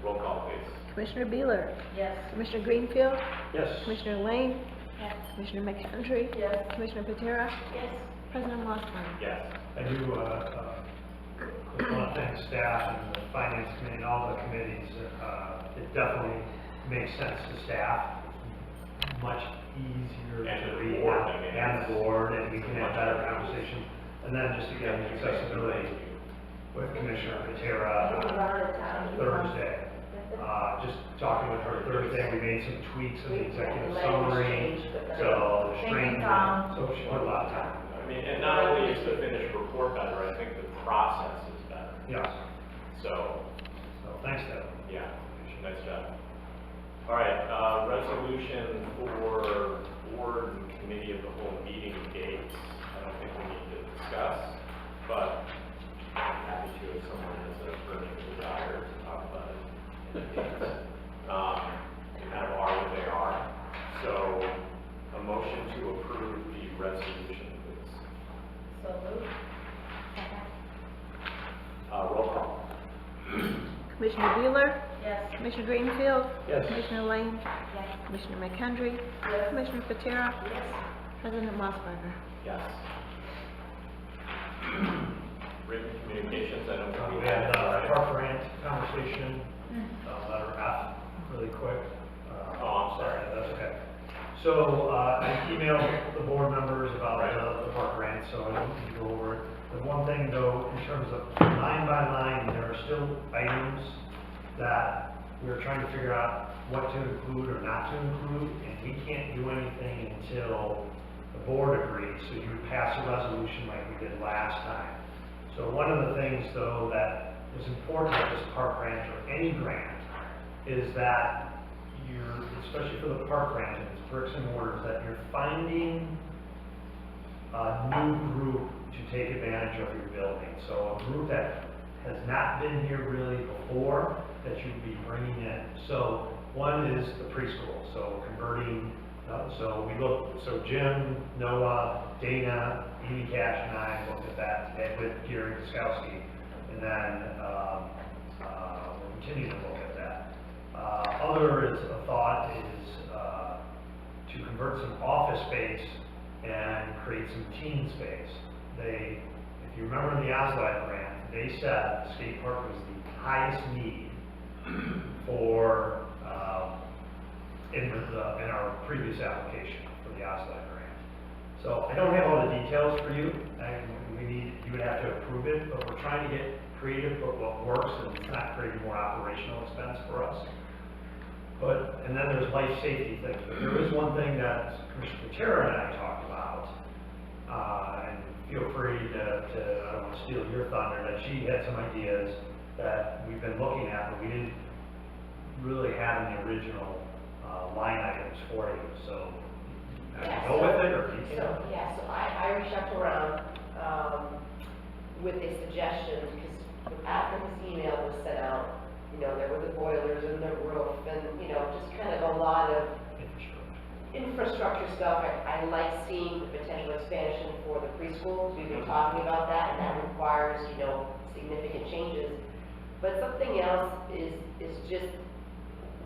Roll call, please. Commissioner Beeler, Yes. Commissioner Greenfield, Yes. Commissioner Lane, Yes. Commissioner McHenry, Yes. Commissioner Patera, Yes. President Mossberger. Yes. I do want to thank staff and the finance committee and all the committees. It definitely makes sense to staff, much easier And to the read. board, I mean, And the board, and we can have much better better. conversations. And then just again, accessibility with Commissioner Patera on Thursday. Just talking with her Thursday, we made some tweaks in the executive summary, so Thank you, Tom. so she put a lot of time. I mean, and not only is the finished report better, I think the process is better. Yes, So, so thanks, Deb. yeah, nice job. All right, resolution for board and committee of the whole meeting dates. I don't think we need to discuss, but kind of are what they are. So, a motion to approve the resolution, please. So moved. Roll call. Commissioner Bueller, Yes. Commissioner Greenfield, Yes. Commissioner Lane, Yes. Commissioner McHenry, Yes. Commissioner Patera, Yes. President Mossberger. Yes. Written communications, I don't think We we had have. a park grant conversation, letter F, really quick. Oh, I'm sorry. That's okay. So, I emailed the board members about the park grant, so I don't need to go over it. The one thing though, in terms of line by line, there are still items that we're trying to figure out what to include or not to include, and we can't do anything until the board agrees, so you would pass a resolution like we did last time. So one of the things though that is important with this park grant or any grant is that you're, especially for the park grant, and it's bricks and mortars, that you're finding a new group to take advantage of your building. So a group that has not been here really before, that you'd be bringing in. So one is the preschool, so converting, so Jim, Noah, Dana, Amy Cash and I looked at that today with Gary Guskowski. And then, we'll continue to look at that. Other is, a thought is, to convert some office space and create some teen space. If you remember in the Oslab grant, they said the skate park was the highest need for, in our previous application for the Oslab grant. So I don't have all the details for you, you would have to approve it, but we're trying to get creative with what works and it's not creating more operational expense for us. And then there's life safety things, but there is one thing that Commissioner Patera and I talked about, and feel free to, I don't want to steal your thunder, that she had some ideas that we've been looking at, but we didn't really have in the original line items for you, so I can go with it, or you can. So I reached out to Ron, with a suggestion, because after his email was sent out, there were the boilers and the roof and, just kind of a lot of infrastructure stuff. I like seeing the potential expansion for the preschools. We've been talking about that, and that requires, significant changes. But something else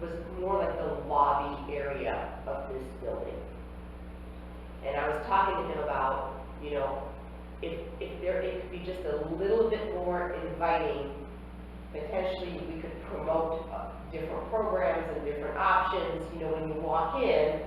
was more like the lobby area of this building. And I was talking to him about, if it could be just a little bit more inviting, potentially we could promote different programs and different options. When you walk in,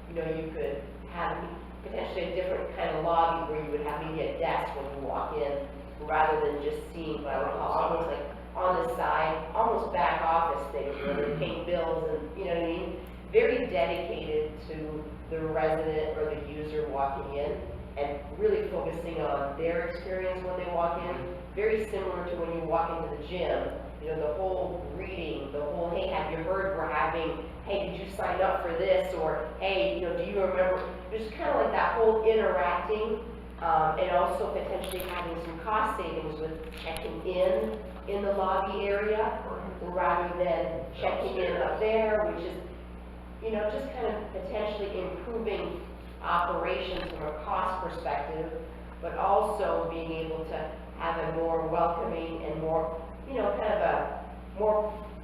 you could have potentially a different kind of lobby where you would have maybe a desk when you walk in, rather than just seeing what I would call almost like on the side, almost back office things where they're paying bills and, you know what I mean? Very dedicated to the resident or the user walking in and really focusing on their experience when they walk in. Very similar to when you walk into the gym, the whole greeting, the whole, hey, have you heard we're having, hey, did you sign up for this? Or, hey, do you remember? Just kind of like that whole interacting, and also potentially having some cost savings with checking in the lobby area, rather than checking in up there, which is, just kind of potentially improving operations from a cost perspective, but also being able to have a more welcoming and more, kind of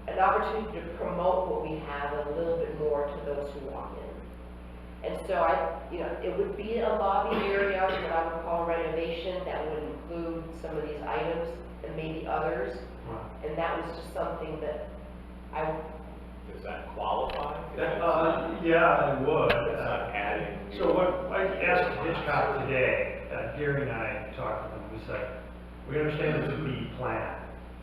an opportunity to promote what we have a little bit more to those who walk in. And so it would be a lobby area, what I would call renovation, that would include some of these items and maybe others. And that was just something that Does that qualify? Yeah, I would. It's not adding. So what I asked Hitchcock today, Gary and I talked with him, we said, we understand it's a B plan,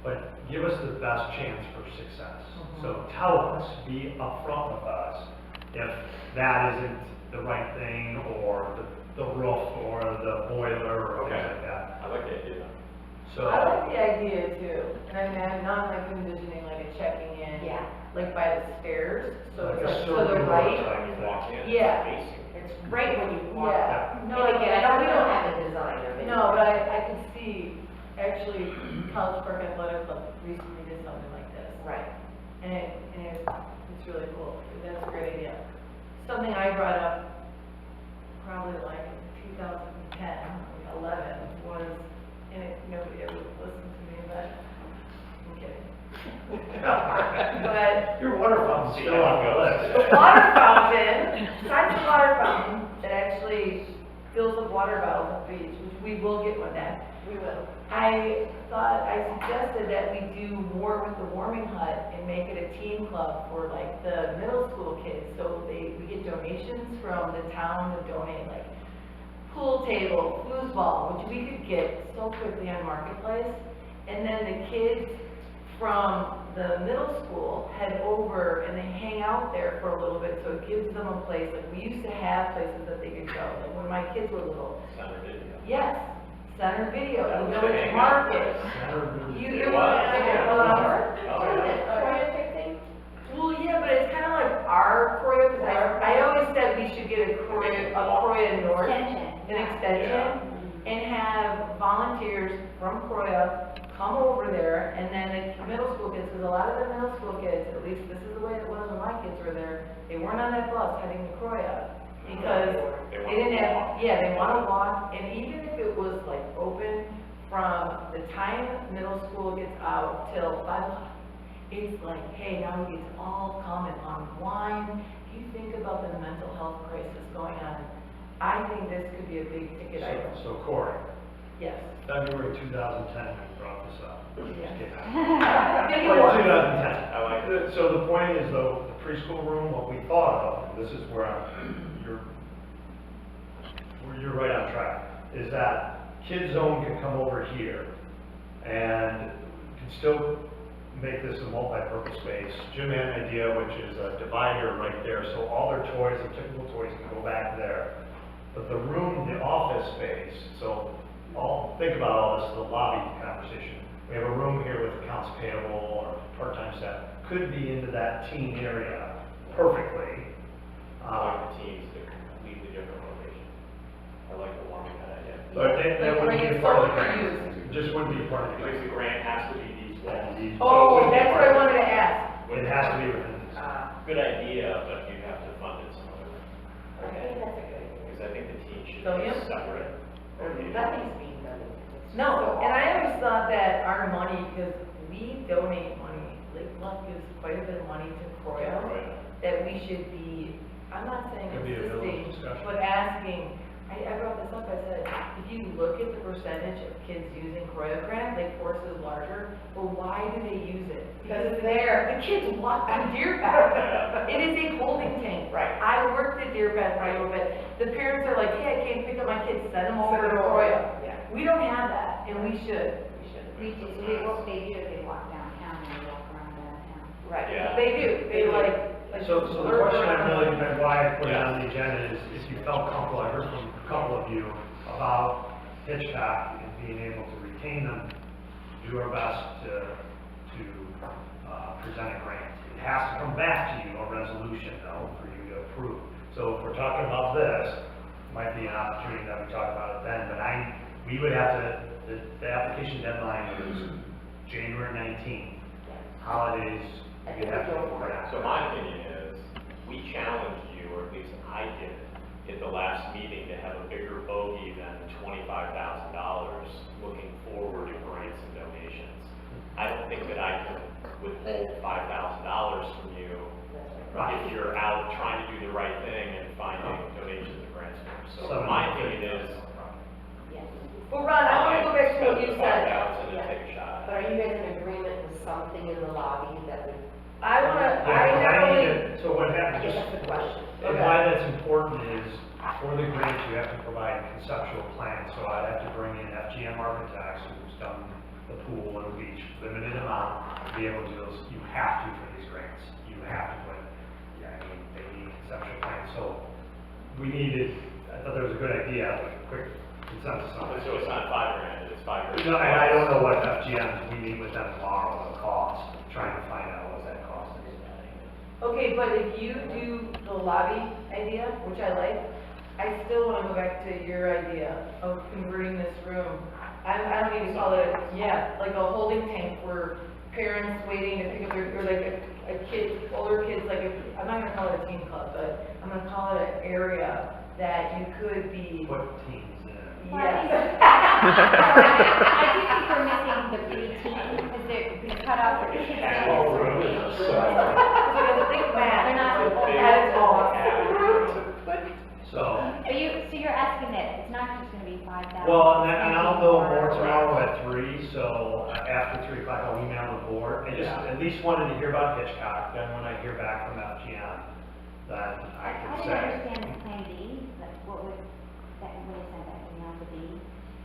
but give us the best chance for success. So tell us, be upfront with us, if that isn't the right thing, or the roof, or the boiler, or things like that. I like the idea. So. I like the idea too, and I'm not like envisioning like a checking in, like by the stairs, so Like it's a like to circular the right. When you walk in, Yeah. it's facing. it's right when you walk Yeah. up. No, And again, no, we no. don't have a design of it. No, but I can see, actually, College Park Athletic Club recently did something like this. Right. it's really cool. That's a great idea. Something I brought up probably like in 2010, 11 was, and nobody ever listened to me, but I'm kidding. But Your water fountain's still on the list. the water fountain, besides the water fountain, that actually fills with water bottles at the beach, which we will get one day. We will. I suggested that we do more with the warming hut and make it a team club for like the middle school kids. So we get donations from the town to donate like pool table, foosball, which we could get so quickly on Marketplace. And then the kids from the middle school head over and they hang out there for a little bit, so it gives them a place. Like we used to have places that they could go, like when my kids were little. Center video. Yes, Center Video, That you was go a to hangout Market. place. You, It it was, was, yeah. Chorea type thing? well, yeah, but it's kind of like our Croya, because I always said we should get a Croya North, Extension. an extension, and have volunteers from Croya come over there, and then the middle school kids, because a lot of the middle school kids, at least this is the way it was when my kids were there, they weren't on that bus heading to Croya, because They they wanna didn't have, walk. yeah, they want to walk, and even if it was like open from the time middle school gets out till 5 o'clock, it's like, hey, now we get to all come and unwind. If you think about the mental health crisis going on, I think this could be a big ticket item. So Corey, Yes. February 2010, we brought this up. Yes. Get that. I think it Like was. 2010. I like it. So the point is though, the preschool room, what we thought of, and this is where you're right on track, is that Kids Zone can come over here and can still make this a multi-purpose space. Jim had an idea, which is a divider right there, so all their toys, their typical toys can go back there. But the room, the office space, so think about all this, the lobby conversation. We have a room here with accounts payable or part-time staff, could be into that teen area perfectly. I like the teams, they're completely different location. I like the one we had idea. But that wouldn't be Like part of the it's grant. solar It just wouldn't be part of the Because grant. the grant has to be these walls. Oh, that's what I wanted to ask. It has to be within this. Good idea, but you have to fund it some other way. I think that's a good idea. Because I think the team should So, be yeah. separate. Nothing's being done. No, and I always thought that our money, because we donate money, like Bluff gives quite a bit of money to Croya, that we should be, I'm not saying Could be a village insisting, discussion. but asking, I brought this up, I said, if you look at the percentage of kids using Croya grant, Lake Forest is larger, but why do they use it? Because it's there. The kids walk on Deer Path. It is a holding tank. Right. I worked at Deer Path for a little bit. The parents are like, hey, I can't pick up my kids, send them over to Croya. Yeah. We don't have that, and we should. We should. We do, they do, they walk downtown and they walk around downtown. Right. Yeah. They do, they like. So the question I really, and why I put it on the agenda is if you felt comfortable, I heard from a couple of you about Hitchcock and being able to retain them, do our best to present a grant. It has to come back to you, a resolution though, for you to approve. So if we're talking about this, might be an opportunity that we talk about it then, but we would have to, the application deadline is January 19th. Holidays, we have to go for that. So my opinion is, we challenged you, or at least I did, at the last meeting to have a bigger bogey than $25,000 looking forward to grants and donations. I don't think that I can withhold $5,000 from you if you're out trying to do the right thing and finding donations and grants for. So my opinion is, Well, Ron, I wanna go back to what you spend the said. 5,000 and take a shot. But are you guys in agreement with something in the lobby that would, I wanna, Yeah, 'cause I not need only, to- So what I happens, guess that's the question. and why that's important is, for the grant, you have to provide conceptual plans. So I'd have to bring in FGM architects who's done the pool and the beach, limited amount, to be able to do those. You have to for these grants. You have to put, they need conceptual plans. So we needed, I thought that was a good idea, like a quick consensus on it. So it's not $5,000, it's $5,000. No, and I don't know what FGMs, we meet with them tomorrow, the cost, trying to find out what that cost is. okay, but if you do the lobby idea, which I like, I still wanna go back to your idea of converting this room. I don't need to call it, yeah, like a holding tank where parents waiting to pick up their, or like a kid, older kids, like, I'm not gonna call it a teen club, but I'm gonna call it an area that you could be, Put teams in. Well, I yes. I do think we're missing the preteen, because they're, we cut off the kids. Well, really, Because I think that, They're not- that is all. So, But so you're asking that it's not just gonna be 5,000. well, and I'll know more tomorrow at 3, so after 3 o'clock, I'll email the board. I just at least wanted to hear about Hitchcock, then when I hear back from FGM, then I I can didn't say. understand the Plan B, like, what was, that, when you said that, you know, the B,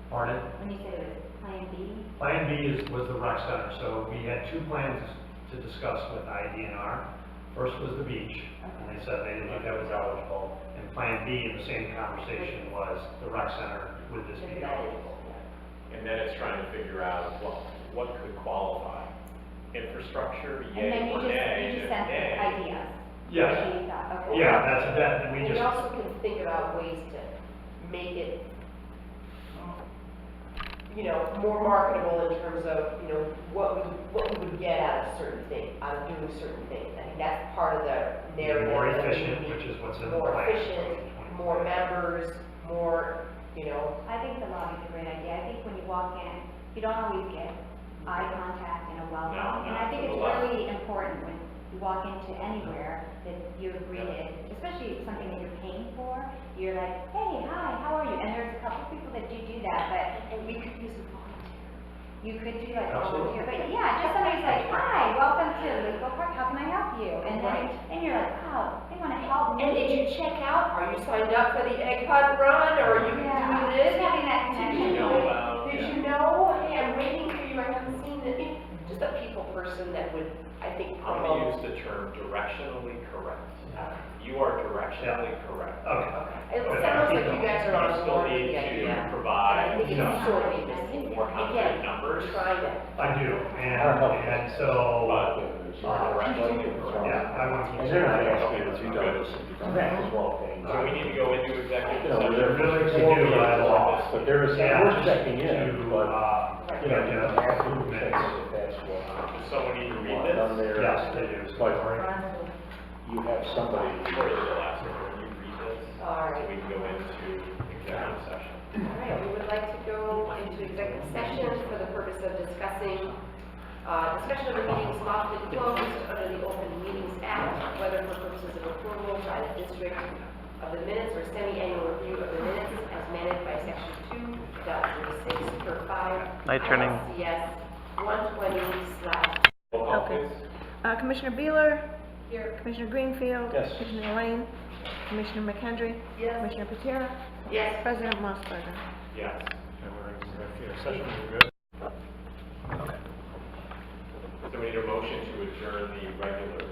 Pardon? when you said it was Plan B? Plan B was the rec center, so we had 2 plans to discuss with IDNR. First was the beach, and they said they didn't think that was eligible. And Plan B in the same conversation was the rec center, would this be eligible? And then it's trying to figure out what could qualify. Infrastructure, And then yay or nay, you and just sent the nay. ideas. Yes. What you thought, okay. Yeah, that's that, and we And we just, also can think about ways to make it, you know, more marketable in terms of, you know, what we would get out of certain thing, out of doing certain things. I think that's part of the narrative. more that we efficient, need. which is what's in the More plan. efficient, more members, more, you know, I think the lobby's a great idea. I think when you walk in, you don't always get eye contact and a welcome. No, And not I think to it's the left. really important when you walk into anywhere that you're greeted, especially something that you're paying for. You're like, hey, hi, how are you? And there's a couple people that do that, but and we could use a volunteer. you could do like Absolutely. volunteer. But yeah, just somebody's like, hi, welcome to Lakeville Park, how can I help you? And then, Right. and you're like, wow, they wanna help me. And did you check out, are you signed up for the egg hunt run, or are you Yeah, doing this? just having that Did connection. you know about, Did yeah. you know, hey, I'm waiting for you, I haven't seen it, just a people person that would, I think, I'm promote. gonna use the term directionally correct. You are directionally correct. okay. It sounds like you guys are on You still board with need the idea. to provide I think Yeah. it's sorely missing. more concrete Again, numbers, trying to. I do, and so, but you are directionally correct. yeah, I want to And keep they're not saying that. asking us to do this, as well, things. So we need to go into executive You know, session. they're really to four do meetings by law. like this, but there is, Yeah, we're checking in, to, but, you know, yeah, you have to check minutes. if that's what. Does someone need to you read want done this? there. Yes, they do. But you have somebody. Or is it last one? Can you read this? All So right. we can go into executive session. All right, we would like to go into executive session for the purpose of discussing, discussion of the meetings lawfully closed under the Open Meetings Act, whether for purposes of approval by the district of the minutes or semi-annual review of the minutes as managed by section 2.06 per 5. Light turning. ILCS 120/. Roll call, Okay. please. Commissioner Beeler, Here. Commissioner Greenfield. Yes. Commissioner Lane, Commissioner McHenry. Yes. Commissioner Patera, Yes. President Mossberger. Yes. So we need a motion to adjourn the regular